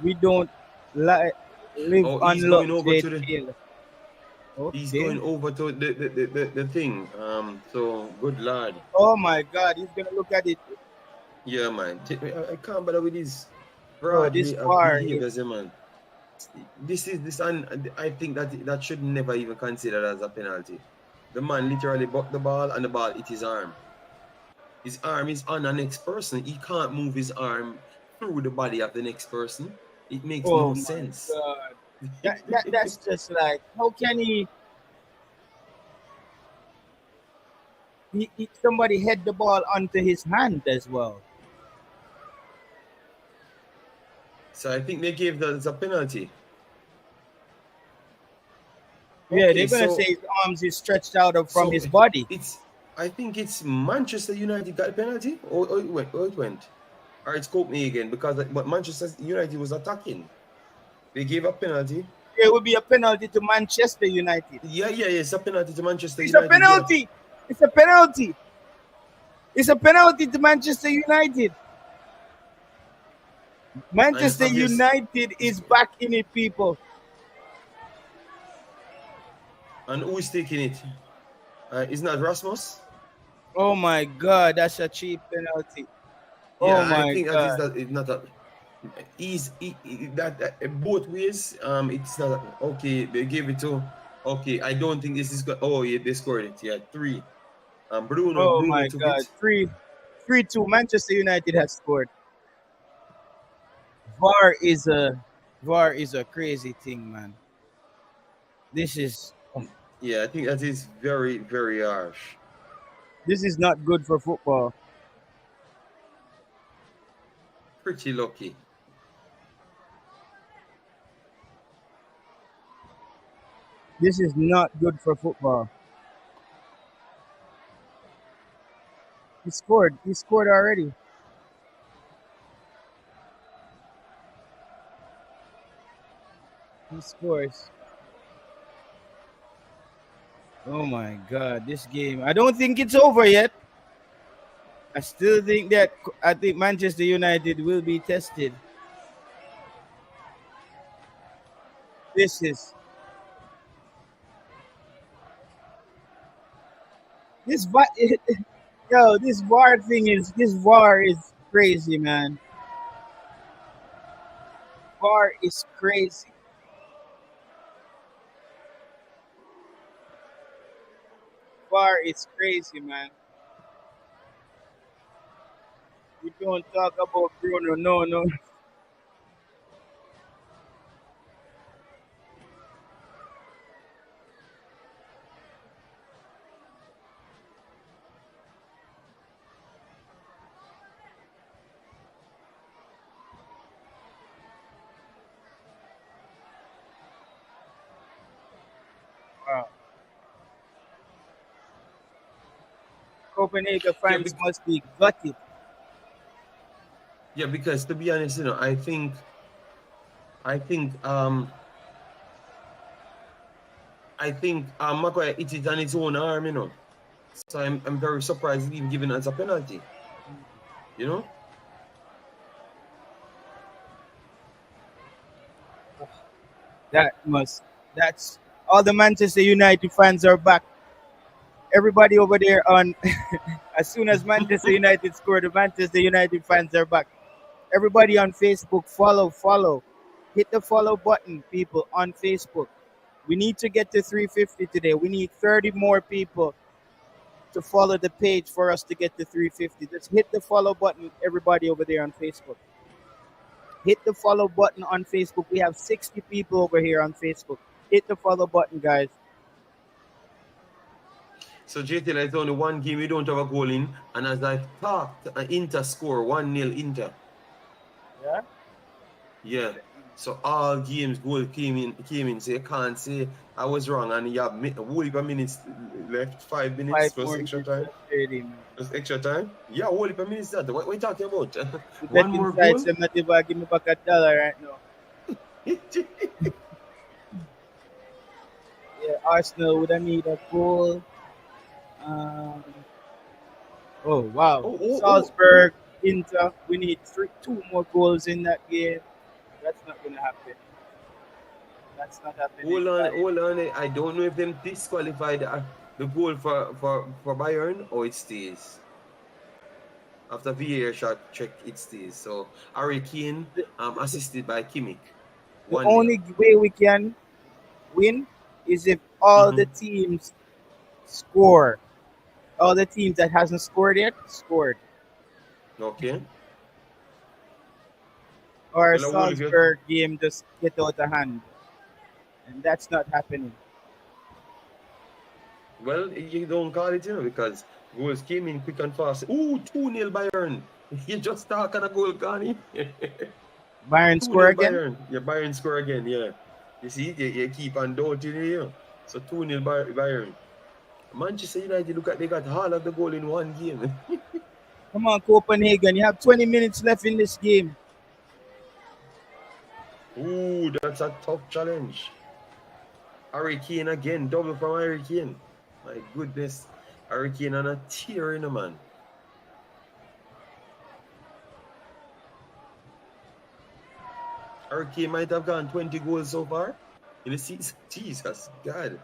We don't li- live oh, on he's luck, going over to the. JTL. He's Okay. going over to the thing. So good lord. Oh my God. He's gonna look at it. Yeah, man. I can't bother with these Oh, fraud this bar is. behaviors, yeah, man. This, and I think that should never even considered as a penalty. The man literally bucked the ball, and the ball hit his arm. His arm is on the next person. He can't move his arm through the body of the next person. It makes Oh no my sense. God. That's just like how can somebody head the ball onto his hand as well? So I think they gave that as a penalty. Yeah, Okay, they're gonna say so his arms is stretched out from so his body. it's I think it's Manchester United got a penalty, or it went, or it's Copenhagen because but Manchester United was attacking. They gave a penalty. There will be a penalty to Manchester United. Yeah, it's a penalty to Manchester It's a United. Yeah, penalty. It's a penalty. It's a penalty to Manchester United. and it's Manchester obvious. United is back in it, people. And who is taking it? Isn't that Rasmus? Oh my God, that's a cheap penalty. Oh Yeah, I my think that is God. that. It's not a. That both ways. It's not okay. They gave it to. Okay, I don't think this is good. Oh yeah, they scored it. Yeah, 3. Oh Bruno my took God. it. 3-2. Manchester United has scored. VAR is a VAR is a crazy thing, man. This is Yeah, I think that is very, very harsh. this is not good for football. Pretty lucky. This is not good for football. He scored. He scored already. He scores. Oh my God, this game. I don't think it's over yet. I think Manchester United will be tested. This is this VAR, yo, this VAR is crazy, man. VAR is crazy. VAR is crazy, man. We don't talk about Bruno. No, no. Wow. Copenhagen Yeah, fans must be gutted. yeah, because to be honest, I think Maguire hit it on its own arm. So I'm very surprised even given as a penalty. You know? That's all the Manchester United fans are back. Everybody over there on as soon as Manchester United scored, the Manchester United fans are back. Everybody on Facebook, follow. Hit the follow button, people, on Facebook. We need to get to 350 today. We need 30 more people to follow the page for us to get to 350. Just hit the follow button, everybody over there on Facebook. Hit the follow button on Facebook. We have 60 people over here on Facebook. Hit the follow button, guys. So JT, it's only one game we don't have a goal in, and as I've talked, Inter score 1-0 Inter. Yeah. Yeah. So all games goal came in. So you can't say I was wrong, and you have a whole heap of minutes left, 5 minutes 5 plus more extra minutes, time. 30, man. Plus extra time? Yeah, a whole heap of minutes that. What are you talking about? The One more betting goal? sites, I'm not even give me back $1 right now. Yeah, Arsenal would have need a goal. Um, oh wow, Oh. Salzburg, Inter. We need 2 more goals in that game. That's not gonna happen. That's not happening. Hold on. I don't know if them disqualified the goal for Bayern or it stays. After VAR shot check, it stays. So Harry Kane assisted by Kimmich. The 1-0. only way we can win is if all the Mhm. teams score. All the teams that hasn't scored yet scored. Okay. Or Well, I will get. Salzburg game just get out of hand, and that's not happening. Well, you don't call it, because goals came in quick and fast. Ooh, 2-0 Bayern. You just talk on a goal, Connie. Bayern 2-0 score again. Bayern. Yeah, Bayern score again, yeah. You see, you keep on doubting it. So 2-0 Bayern. Manchester United, look at they got all of the goal in one game. Come on, Copenhagen. You have 20 minutes left in this game. Ooh, that's a tough challenge. Harry Kane again, double from Harry Kane. My goodness. Harry Kane on a tear in the man. Harry Kane might have gone 20 goals so far in the season. Jesus, God.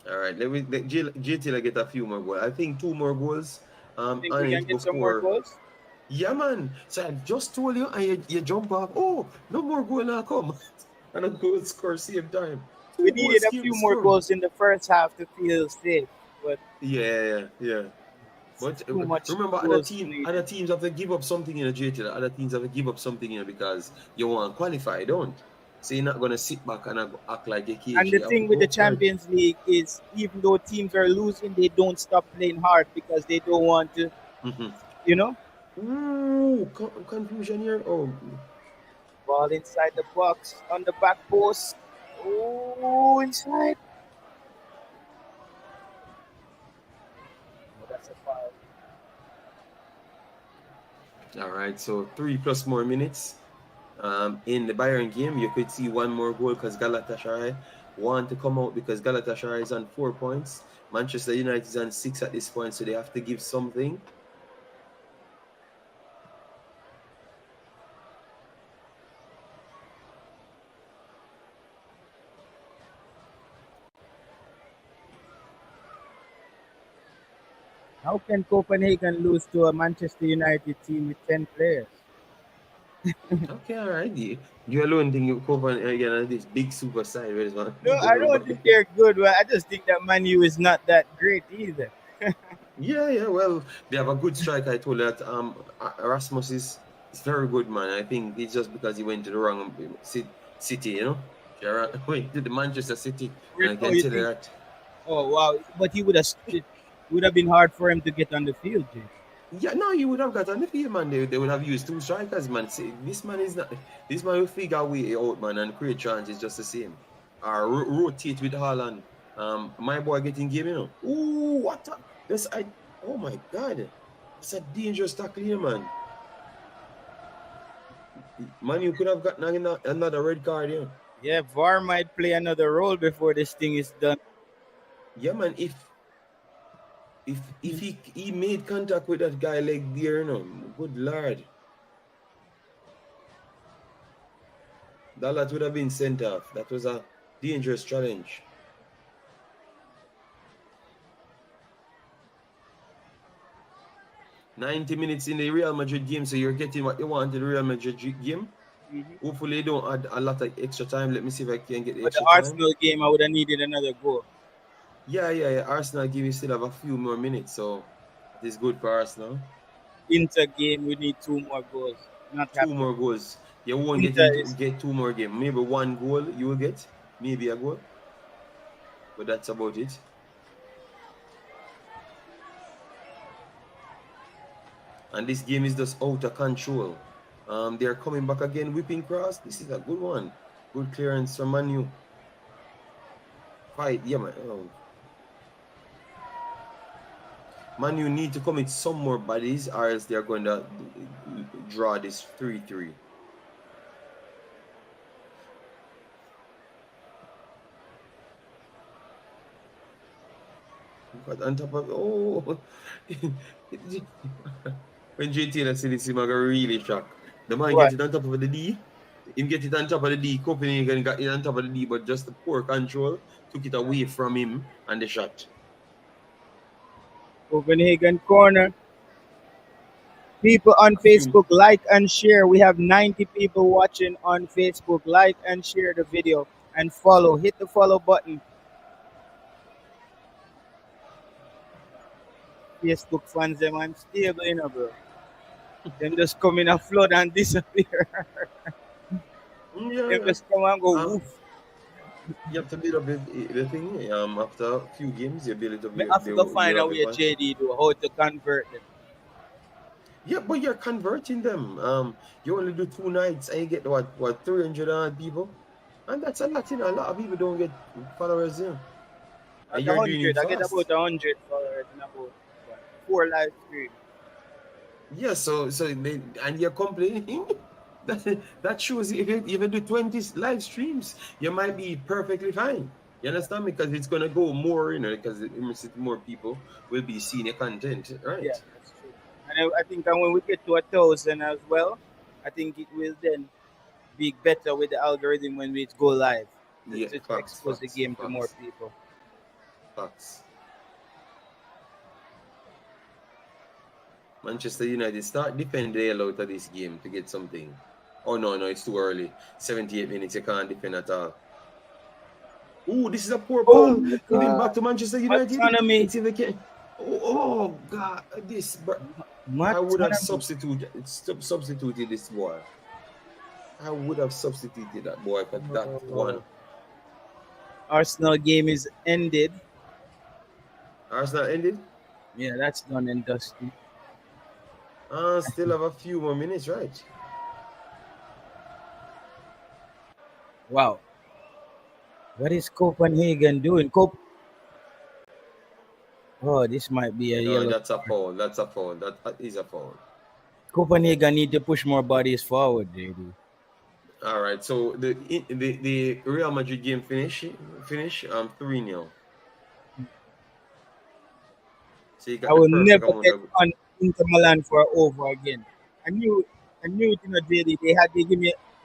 All right, let JT get a few more goals. I think 2 more goals Think we on can it get some more before. goals? Yeah, man. So I just told you, and you jump off. Oh, no more goal now come. And a goal score same time. We 2 needed goals a few more scored. goals in the first half to feel safe, but Yeah. it's But too much remember, goals other needed. teams have to give up something in a JT. Other teams have to give up something because you want to qualify, don't? So you're not gonna sit back and act like a And cage. the You have to thing with go the up there. Champions League is, even though teams are losing, they don't stop playing hard because they don't want to, Mm-hmm. you know, Ooh, confusion here. Oh, ball inside the box on the back post. Oh, inside. Oh, that's a foul. all right. So 3 plus more minutes. In the Bayern game, you could see 1 more goal because Galatasaray want to come out because Galatasaray is on 4 points. Manchester United is on 6 at this point, so they have to give something. How can Copenhagen lose to a Manchester United team with 10 players? Okay, all right. You alone think you cover again this big super side. Where is one? No, I don't think they're good. But I just think that Manu is not that great either. Yeah. Well, they have a good striker. I told you that Erasmus is very good, man. I think it's just because he went to the wrong city. Went to the Manchester City, and I Oh, can you tell you think? that. Oh, wow. But he would have. It would have been hard for him to get on the field, Jay. Yeah, no, you would have got on the field, man. They would have used 2 strikers, man. See, this man is not. This man will figure a way out, man, and create chances just the same. Or rotate with Haaland. My boy getting game, you know. Ooh, what? This I. Oh my God, it's a dangerous tackle here, man. Man, you could have gotten another red card here. Yeah, VAR might play another role before this thing is done. Yeah, man. If he made contact with that guy like there, you know, good lord, that would have been sent off. That was a dangerous challenge. $90 minutes in the Real Madrid game, so you're getting what you want in the Real Madrid game. Hopefully, they don't add a lot of extra time. Let me see if I can get the But the extra time. Arsenal game, I would have needed another goal. Yeah. Arsenal game, you still have a few more minutes, so it is good for Arsenal. Inter game, we need 2 more goals. Not 2 happening. more goals. You won't get 2 more games. Maybe 1 goal you will get. Maybe a goal. But that's about it. And this game is just out of control. They're coming back again, whipping cross. This is a good one. Good clearance from Manu. Fight, yeah, man. Oh. Manu need to commit some more bodies, or else they're going to draw this 3-3. But on top of when JT let's see this, him I got really shocked. The man get it on top of the D. Him get it on top of the D. Copenhagen got it on top of the D, but just the poor control took it away from him and the shot. Copenhagen corner. People on Facebook, like and share. We have 90 people watching on Facebook. Like and share the video and follow. Hit the follow button. Facebook fans, them unstable, you know, bro. Them just come in a flood and disappear. Them just come and go woof. You have to build up the thing. After a few games, you build it up. I have to find out where JD do how to convert them. Yeah, but you're converting them. You only do 2 nights and you get what 300 odd people, and that's a lot. You know, a lot of people don't get followers here. And you're doing it fast. I get about 100 followers in about 4 live streams. Yeah, so and you're complaining. That shows if you do 20 live streams, you might be perfectly fine. You understand? Because it's gonna go more, you know, because more people will be seeing your content, right? Yeah, that's true. And I think when we get to 1,000 as well, I think it will then be better with the algorithm when we go live. Yeah, to expose the game to more people. Facts. Manchester United start defending the hell out of this game to get something. Oh no, it's too early. 78 minutes, you can't defend at all. Ooh, this is a poor ball. Giving back to Manchester United. Autonomy. Oh God, this. I would have substituted this boy. I would have substituted that boy for that one. Arsenal game is ended. Arsenal ended? Yeah, that's done and dusty. Still have a few more minutes, right? Wow. What is Copenhagen doing? Oh, this might be a yellow. That's a foul. That's a foul. That is a foul. Copenhagen need to push more bodies forward, JD. All right. So the Real Madrid game finish 3-0. So I will never get on Inter Milan for over again. I knew it, you know, JD.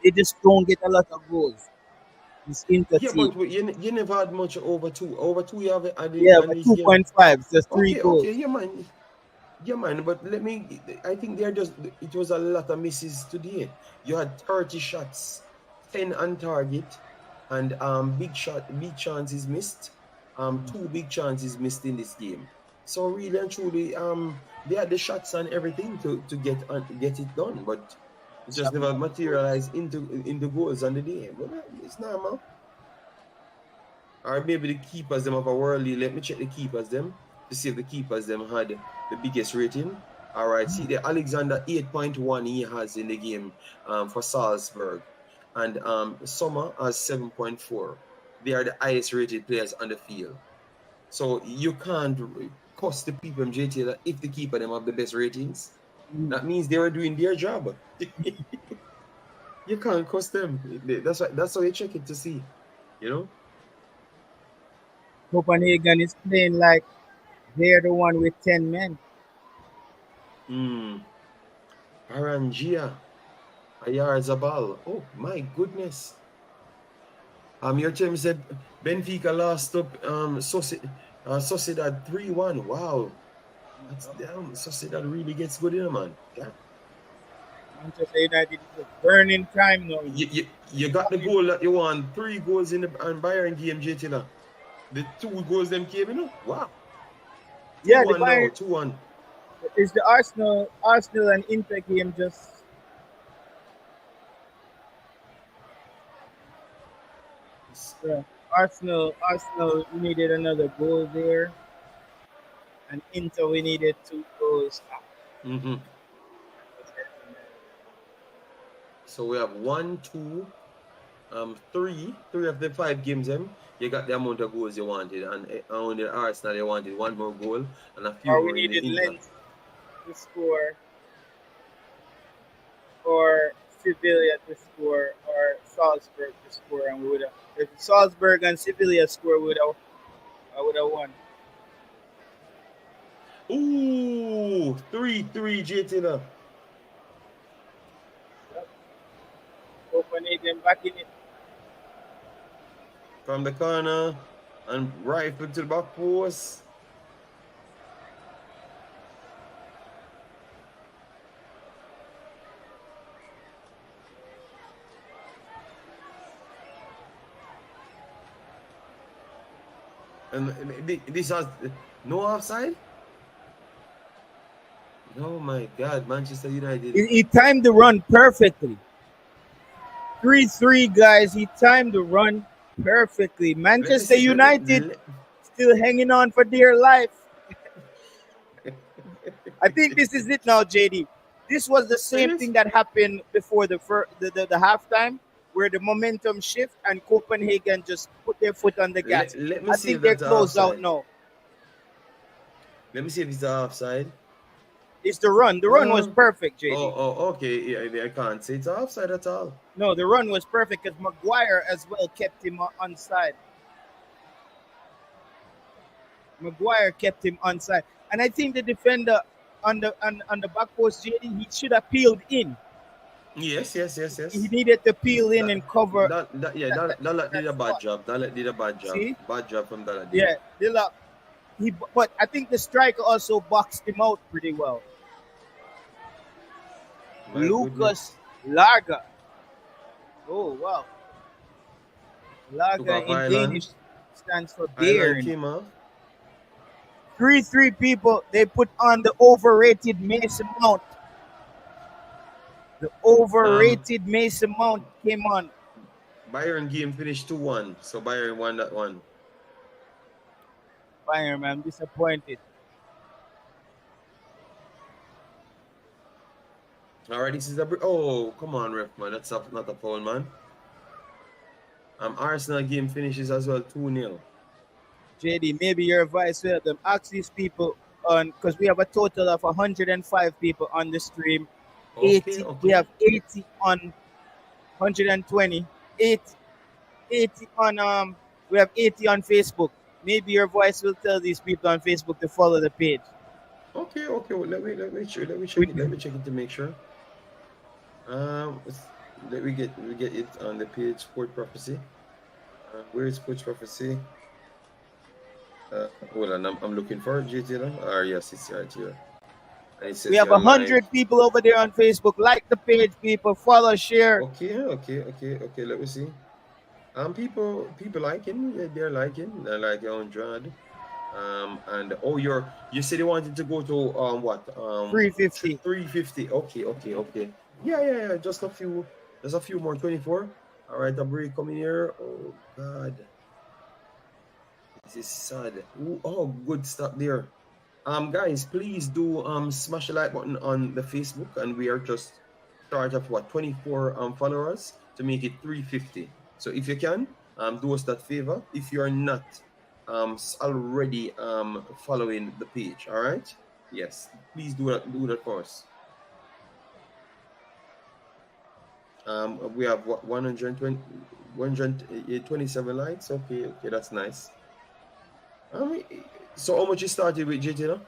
They just don't get a lot of goals. This Inter team. But you never had much over 2. Over 2 you have but 2.5, just 3 goals. Okay, yeah, man. But I think it was a lot of misses today. You had 30 shots, 10 on target, and big chances missed. 2 big chances missed in this game. So really and truly, they had the shots and everything to get it done, but it just never materialized into goals on the day. But it's normal. Or maybe the keepers them have a worldly. Let me check the keepers them to see if the keepers them had the biggest rating. All right, see the Alexander 8.1 he has in the game for Salzburg, and Sommer has 7.4. They are the highest rated players on the field. So you can't cost the people from JT that if the keeper them have the best ratings. That means they were doing their job. You can't cost them. That's how you check it to see. You know? Copenhagen is playing like they're the one with 10 men. Arangia, Ayarzabal. Oh my goodness. Your team said Benfica lost up Sociedad 3-1. Wow. That's damn Sociedad really gets good in, man. Yeah. Manchester United is a burning time now. You got the goal that you want. 3 goals in the Bayern game, JT. The 2 goals them came, you know? Wow. Yeah, the 2-1 now, Bayern 2-1. is the Arsenal and Inter game just. Yeah, Arsenal needed another goal there, and Inter we needed 2 goals. Mm-hmm. So we have 1, 2, 3 of the 5 games. You got the amount of goals you wanted, and on the Arsenal you wanted 1 more goal and a few Or we more in the needed Inter. Lens to score, or Sevilla to score, or Salzburg to score, and we would have. If Salzburg and Sevilla score, I would have won. Ooh, 3-3 JT. Yep. Copenhagen back in it. From the corner and rifle to the back post. And this has no offside? Oh my God, Manchester United. He timed the run perfectly. 3-3, guys. He timed the run perfectly. Manchester United still hanging on for dear life. I think this is it now, JD. This was the same thing that happened before the halftime, where the momentum shift and Copenhagen just put their foot on the gas. Let me I see think if they're that's closed out offside. now. Let me see if it's offside. It's the run. The run was perfect, JD. Oh, okay. Yeah, I can't say it's offside at all. No, the run was perfect because Maguire as well kept him onside. Maguire kept him onside, and I think the defender on the back post, JD, he should have peeled in. Yes. He needed to peel in and cover. Dalat did a bad job. Dalat did a bad job. See? Bad job from Dalat. Yeah, Dilla. But I think the striker also boxed him out pretty well. My Lucas Larga. Oh wow. Larga in Danish stands for bear. 3-3 people. They put on the overrated Mason Mount. The overrated Mason Mount came on. Bayern game finished 2-1, so Bayern won that one. Bayern, man, I'm disappointed. Alright, this is a come on, ref man, that's not a foul, man. Arsenal game finishes as well 2-0. JD, maybe your advice will help them. Ask these people on, because we have a total of 105 people on the stream. Okay. We have 80 on 120. 80 on we have 80 on Facebook. Maybe your voice will tell these people on Facebook to follow the page. Okay. Well, let me check it. Let me check it to make sure. Let we get it on the page Sport Prophecy. Where is Sports Prophecy? Hold on, I'm looking for it, JT. Yes, it's right here. We have 100 people over there on Facebook. Like the page, people. Follow, share. Okay. Let me see. People liking. Yeah, they're liking. They're like 100. And you said you wanted to go to what? 350. 350. Okay. Yeah. Just a few. There's a few more. 24. All right, a break coming here. Oh God. This is sad. Ooh, good stop there. Guys, please do smash the like button on the Facebook, and we are just start of 24 followers to make it 350. So if you can, do us that favor. If you are not already following the page, all right? Yes, please do that for us. We have what 120, 127 likes. Okay, that's nice. So how much you started with, JT? No?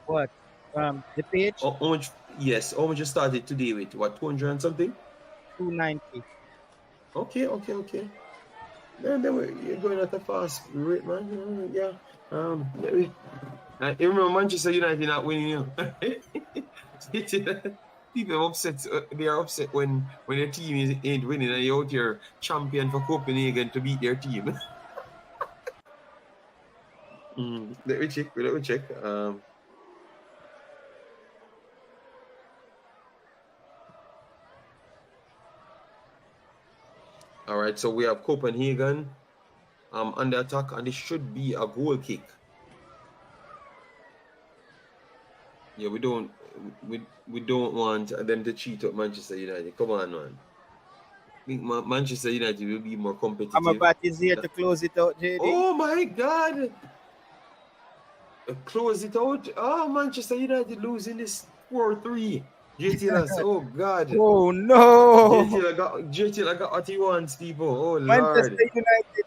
What? The page? How much? Yes, how much you started today with? What, 200 and something? 290. Okay. Then you're going at a fast rate, man. Yeah. Maybe. You remember Manchester United not winning, you know? People are upset. They are upset when their team ain't winning, and you're out here champion for Copenhagen to beat their team. Let me check. All right, so we have Copenhagen under attack, and it should be a goal kick. Yeah, we don't want them to cheat up Manchester United. Come on, man. I think Manchester United will be more competitive. Amrabat is here to close it out, JD. Oh my God! Close it out. Oh, Manchester United losing this 4-3. JT, oh God. Oh no! JT got what he wants, people. Oh Manchester Lord. United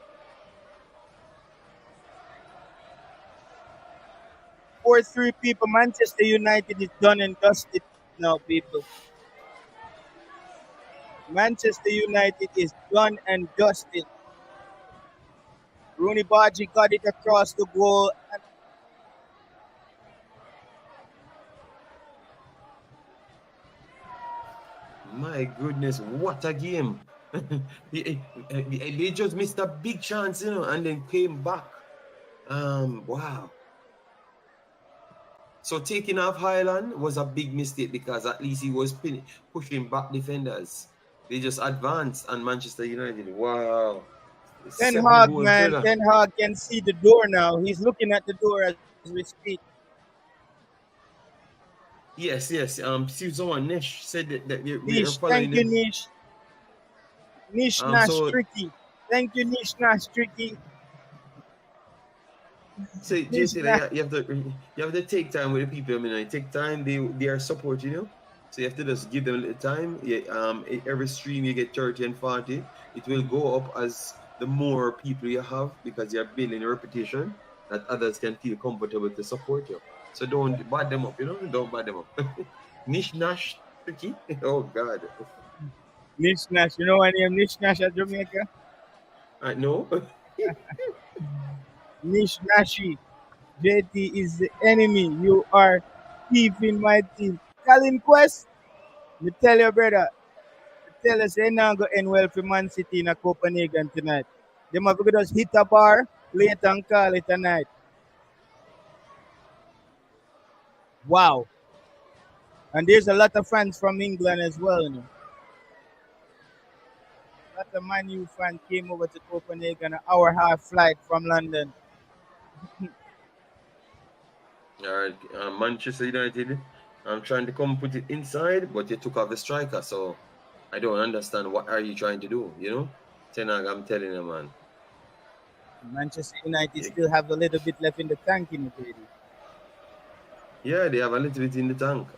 4-3, people. Manchester United is done and dusted now, people. Manchester United is done and dusted. Rooney Bargy got it across the goal. And my goodness, what a game. They just missed a big chance, you know, and then came back. Wow. So taking off Highland was a big mistake because at least he was pushing back defenders. They just advanced, and Manchester United, wow. Ten Hag, man. Ten Hag can see the door now. He's looking at the door as we speak. Yes. See, someone Nish said that we are Nish, following. thank you, Nish. Nish Nash Tricky. Thank you, Nish Nash Tricky. So JT, you have to take time with the people. I mean, take time. They are supporting you. So you have to just give them a little time. Yeah, every stream you get 30 and 40. It will go up as the more people you have, because you're building a reputation that others can feel comfortable to support you. So don't bad them up, you know? Don't bad them up. Nish Nash Tricky. Oh God. Nish Nash. You know my name, Nish Nash at Jamaica? I know. Nish Nashi. JT is the enemy. You are thief in my team. Colin Quest, me tell you, brother. Tell us they not go end well for Man City in a Copenhagen tonight. They might go just hit a bar later and call it a night. Wow. And there's a lot of fans from England as well, you know. A lot of Man U fans came over to Copenhagen, an hour-half flight from London. All right, Manchester United. I'm trying to come put it inside, but you took off the striker, so I don't understand. What are you trying to do? You know, Ten Hag, I'm telling you, man. Manchester United still have a little bit left in the tank, in it, really. Yeah, they have a little bit in the tank.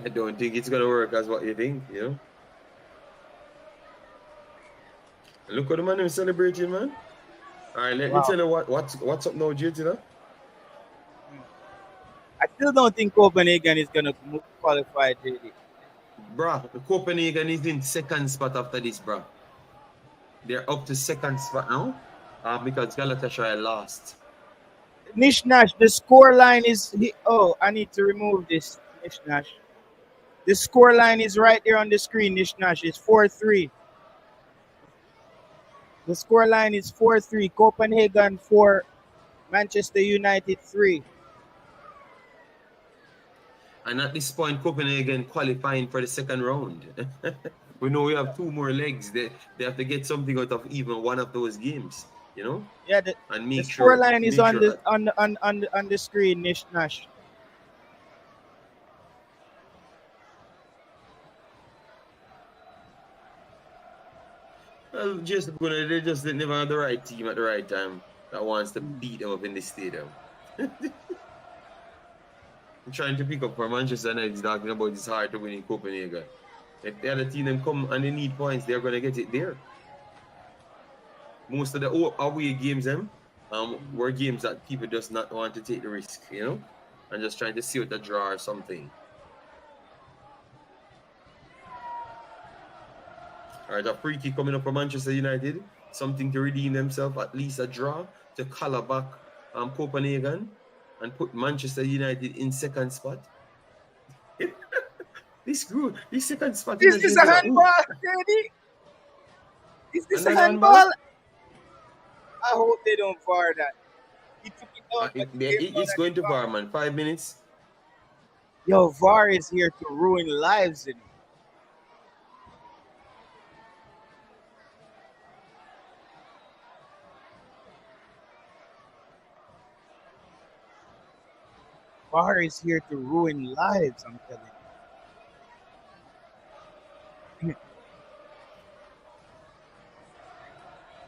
I don't think it's gonna work as what you think. You know. Look what the man is celebrating, man. All right, let me tell you what's up now, JT. I still don't think Copenhagen is gonna qualify, JD. Bruh, Copenhagen is in second spot after this, bruh. They're up to second spot now, because Galatasaray lost. Nish Nash, the score line is. I need to remove this, Nish Nash. The score line is right there on the screen, Nish Nash. It's 4-3. The score line is 4-3. Copenhagen 4, Manchester United 3. And at this point, Copenhagen qualifying for the second round. We know we have 2 more legs. They have to get something out of even one of those games. you know, Yeah, and the make score sure line is make on sure the on the screen, Nish Nash. well, just they just never have the right team at the right time that wants to beat them up in the stadium. I'm trying to pick up for Manchester United talking about it's hard to win in Copenhagen. If the other team them come and they need points, they're gonna get it there. Most of the away games were games that people just not want to take the risk, you know, and just trying to see what the draw or something. All right, a free kick coming up for Manchester United, something to redeem themselves, at least a draw to collar back Copenhagen and put Manchester United in second spot. This second spot in Is the this a table. handball, Teddy? Is this a Another handball? handball? I hope they don't VAR that. He took it out, but he came out It's at the going to VAR. VAR, man. 5 minutes. Yo, VAR is here to ruin lives, you know. VAR is here to ruin lives, I'm telling you.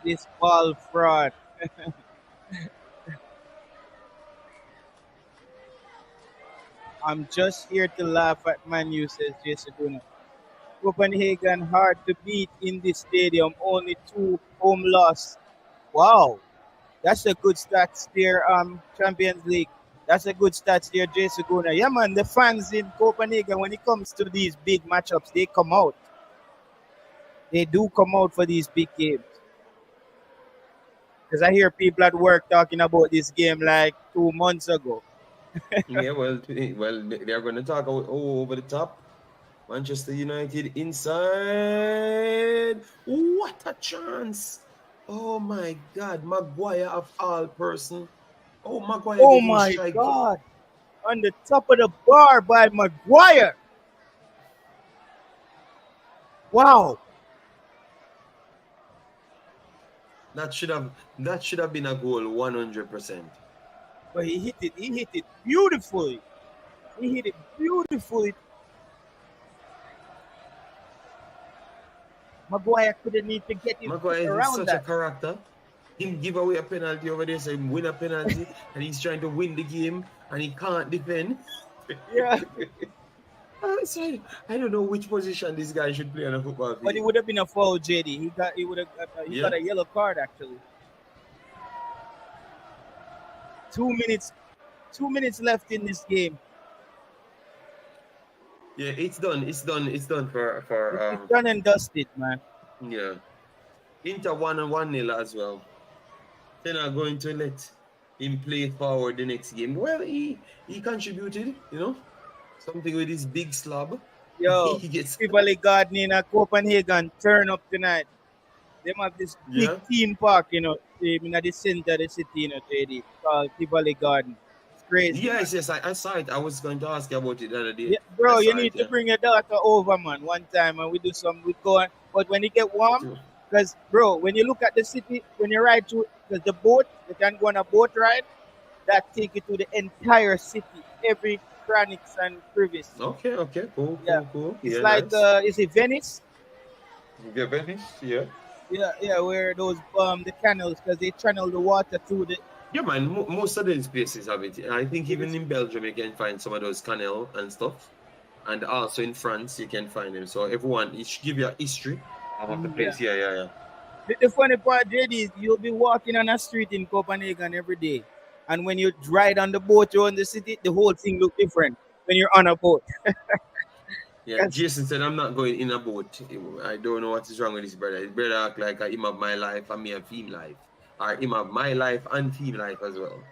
This ball fraud. I'm just here to laugh at Manu, says Jason Bruno. Copenhagen hard to beat in this stadium, only 2 home loss. Wow, that's a good stats there, Champions League. That's a good stats there, Jason Guna. Yeah, man, the fans in Copenhagen, when it comes to these big matchups, they come out. They do come out for these big games. Because I hear people at work talking about this game like 2 months ago. Yeah, well, they're going to talk over the top. Manchester United inside. What a chance! Oh my God, Maguire of all person. Oh, Maguire Oh getting my strike. God. On the top of the bar by Maguire. Wow. That should have been a goal 100%. But he hit it. He hit it beautifully. He hit it beautifully. Maguire couldn't need to get his foot Maguire is around such a that. character. Him give away a penalty over there, so him win a penalty, and he's trying to win the game, and he can't defend. Yeah. I don't know which position this guy should play on a football field. But it would have been a foul, JD. He got a yellow card actually. 2 minutes. 2 minutes left in this game. Yeah, it's done. It's done for It's done and dusted, man. yeah. Inter 1-1 as well. They're not going to let him play forward the next game. Well, he contributed, you know, something with his big slab. Yo, He gets Tivoli Garden in Copenhagen turn up tonight. They have this big theme park, you know, in the center of the city, you know, JD, called Tivoli Garden. It's crazy. Yes, I saw it. I was going to ask you about it the other day. Yeah, bro, you need to bring your daughter over, man, one time, and we do some. We go, but when it get warm, because bro, when you look at the city, when you ride through, because the boat, you can go on a boat ride, that take you to the entire city, every crannies and crevice. Okay, cool. It's yeah, like, nice. is it Venice? Yeah, Venice, yeah. Yeah, where those the canals, because they channel the water through the. Yeah, man. Most of these places have it. I think even in Belgium you can find some of those canal and stuff, and also in France you can find them. So everyone, it should give you a history of the place. Yeah. The funny part, JD, is you'll be walking on a street in Copenhagen every day, and when you ride on the boat around the city, the whole thing look different when you're on a boat. Yeah, Jason said, I'm not going in a boat. I don't know what is wrong with this brother. His brother act like him have my life and me have theme life. Or him have my life and theme life as well.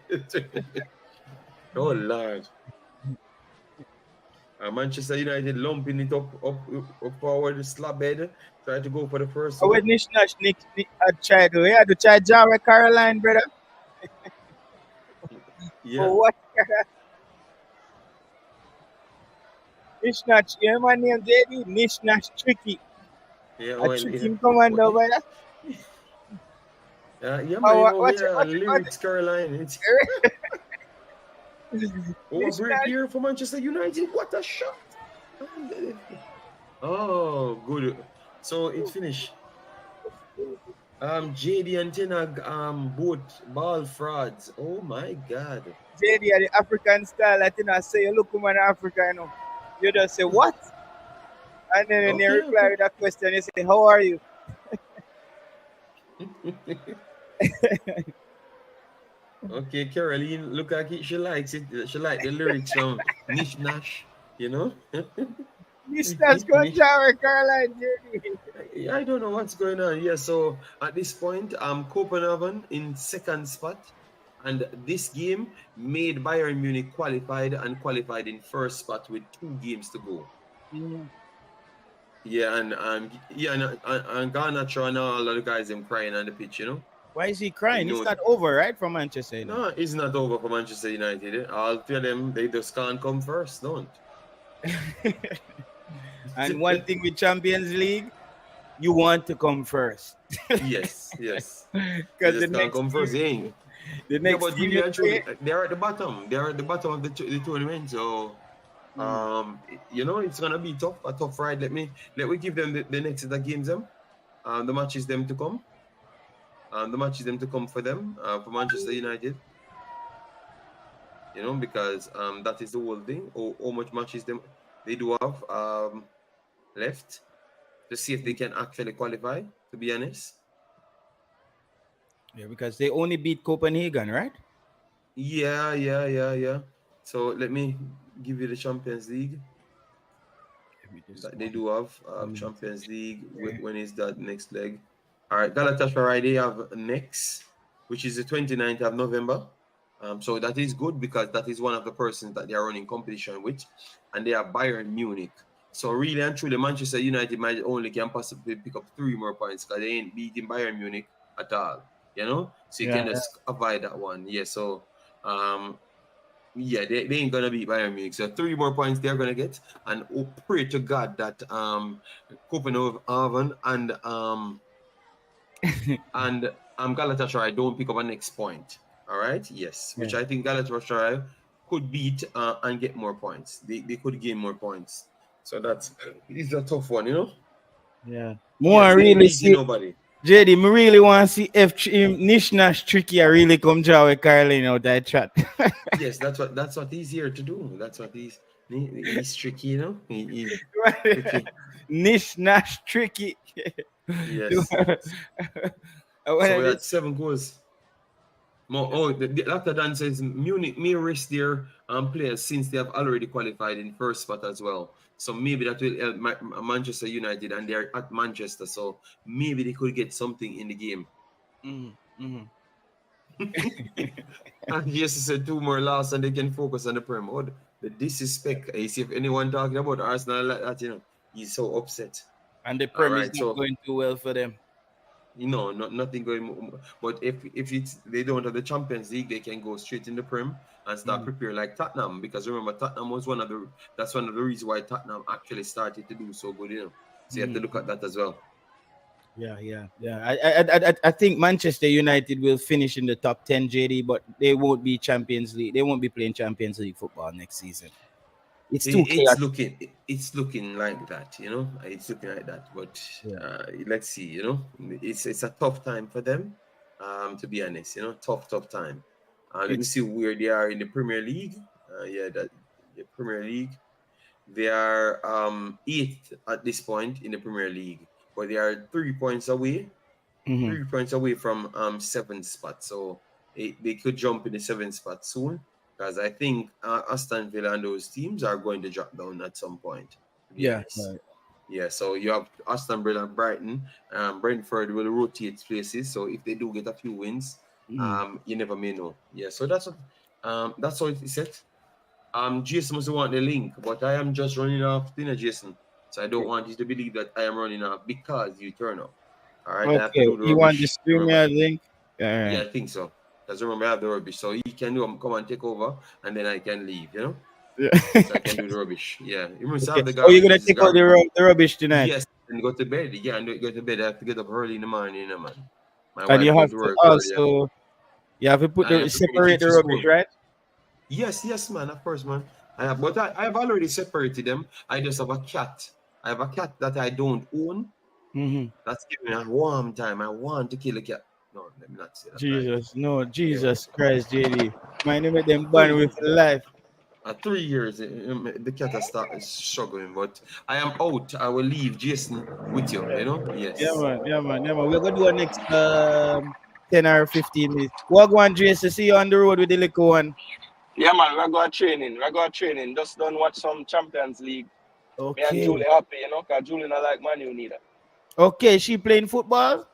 Oh, Lord. Manchester United lumping it up forward, slab head. Try to go for the first one. When Nick tried to, yeah, to try Jawa Caroline, brother. Yeah. Oh, what? Nishnach, you know my name, JD? Nishnach Tricky. Yeah, a tricky commander, brother. Yeah, man, Oh, you know, what's it? yeah, lyrics, Caroline. It's a break National here for Manchester United. What a shot! Oh, good. So it finished. JD and Tenag, both ball frauds. Oh my God. JD the African style. I think I say, you look, man, Africa, you know. You just say what, and then when they Okay, reply okay. with a question, you say, "How are you?" Okay, Caroline, look like it. She likes it. She like the lyrics from Nish Nash, you know? This that's going Nish. to Caroline JD. I don't know what's going on. Yeah, so at this point, Copenhagen in second spot. And this game made Bayern Munich qualified in first spot with 2 games to go. Mm. Yeah, and Garnacho and all of the guys them crying on the pitch, you know. Why is he You crying? It's know, not over, right, for Manchester United. no, it's not over for Manchester United. All three of them, they just can't come first, don't. And one thing with Champions League, you want to come first Yes, yes. They because just can't come first. They ain't. the Yeah, next but team really you and play, truly, they're at the bottom. They're at the bottom of the tournament. So, mm, you know, it's gonna be tough, a tough ride. Let we give them the next set of games them. The matches them to come. The matches them to come for them. For Manchester United. You know, because that is the whole thing. How much matches them they do have left to see if they can actually qualify. To be honest. yeah, because they only beat Copenhagen, right? Yeah. So let me give you the Champions League Give me this that they one. do have. Mm, Champions League. okay. When is that next leg? All right, Galatasaray they have next, which is the 29th of November. So that is good because that is one of the persons that they are running competition with, and they are Bayern Munich. So really and truly, Manchester United might only can possibly pick up 3 more points because they ain't beating Bayern Munich at all. You know, so you Yeah, can just avoid that one. Yeah. So yeah, they ain't gonna beat Bayern Munich. So 3 more points they're gonna get, and pray to God that Copenhagen and Galatasaray don't pick up a next point. All right, yes, yeah, which I think Galatasaray could beat and get more points. They could gain more points. So it's a tough one, you know. yeah. Yes, More they ain't really beating see nobody. JD, me really want to see if Nish Nash tricky. I really come draw with Caroline out that chat. Yes, that's what he's here to do. That's what he's tricky, you know. He's tricky. Nish Nash tricky. Yes, yes. I want So to we had just 7 goals. Dr. Dan says Munich may rest their players since they have already qualified in first spot as well. So maybe that will help Manchester United, and they're at Manchester. So maybe they could get something in the game. mm, mm. And yes, said 2 more losses and they can focus on the Prem. Oh, the disrespect. You see, if anyone talking about Arsenal like that, you know, he's so upset. And the All Prem is right, not so going too well for them. nothing going. But if it's they don't have the Champions League, they can go straight in the Prem and start Mm, prepare like Tottenham. Because remember, Tottenham was that's one of the reasons why Tottenham actually started to do so good. You know, so you have to mm. look at that as well. Yeah. I think Manchester United will finish in the top 10, JD, but they won't be Champions League. They won't be playing Champions League football next season. It's too It's chaotic. looking like that, you know. It's looking like that, but Yeah. let's see, you know. It's a tough time for them, to be honest, you know. Tough time. Let me It's see where they are in the Premier League. Yeah, that the Premier League. They are eighth at this point in the Premier League, but they are 3 points away, mhm. 3 points away from seventh spot. So they could jump in the seventh spot soon, because I think Aston Villa and those teams are going to drop down at some point. To be Yeah. honest, Right. yeah. So you have Aston Villa, Brighton, Brentford will rotate places. So if they do get a few wins, Mm. you never may know. Yeah. So that's what it said. Jason must want the link, but I am just running off dinner, Jason. So I don't want you to believe that I am running off because you turn up. All right, I have to Okay. do the You want the rubbish. Remember? StreamYard link? All Yeah, right. I think so. Because remember, I have the rubbish, so he can come and take over, and then I can leave. You know, Yeah. so I can do the rubbish. Yeah, you must Okay. have the Oh, you're garbage. gonna This is take out garbage. the rubbish tonight. Yes, and go to bed. Yeah, and go to bed. I have to get up early in the morning, you know, man. My And wife you goes have to to work earlier. also you have to put I the have to bring the separate kids the to rubbish, school. right? Yes, man, of course, man. I have already separated them. I just have a cat. I have a cat that I don't own. Mm-hmm. That's giving me a warm time. I want to kill a cat. No, let me not say that right. Jesus, no, Yeah. Jesus Christ, JD. My name is them born Three with life. 3 years, the cat has started struggling, but I am out. I will leave Jason with you, you know? Yeah, Yes. man, yeah, man, yeah, man. We're gonna do our next 10 or 15 minutes. Walk one, Jace, to see you on the road with the little one. Yeah, man, we got training. We got training. Just don't watch some Champions League. Me and Okay. Julie happy, because Julie not like Man U neither. Okay, she playing football?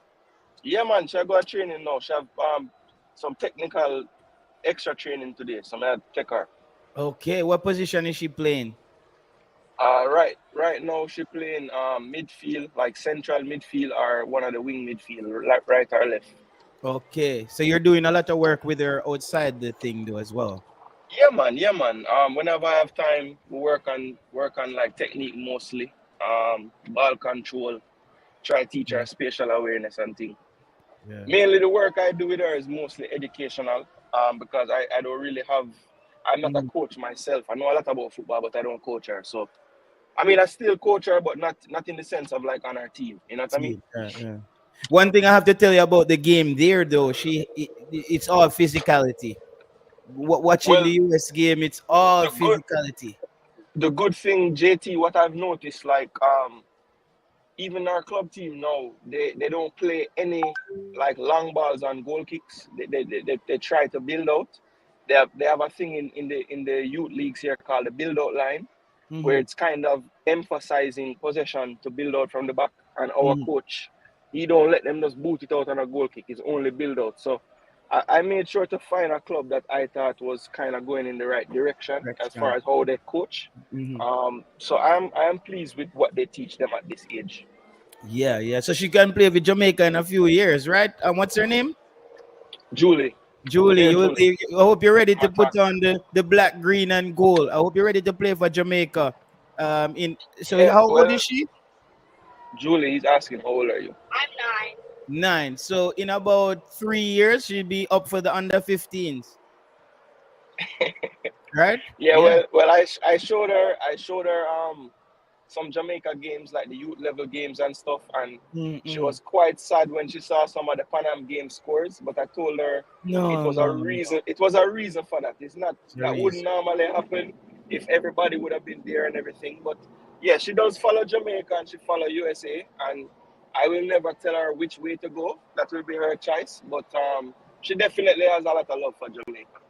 Yeah, man, she got training now. She have some technical extra training today, so I take her. Okay, what position is she playing? Right now she playing midfield, like central midfield or one of the wing midfield, like right or left. Okay, so you're doing a lot of work with her outside the thing though as well. Yeah, man. Yeah, man. Whenever I have time, we work on like technique mostly. Ball control. Try to teach her spatial awareness and things. Yeah. Mainly the work I do with her is mostly educational. Because I don't really have. I'm not a coach myself. I know a lot about football, but I don't coach her. So I mean, I still coach her, but not in the sense of like on our team. You know what I mean? Yeah, yeah. One thing I have to tell you about the game there though, it's all physicality. Watching Well, the US game, it's all the good physicality. the good thing, JT, what I've noticed, like even our club team now, they don't play any like long balls and goal kicks. They try to build out. They have a thing in the youth leagues here called the build out line, where Mm-hmm. it's kind of emphasizing possession to build out from the back. And our Mm-hmm. coach, he don't let them just boot it out on a goal kick. It's only build out. So I made sure to find a club that I thought was kind of going in the right direction as far as how they coach. Mm-hmm. So I am pleased with what they teach them at this age. Yeah, yeah. So she can play with Jamaica in a few years, right? And what's her name? Julie, Julie. yeah, You will Julie, be. I hope you're ready to put fantastic. on the black, green, and gold. I hope you're ready to play for Jamaica. In so Yeah, how old well, is she? Julie, he's asking how old are you? 9. So in about 3 years, she'll be up for the under 15s, right? Yeah, Yeah. well, I showed her some Jamaica games like the youth level games and stuff, and she Mm-mm. was quite sad when she saw some of the Pan Am game scores. But I told her it No, was a no, no. reason. It was a reason for that. It's not that There wouldn't is. normally happen if everybody would have been there and everything. But yeah, she does follow Jamaica and she follow USA, and I will never tell her which way to go. That will be her choice. But she definitely has a lot of love for Jamaica.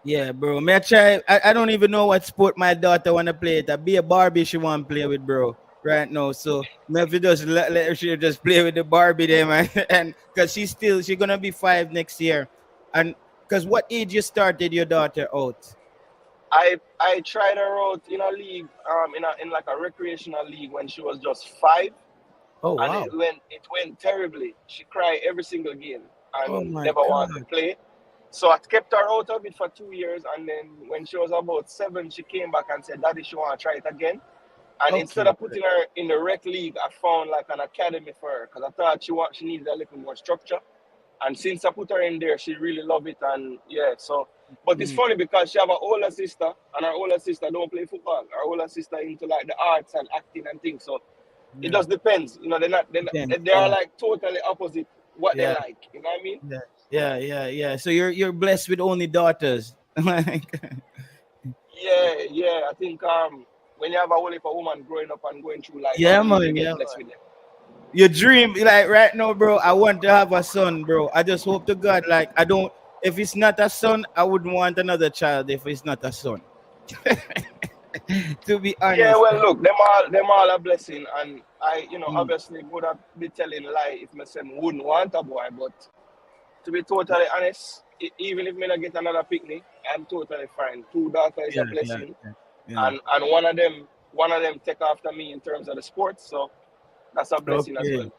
Yeah, bro. May I try? I don't even know what sport my daughter wanna play. It be a Barbie she want to play with, bro. Right now, so maybe just let her she just play with the Barbie there, man. And because she's gonna be 5 next year, and because what age you started your daughter out? I tried her out in a league, in like a recreational league when she was just 5, Oh and wow. it went terribly. She cried every single game Oh and my never wanted to God. play. So I kept her out of it for 2 years, and then when she was about 7, she came back and said, "Daddy, she want to try it again." And instead Okay. of putting her in the rec league, I found like an academy for her because I thought she needed a little more structure. And since I put her in there, she really loved it. And yeah, so but it's Mm, funny because she have an older sister, and her older sister don't play football. Her older sister into like the arts and acting and things. So it yeah. just depends. Depends. They are Yeah. like totally opposite what they Yeah. like. You know what I mean? Yeah. Yeah. Yeah. Yeah. So you're blessed with only daughters. Like, Yeah. I think when you have a whole heap of woman growing up and going through life, yeah, you really man. get Yeah. blessed with them. Your dream, like right now, bro. I want to have a son, bro. I just hope to God, like I don't. If it's not a son, I wouldn't want another child. If it's not a son, to be Yeah, honest. well, look, them all a blessing, and I, Mm, obviously would have be telling lie if I say me wouldn't want a boy, but to be totally honest, even if me not get another picnic, I'm totally fine. Two daughters is yeah, a yeah, blessing, yeah, yeah. and one of them take after me in terms of the sports, so that's a blessing as Okay, well.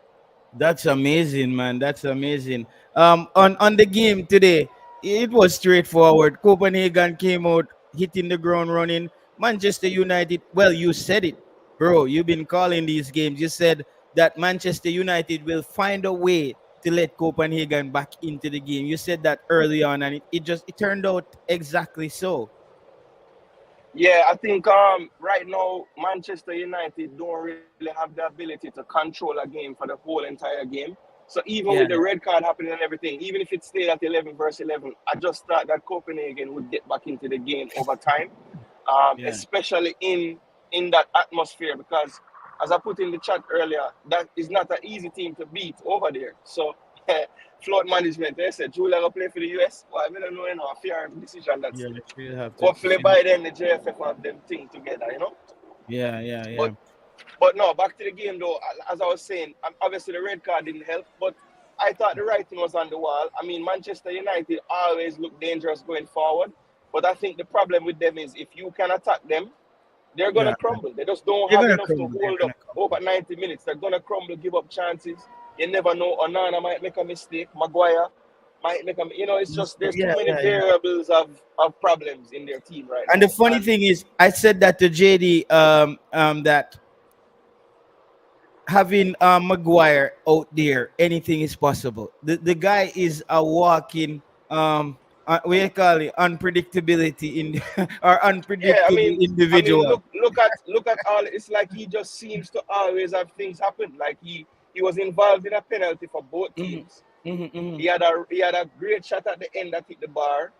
that's amazing, man. That's amazing. On the game today, it was straightforward. Copenhagen came out hitting the ground running. Manchester United. Well, you said it, bro. You've been calling these games. You said that Manchester United will find a way to let Copenhagen back into the game. You said that early on, and it turned out exactly so. Yeah, I think right now Manchester United don't really have the ability to control a game for the whole entire game. So even with the Yeah, red card happening and everything, even if it stayed at 11 versus 11, I just thought that Copenhagen would get back into the game over time, yeah, especially in that atmosphere. Because as I put in the chat earlier, that is not an easy team to beat over there. So flood management, they said Julia will play for the US. Well, I don't know, a fair decision that's yeah. We have to hopefully finish. by then the JFF have them thing together. Yeah, yeah, But yeah. but no, back to the game though. As I was saying, obviously the red card didn't help, but I thought the writing was on the wall. I mean, Manchester United always look dangerous going forward, but I think the problem with them is if you can attack them, they're gonna Yeah, crumble. They just don't they're have gonna enough to crumble. They're hold gonna up crumble. over 90 minutes. They're gonna crumble, give up chances. You never know. Onana might make a mistake. Maguire might make a. It's just there's too Yeah, many yeah, yeah. variables of problems in their team right And the now, funny and thing is, I said that to JD, that having Maguire out there, anything is possible. The guy is a walking what do you call it, unpredictability in or yeah, unpredictable I mean, individual. look at all. It's like he just seems to always have things happen. Like he was involved in a penalty for both Hmm. teams. Hmm. He had a great shot at the end that hit the bar.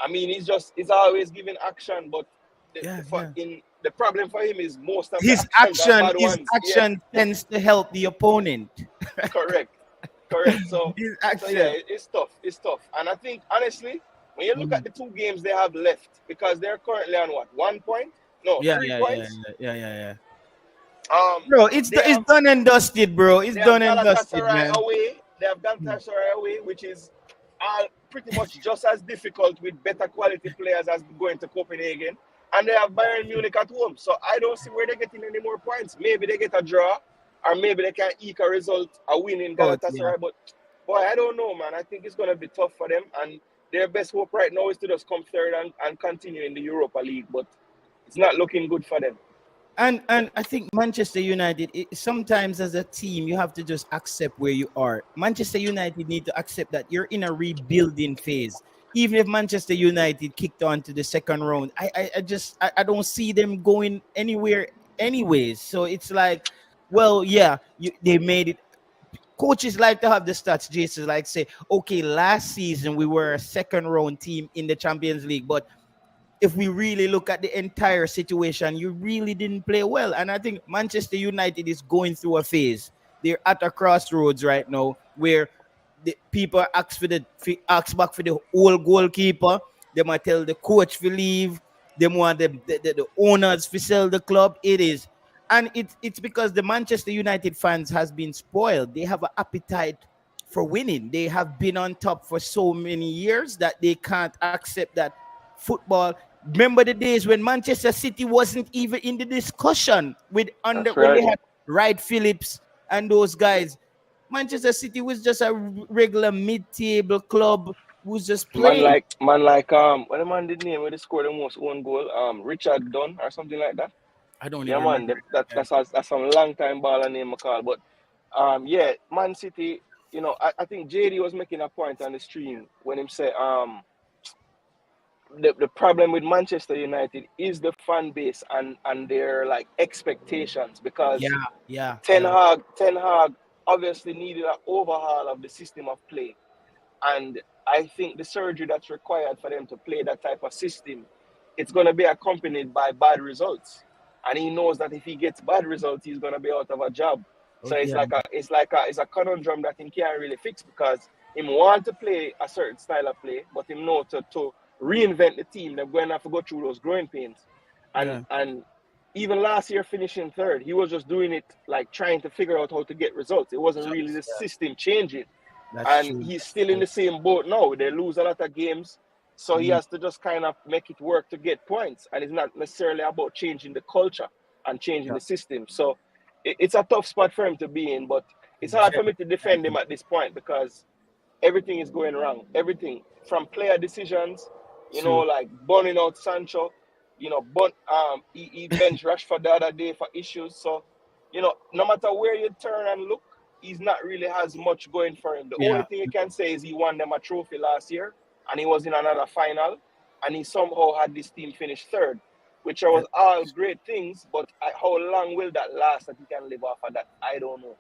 I mean, he's always giving action, but Yeah, yeah. the problem for him is most of the actions are bad His ones. Yeah, action tends to help the opponent. correct, correct. So His so yeah, action. it's tough. It's tough, and I think honestly, when you look Mhm. at the two games they have left, because they're currently on what 1 point? No, Yeah, three yeah, yeah, points. yeah, yeah, yeah, yeah. Um, Bro, they it's have done and dusted, bro. It's they have done and dusted, Galatasaray man. away. They have Galatasaray away, which is pretty much just as difficult with better quality players as going to Copenhagen. And they have Bayern Munich at home. So I don't see where they're getting any more points. Maybe they get a draw, or maybe they can eke a result, a win in Oh, yeah. Galatasaray. But boy, I don't know, man. I think it's going to be tough for them. And their best hope right now is to just come third and continue in the Europa League. But it's not looking good for them. And I think Manchester United, sometimes as a team, you have to just accept where you are. Manchester United need to accept that you're in a rebuilding phase. Even if Manchester United kicked on to the second round, I don't see them going anywhere anyways. So it's like, well, yeah, they made it. Coaches like to have the stats, Jason, like say, okay, last season we were a second round team in the Champions League, but if we really look at the entire situation, you really didn't play well. And I think Manchester United is going through a phase. They're at a crossroads right now where the people ask back for the old goalkeeper. They might tell the coach to leave. They want the owners to sell the club. It is. And it's because the Manchester United fans has been spoiled. They have an appetite for winning. They have been on top for so many years that they can't accept that football. Remember the days when Manchester City wasn't even in the discussion with under That's when they right. had Wright Phillips and those guys. Manchester City was just a regular mid-table club who was just playing. What the man did name where they scored the most own goal? Richard Dunn or something like that. I don't Yeah, even man, remember. that's some long time baller name I call. But yeah, Man City. I think JD was making a point on the stream when he said the problem with Manchester United is the fan base and their like expectations Yeah, because yeah, Ten yeah, Hag Ten Hag obviously needed an overhaul of the system of play. And I think the surgery that's required for them to play that type of system, it's going to be accompanied by bad results. And he knows that if he gets bad results, he's going to be out of a job. oh, So it's yeah, it's a conundrum that he can't really fix because him want to play a certain style of play, but him know to reinvent the team. They're going to have to go through those growing pains. And yeah. and even last year finishing third, he was just doing it like trying to figure out how to get results. It wasn't really the Yeah, system changing, that's and true. he's That's still in true. the same boat now. They lose a lot of games, so he Mhm. has to just kind of make it work to get points. And it's not necessarily about changing the culture and changing Yeah, the system. So it's a tough spot for him to be in, but it's hard for very, me to very defend him tough. at this point because everything is going wrong. Everything from player decisions, True. like burning out Sancho, he benched Rashford the other day for issues. So, no matter where you turn and look, he's not really has much going for him. The only Yeah. thing you can say is he won them a trophy last year, and he was in another final, and he somehow had this team finish third, which was all great things. But how long will that last that he can live off of that? I don't know.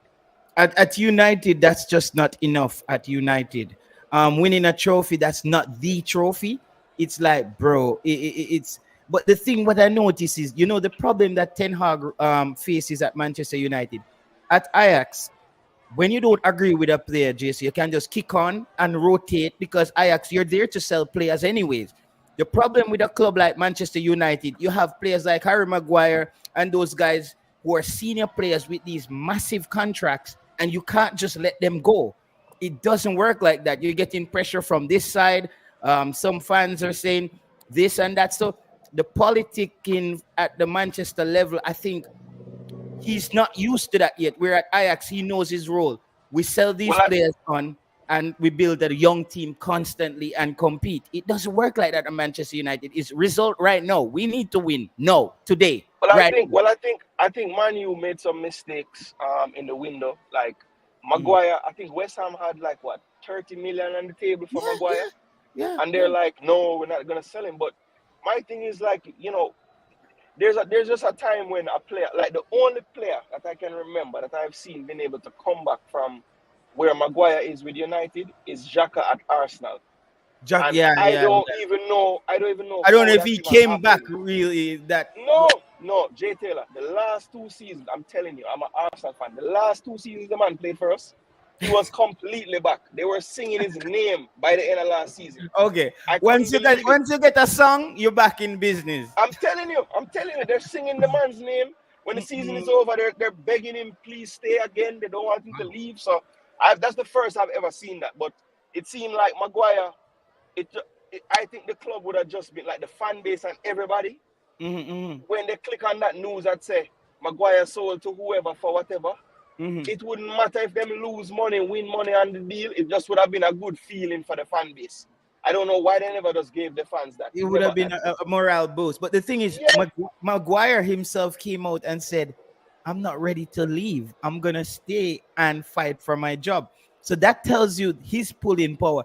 At United, that's just not enough. At United, winning a trophy, that's not the trophy. It's like, bro, it's. But the thing, what I notice is, the problem that Ten Hag faces at Manchester United, at Ajax, when you don't agree with a player, JC, you can just kick on and rotate because Ajax, you're there to sell players anyways. The problem with a club like Manchester United, you have players like Harry Maguire and those guys who are senior players with these massive contracts, and you can't just let them go. It doesn't work like that. You're getting pressure from this side. Some fans are saying this and that. So the politicking at the Manchester level, I think he's not used to that yet. We're at Ajax, he knows his role. We sell these Well, players on and we build a young team constantly and compete. It doesn't work like that at Manchester United. It's result right now. We need to win. No, today. Right. I think Man U made some mistakes in the window. Like Maguire, I think West Ham had like what 30 million on the table for Maguire. Yeah. And they're like, no, we're not gonna sell him. But my thing is like, there's just a time when a player, like the only player that I can remember that I've seen been able to come back from where Maguire is with United is Xhaka at Arsenal. And I don't even know. I don't know if he came back really. No, Jay Taylor. The last 2 seasons, I'm telling you, I'm an Arsenal fan. The last 2 seasons the man played for us, he was completely back. They were singing his name by the end of last season. Okay. Once you get a song, you're back in business. I'm telling you, they're singing the man's name. When the season is over, they're begging him, please stay again. They don't want him to leave. So that's the first I've ever seen that. But it seemed like Maguire, I think the club would have just been like the fan base and everybody. When they click on that news that say Maguire sold to whoever for whatever, it wouldn't matter if them lose money, win money on the deal. It just would have been a good feeling for the fan base. I don't know why they never just gave the fans that. It would have been a morale boost. But the thing is, Maguire himself came out and said, I'm not ready to leave. I'm going to stay and fight for my job. So that tells you he's pulling power.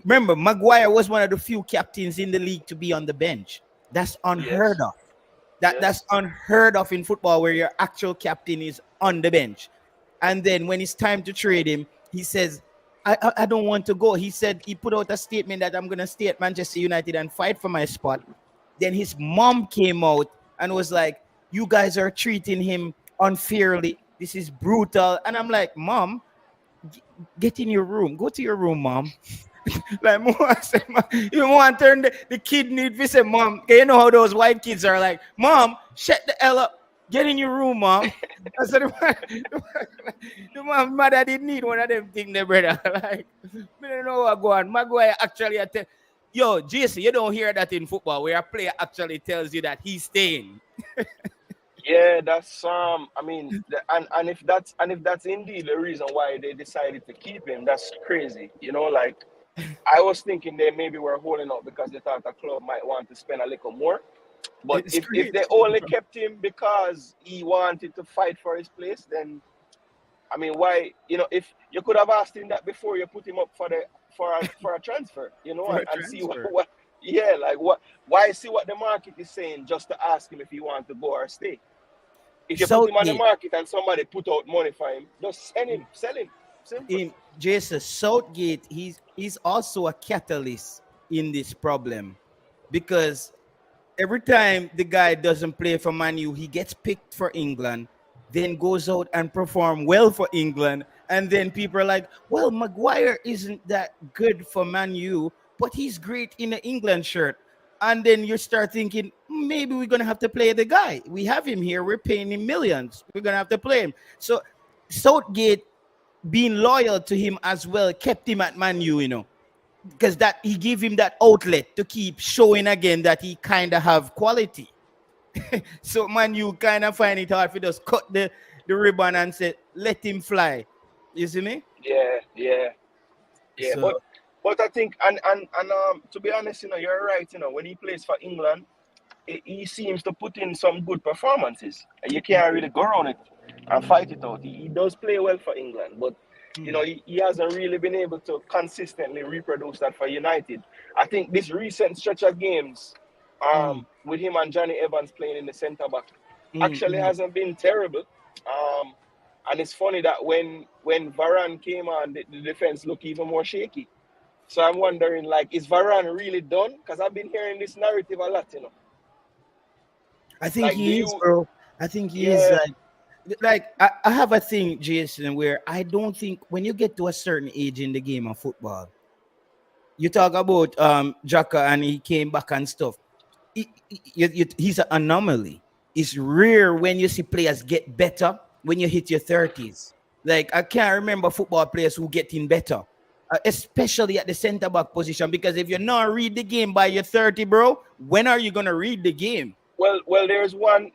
Remember, Maguire was one of the few captains in the league to be on the bench. That's unheard of. That's unheard of in football, where your actual captain is on the bench. And then when it's time to trade him, he says, I don't want to go. He said he put out a statement that I'm going to stay at Manchester United and fight for my spot. Then his mom came out and was like, you guys are treating him unfairly. This is brutal. And I'm like, Mom, get in your room. Go to your room, Mom. Like, you want to turn the kid need to say, Mom. You know how those white kids are like, Mom, shut the hell up. Get in your room, Mom. I said, the mother didn't need one of them things, there, brother. Like, I don't know what go on. Maguire actually, yo, JC, you don't hear that in football where a player actually tells you that he's staying. Yeah, that's I mean, and if that's indeed the reason why they decided to keep him, that's crazy. Like I was thinking they maybe were holding out because they thought the club might want to spend a little more. But if they only kept him because he wanted to fight for his place, then I mean, why? If you could have asked him that before you put him up for a transfer, and see what why see what the market is saying just to ask him if he wants to go or stay. If you put him on the market and somebody put out money for him, just sell him. Simple. In Jason Southgate, he's also a catalyst in this problem, because every time the guy doesn't play for Man U, he gets picked for England, then goes out and perform well for England, and then people are like, well, Maguire isn't that good for Man U, but he's great in the England shirt. And then you start thinking, maybe we're going to have to play the guy. We have him here. We're paying him millions. We're going to have to play him. So Southgate, being loyal to him as well, kept him at Man U, because that he gave him that outlet to keep showing again that he kind of have quality. So Man U kind of find it hard to just cut the ribbon and say, let him fly. You see me? Yeah. So, but I think, and to be honest, you're right. When he plays for England, he seems to put in some good performances. You can't really go around it. and fight it out. He does play well for England, but you know, he hasn't really been able to consistently reproduce that for United. I think this recent stretch of games, with him and Johnny Evans playing in the centre back, actually hasn't been terrible. And it's funny that when Varane came on, the defense looked even more shaky. So I'm wondering, like, is Varane really done? Because I've been hearing this narrative a lot, you know. I think Like, he is, bro. I think he is like I have a thing, Jason, where I don't think when you get to a certain age in the game of football, you talk about Jaka and he came back and stuff. He's an anomaly. It's rare when you see players get better when you hit your 30s. Like I can't remember football players who getting better, especially at the center back position. Because if you're not read the game by your 30, bro, when are you gonna read the game? Well, there's one.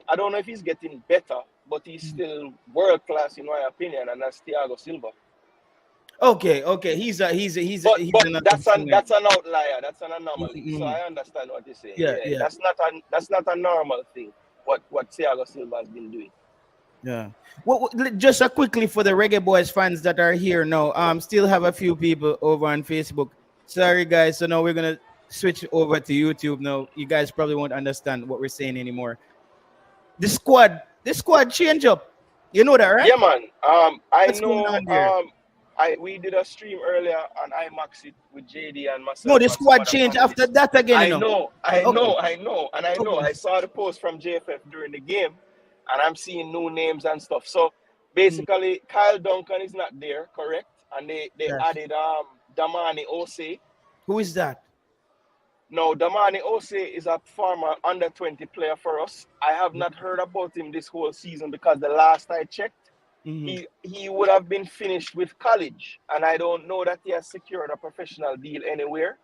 I don't know if he's getting better, but he's still world class in my opinion, and that's Thiago Silva. Okay. He's But that's an outlier. That's an anomaly. So I understand what you're saying. Yeah. That's not a normal thing. What Thiago Silva has been doing. Yeah. Well, just quickly for the Reggae Boys fans that are here now, still have a few people over on Facebook. Sorry, guys. So now we're gonna switch over to YouTube. Now you guys probably won't understand what we're saying anymore. The squad change up. You know that, right? Yeah, man. I What's know. going on there? We did a stream earlier on IMAX it with JD and myself. No, the squad changed after that again. I know. I saw the post from JFF during the game, and I'm seeing new names and stuff. So basically, Kyle Duncan is not there, correct? And they added Damani Ose. Who is that? No, Damani Ose is a former under-20 player for us. I have not heard about him this whole season because the last I checked, he would have been finished with college, and I don't know that he has secured a professional deal anywhere.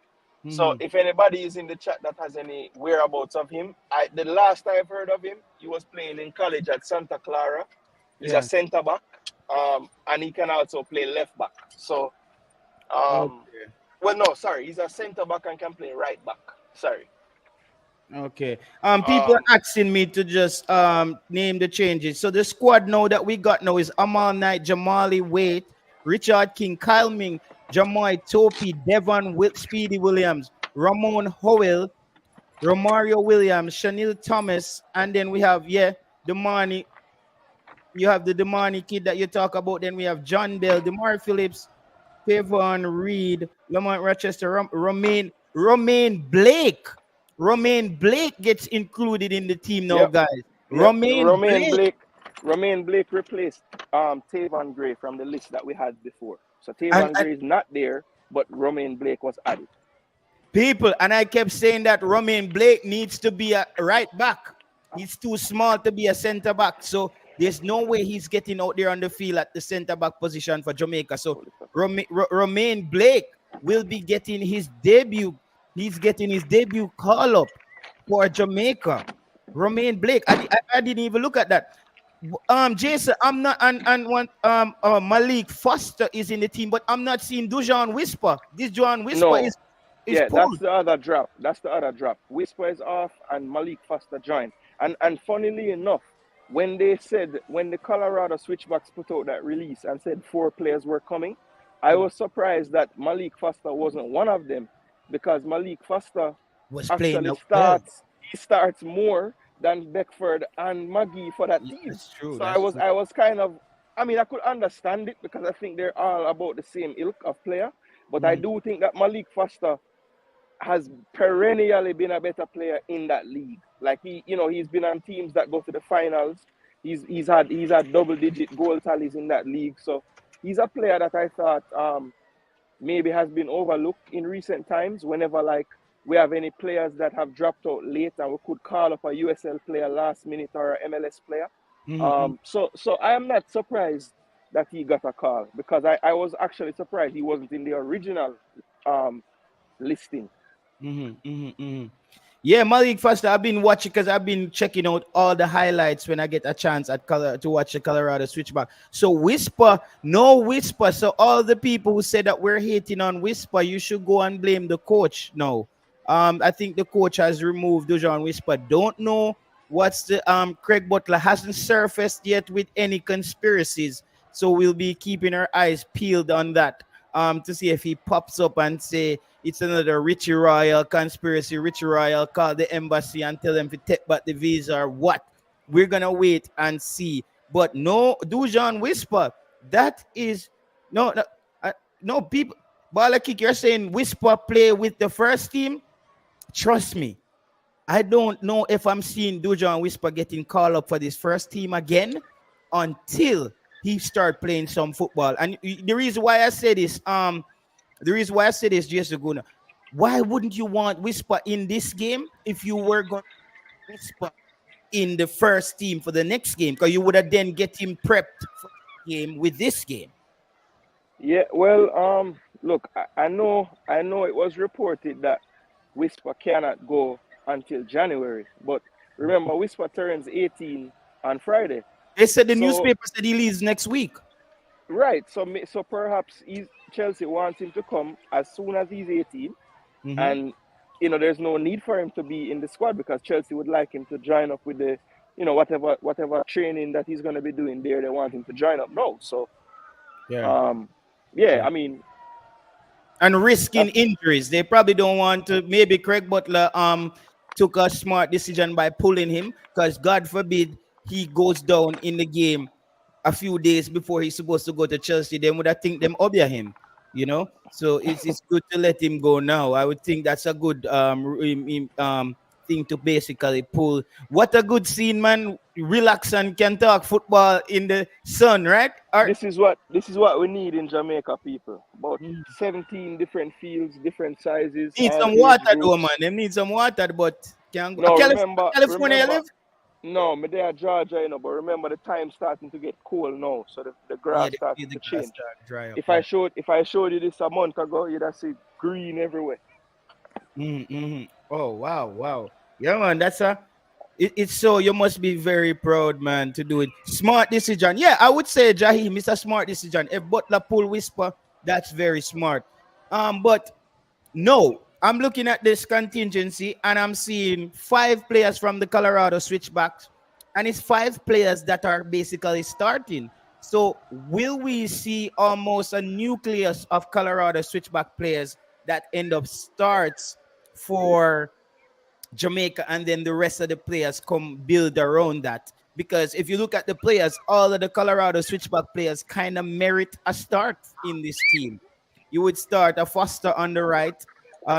So if anybody is in the chat that has any whereabouts of him, the last I've heard of him, he was playing in college at Santa Clara. He's a centre back, and he can also play left back. So, well, no, sorry, he's a centre back and can play right back. Sorry. Okay. People are asking me to just name the changes. So the squad now that we got now is Amal Knight, Jamali Waite, Richard King, Kyle Ming, Jamoy Topi, Devon Speedy Williams, Ramon Howell, Romario Williams, Chanel Thomas, and then we have Damani. You have the Damani kid that you talk about. Then we have John Bell, Demar Phillips, Kevon Reed, Lamont Rochester, Romain Blake. Romain Blake gets included in the team now, guys. Romain Blake replaced Tavon Gray from the list that we had before. So Tavon Gray is not there, but Romain Blake was added. People, and I kept saying that Romain Blake needs to be a right back. He's too small to be a center back. So there's no way he's getting out there on the field at the center back position for Jamaica. So Romain Blake will be getting his debut. He's getting his debut call up for Jamaica. Romain Blake. I didn't even look at that. Jason, I'm not Malik Foster is in the team, but I'm not seeing Dujon Whisper. This Dujon Whisper is pulled. That's the other drop. Whisper is off and Malik Foster joined. And funnily enough, when the Colorado Switchbacks put out that release and said 4 players were coming, I was surprised that Malik Foster wasn't one of them, because Malik Foster actually starts more than Beckford and Maggie for that team. That's true. So I was kind of, I could understand it because I think they're all about the same ilk of player, but I do think that Malik Foster has perennially been a better player in that league. Like he's been on teams that go to the finals. He's had double-digit goal tallies in that league. So he's a player that I thought maybe has been overlooked in recent times. Whenever we have any players that have dropped out late and we could call up a USL player last minute or an MLS player. So I am not surprised that he got a call, because I was actually surprised he wasn't in the original listing. Yeah, Malik Foster, I've been watching because I've been checking out all the highlights when I get a chance to watch the Colorado Switchback. So no Whisper. So all the people who said that we're hating on Whisper, you should go and blame the coach now. I think the coach has removed Dujon Whisper. Don't know what's the Craig Butler hasn't surfaced yet with any conspiracies. So we'll be keeping our eyes peeled on that to see if he pops up and say it's another Richie Royal conspiracy. Richie Royal call the embassy and tell them to take back the visa or what. We're gonna wait and see. But no, Dujan Whisper. That is no, no people. Bala kick, you're saying Whisper play with the first team. Trust me, I don't know if I'm seeing Dujan Whisper getting called up for this first team again until he start playing some football. And the reason why I say this, just Guna, why wouldn't you want Whisper in this game if you were going to Whisper in the first team for the next game? Because you would have then get him prepped for the game with this game. Yeah, well, look, I know it was reported that Whisper cannot go until January, but remember, Whisper turns 18 on Friday. They said the newspaper said he leaves next week. Right, so perhaps Chelsea wants him to come as soon as he's 18, and there's no need for him to be in the squad because Chelsea would like him to join up with the, whatever training that he's going to be doing there. They want him to join up now. So, I mean, and risking injuries. They probably don't want to. Maybe Craig Butler took a smart decision by pulling him because God forbid he goes down in the game a few days before he's supposed to go to Chelsea. Then would I think them obia him, So it's good to let him go now. I would think that's a good thing to basically pull. What a good scene, man. Relax and can talk football in the sun, right? This is what we need in Jamaica, people. About 17 different fields, different sizes. Need some water though, man. They need some water, but can't go. No, California live? No, me there Georgia, but remember the time starting to get cold now, so the grass starting to change. If I showed you this a month ago, you'd have seen green everywhere. Oh wow. Yeah, man, it's so you must be very proud, man, to do it. Smart decision. Yeah, I would say Jaheim, it's a smart decision. If Butler pull Whisper, that's very smart. But no, I'm looking at this contingency and I'm seeing 5 players from the Colorado switchbacks, and it's 5 players that are basically starting. So will we see almost a nucleus of Colorado switchback players that end up starts for Jamaica, and then the rest of the players come build around that? Because if you look at the players, all of the Colorado switchback players kind of merit a start in this team. You would start a Foster on the right.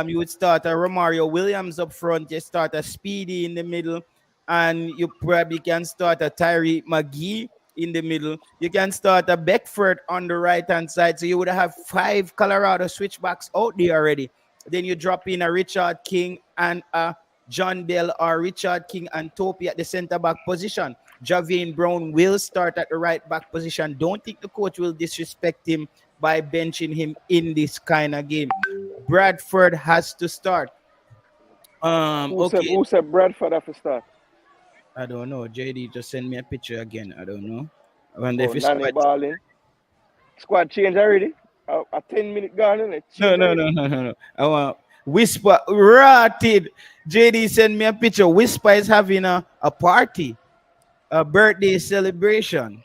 You would start a Romario Williams up front. You start a Speedy in the middle, and you probably can start a Tyree McGee in the middle. You can start a Beckford on the right hand side. So you would have 5 Colorado switchbacks out there already. Then you drop in a Richard King and a John Bell, or Richard King and Topi at the center back position. Javian Brown will start at the right back position. Don't think the coach will disrespect him by benching him in this kind of game. Bradford has to start. Who said Bradford have to start? I don't know. JD just send me a picture again. I don't know. When Nanny balling. Squad change already? A 10-minute gone, isn't it? No. I want Whisper rotted. JD sent me a picture. Whisper is having a party, a birthday celebration.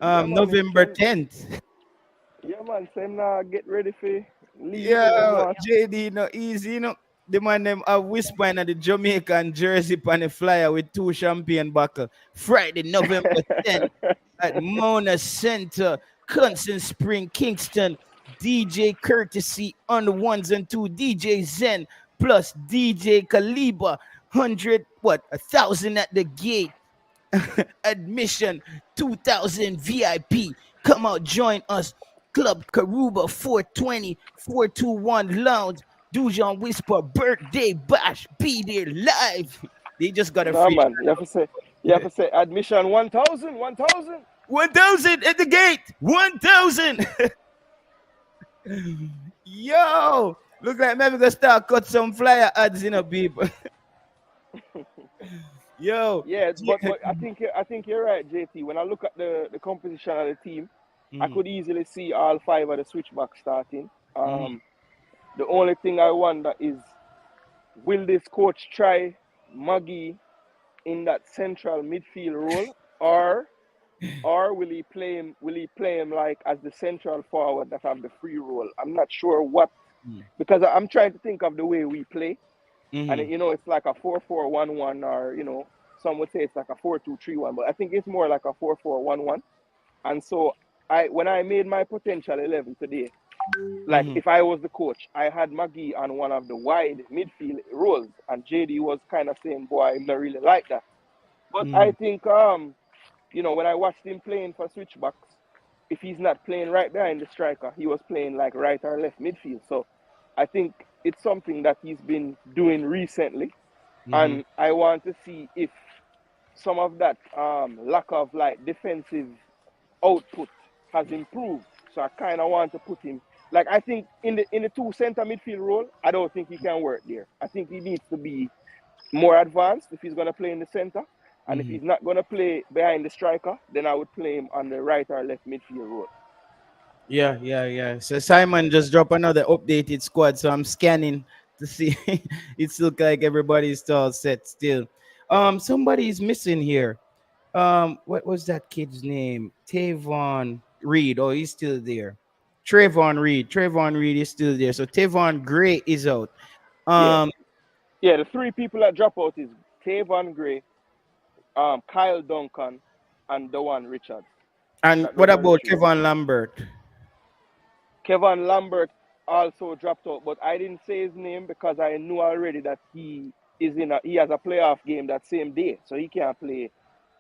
November 10th. Yeah, man. Same get ready for leave. Yeah, JD, no easy, The man them have Whisper in the Jamaican jersey on the flyer with 2 champagne buckle. Friday, November 10th at Mona Center, Constant Spring, Kingston. DJ Courtesy on the 1s and 2, DJ Zen plus DJ Caliber, 1,000 at the gate. Admission 2,000 VIP. Come out, join us. Club Karuba 420 421 Lounge. Dujan Whisper birthday bash. Be there live. They just got a free. Man. You have to say admission 1,000 at the gate. 1,000. Yo, look like maybe gonna start cut some flyer ads in a people. Yo, yeah, but I think you're right, JT. When I look at the composition of the team, I could easily see all 5 of the switchbacks starting. The only thing I wonder is, will this coach try Maggie in that central midfield role, or will he play him? Will he play him like as the central forward that have the free role? I'm not sure what, because I'm trying to think of the way we play, and Mm-hmm. it's like a 4-4-1-1, or some would say it's like a 4-2-3-1, but I think it's more like a 4-4-1-1. And so when I made my potential 11 today, like Mm-hmm. if I was the coach, I had Maggie on one of the wide midfield roles, and JD was kind of saying, "Boy, I'm not really like that." But I Mm-hmm. think when I watched him playing for switchbacks, if he's not playing right behind the striker, he was playing like right or left midfield. So I think it's something that he's been doing recently, Mm-hmm. and I want to see if some of that lack of like defensive output has improved. So I kind of want to put him, like, I think in the two center midfield role, I don't think he can work there. I think he needs to be more advanced if he's going to play in the center. And if Mm-hmm. he's not going to play behind the striker, then I would play him on the right or left midfield role. Yeah, yeah, yeah. So Simon just dropped another updated squad. So I'm scanning to see. It's look like everybody's all set still. Somebody is missing here. What was that kid's name? Tavon Reed. Oh, he's still there. Trayvon Reed. Trayvon Reed is still there. So Tavon Gray is out. Yeah. Um, Yeah, the three people that drop out is Tavon Gray, Kyle Duncan, and Dewan Richards. and what Those are the about three. Kevin Lambert? Kevin Lambert also dropped out, but I didn't say his name because I knew already that he has a playoff game that same day, so he can't play.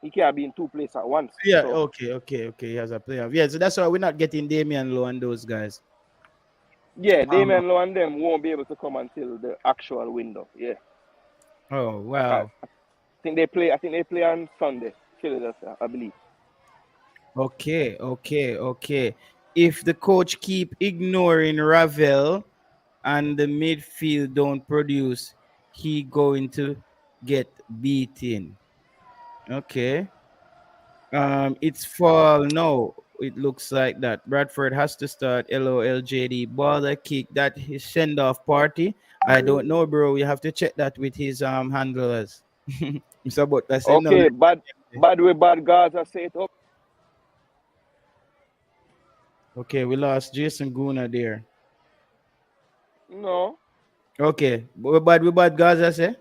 He can't be in two places at once. Yeah, So okay, okay, okay. He has a playoff. Yeah, so that's why we're not getting Damian Lowe and those guys. yeah, Um, Damian Lowe and them won't be able to come until the actual window. Yeah, oh I wow. think they play. I think they play on Sunday, Philadelphia, I believe. Okay, okay, okay. If the coach keep ignoring Ravel and the midfield don't produce, he going to get beaten. Okay. It's fall. No, it looks like that. Bradford has to start LOLJD. Baller kick. That his send off party. I don't know, bro. You have to check that with his handlers. So, but I say no. Okay, bad way bad guards are set up. Okay, we lost Jason Guna there. No, Okay, we bad guys. I say.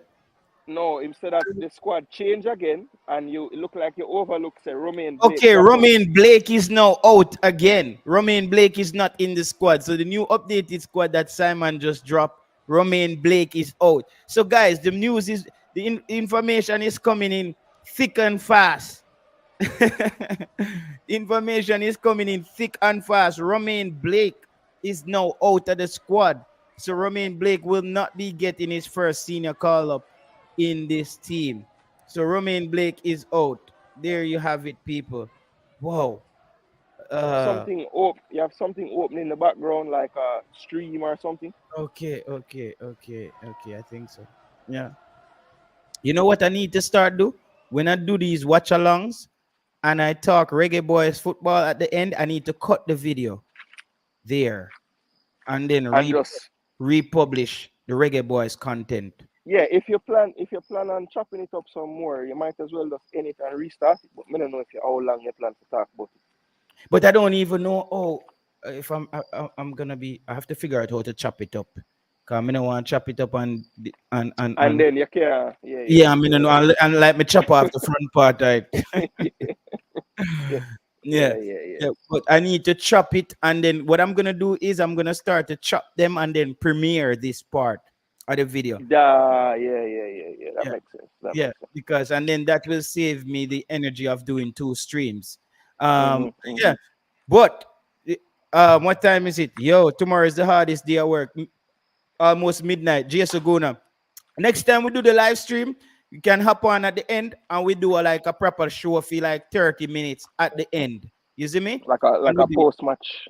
no. Him said that the squad change again, and you it look like you overlook say Romain Blake Okay, drop out. Romain Blake is now out again. Romain Blake is not in the squad. So the new updated squad that Simon just dropped, Romain Blake is out. So guys, the news is information is coming in thick and fast. Information is coming in thick and fast. Romain Blake is now out of the squad. So Romain Blake will not be getting his first senior call up in this team. So Romain Blake is out. There you have it, people. Wow. Uh You have something open in the background, like a stream or something. okay, okay, okay, okay. I think so. Yeah. You know what I need to start do? When I do these watch alongs and I talk reggae boys football at the end, I need to cut the video there and then And just republish the reggae boys content. yeah, if you plan on chopping it up some more, you might as well just end it and restart it. But I don't know if you how long you plan to talk about it. But I don't even know. Oh, if I'm gonna be, I have to figure out how to chop it up. Cause I don't want to chop it up And and then you can, yeah, yeah, I mean, and like me chop off the front part, right? yeah, Yeah, yeah, yeah, yeah. yeah. But I need to chop it, and then what I'm gonna do is I'm gonna start to chop them and then premiere this part of the video. Yeah. That Yeah, makes sense. That yeah, makes sense. because and then that will save me the energy of doing two streams. Mhm, Yeah, mhm. but what time is it? Yo, tomorrow is the hardest day at work. Almost midnight. GS Oguna. Next time we do the live stream, you can hop on at the end and we do like a proper show for like 30 minutes at the end. You see me? Like a And like we a do it. post match.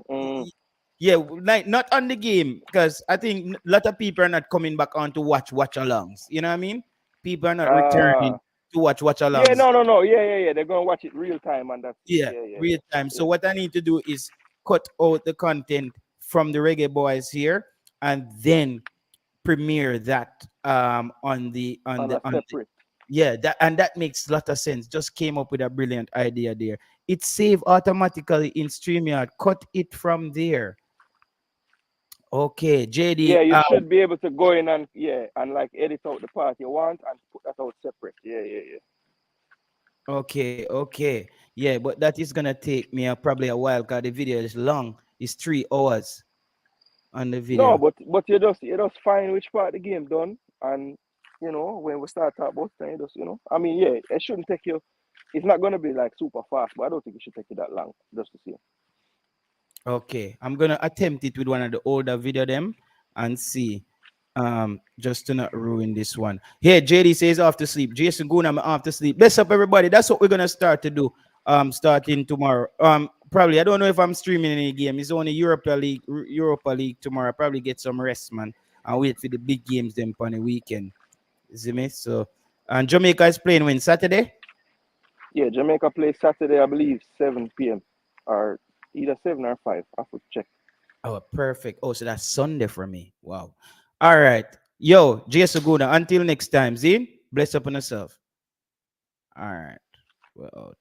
Yeah, like not on the game because I think a lot of people are not coming back on to watch alongs. You know what I mean? People are not returning Uh to watch yeah, alongs. no. Yeah. They're gonna watch it real time, and that's it. Yeah, Yeah. real time. So Yeah. what I need to do is cut out the content from the reggae boys here and then premiere that on the On a separate. Yeah, that makes a lot of sense. Just came up with a brilliant idea there. It save automatically in StreamYard. Cut it from there. Okay, Yeah, JD. you should be able to go in and and like edit out the part you want and put that out separate. Yeah. Okay, okay. Yeah, but that is gonna take me probably a while because the video is long. It's 3 hours on the No, video. but you just find which part of the game done, and when we start talk about then I mean, yeah, it shouldn't take you. It's not gonna be like super fast, but I don't think it should take you that long just to see. Okay, I'm gonna attempt it with one of the older video them and see. Just to not ruin this one. Here, JD says off to sleep. Jason Goon, I'm off to sleep. Bless up everybody. That's what we're gonna start to do. Starting tomorrow. Probably I don't know if I'm streaming any game. It's only Europa League tomorrow. Probably get some rest, man. And wait for the big games them on the weekend. See me? So and Jamaica is playing when Saturday? Yeah, Jamaica plays Saturday, I believe, 7 p.m. or either 7 or 5. I have to check. Oh, perfect. Oh, so that's Sunday for me. Wow. All right. Yo, Jason Guna. Until next time, Zine. Bless up on yourself. All right. We're out.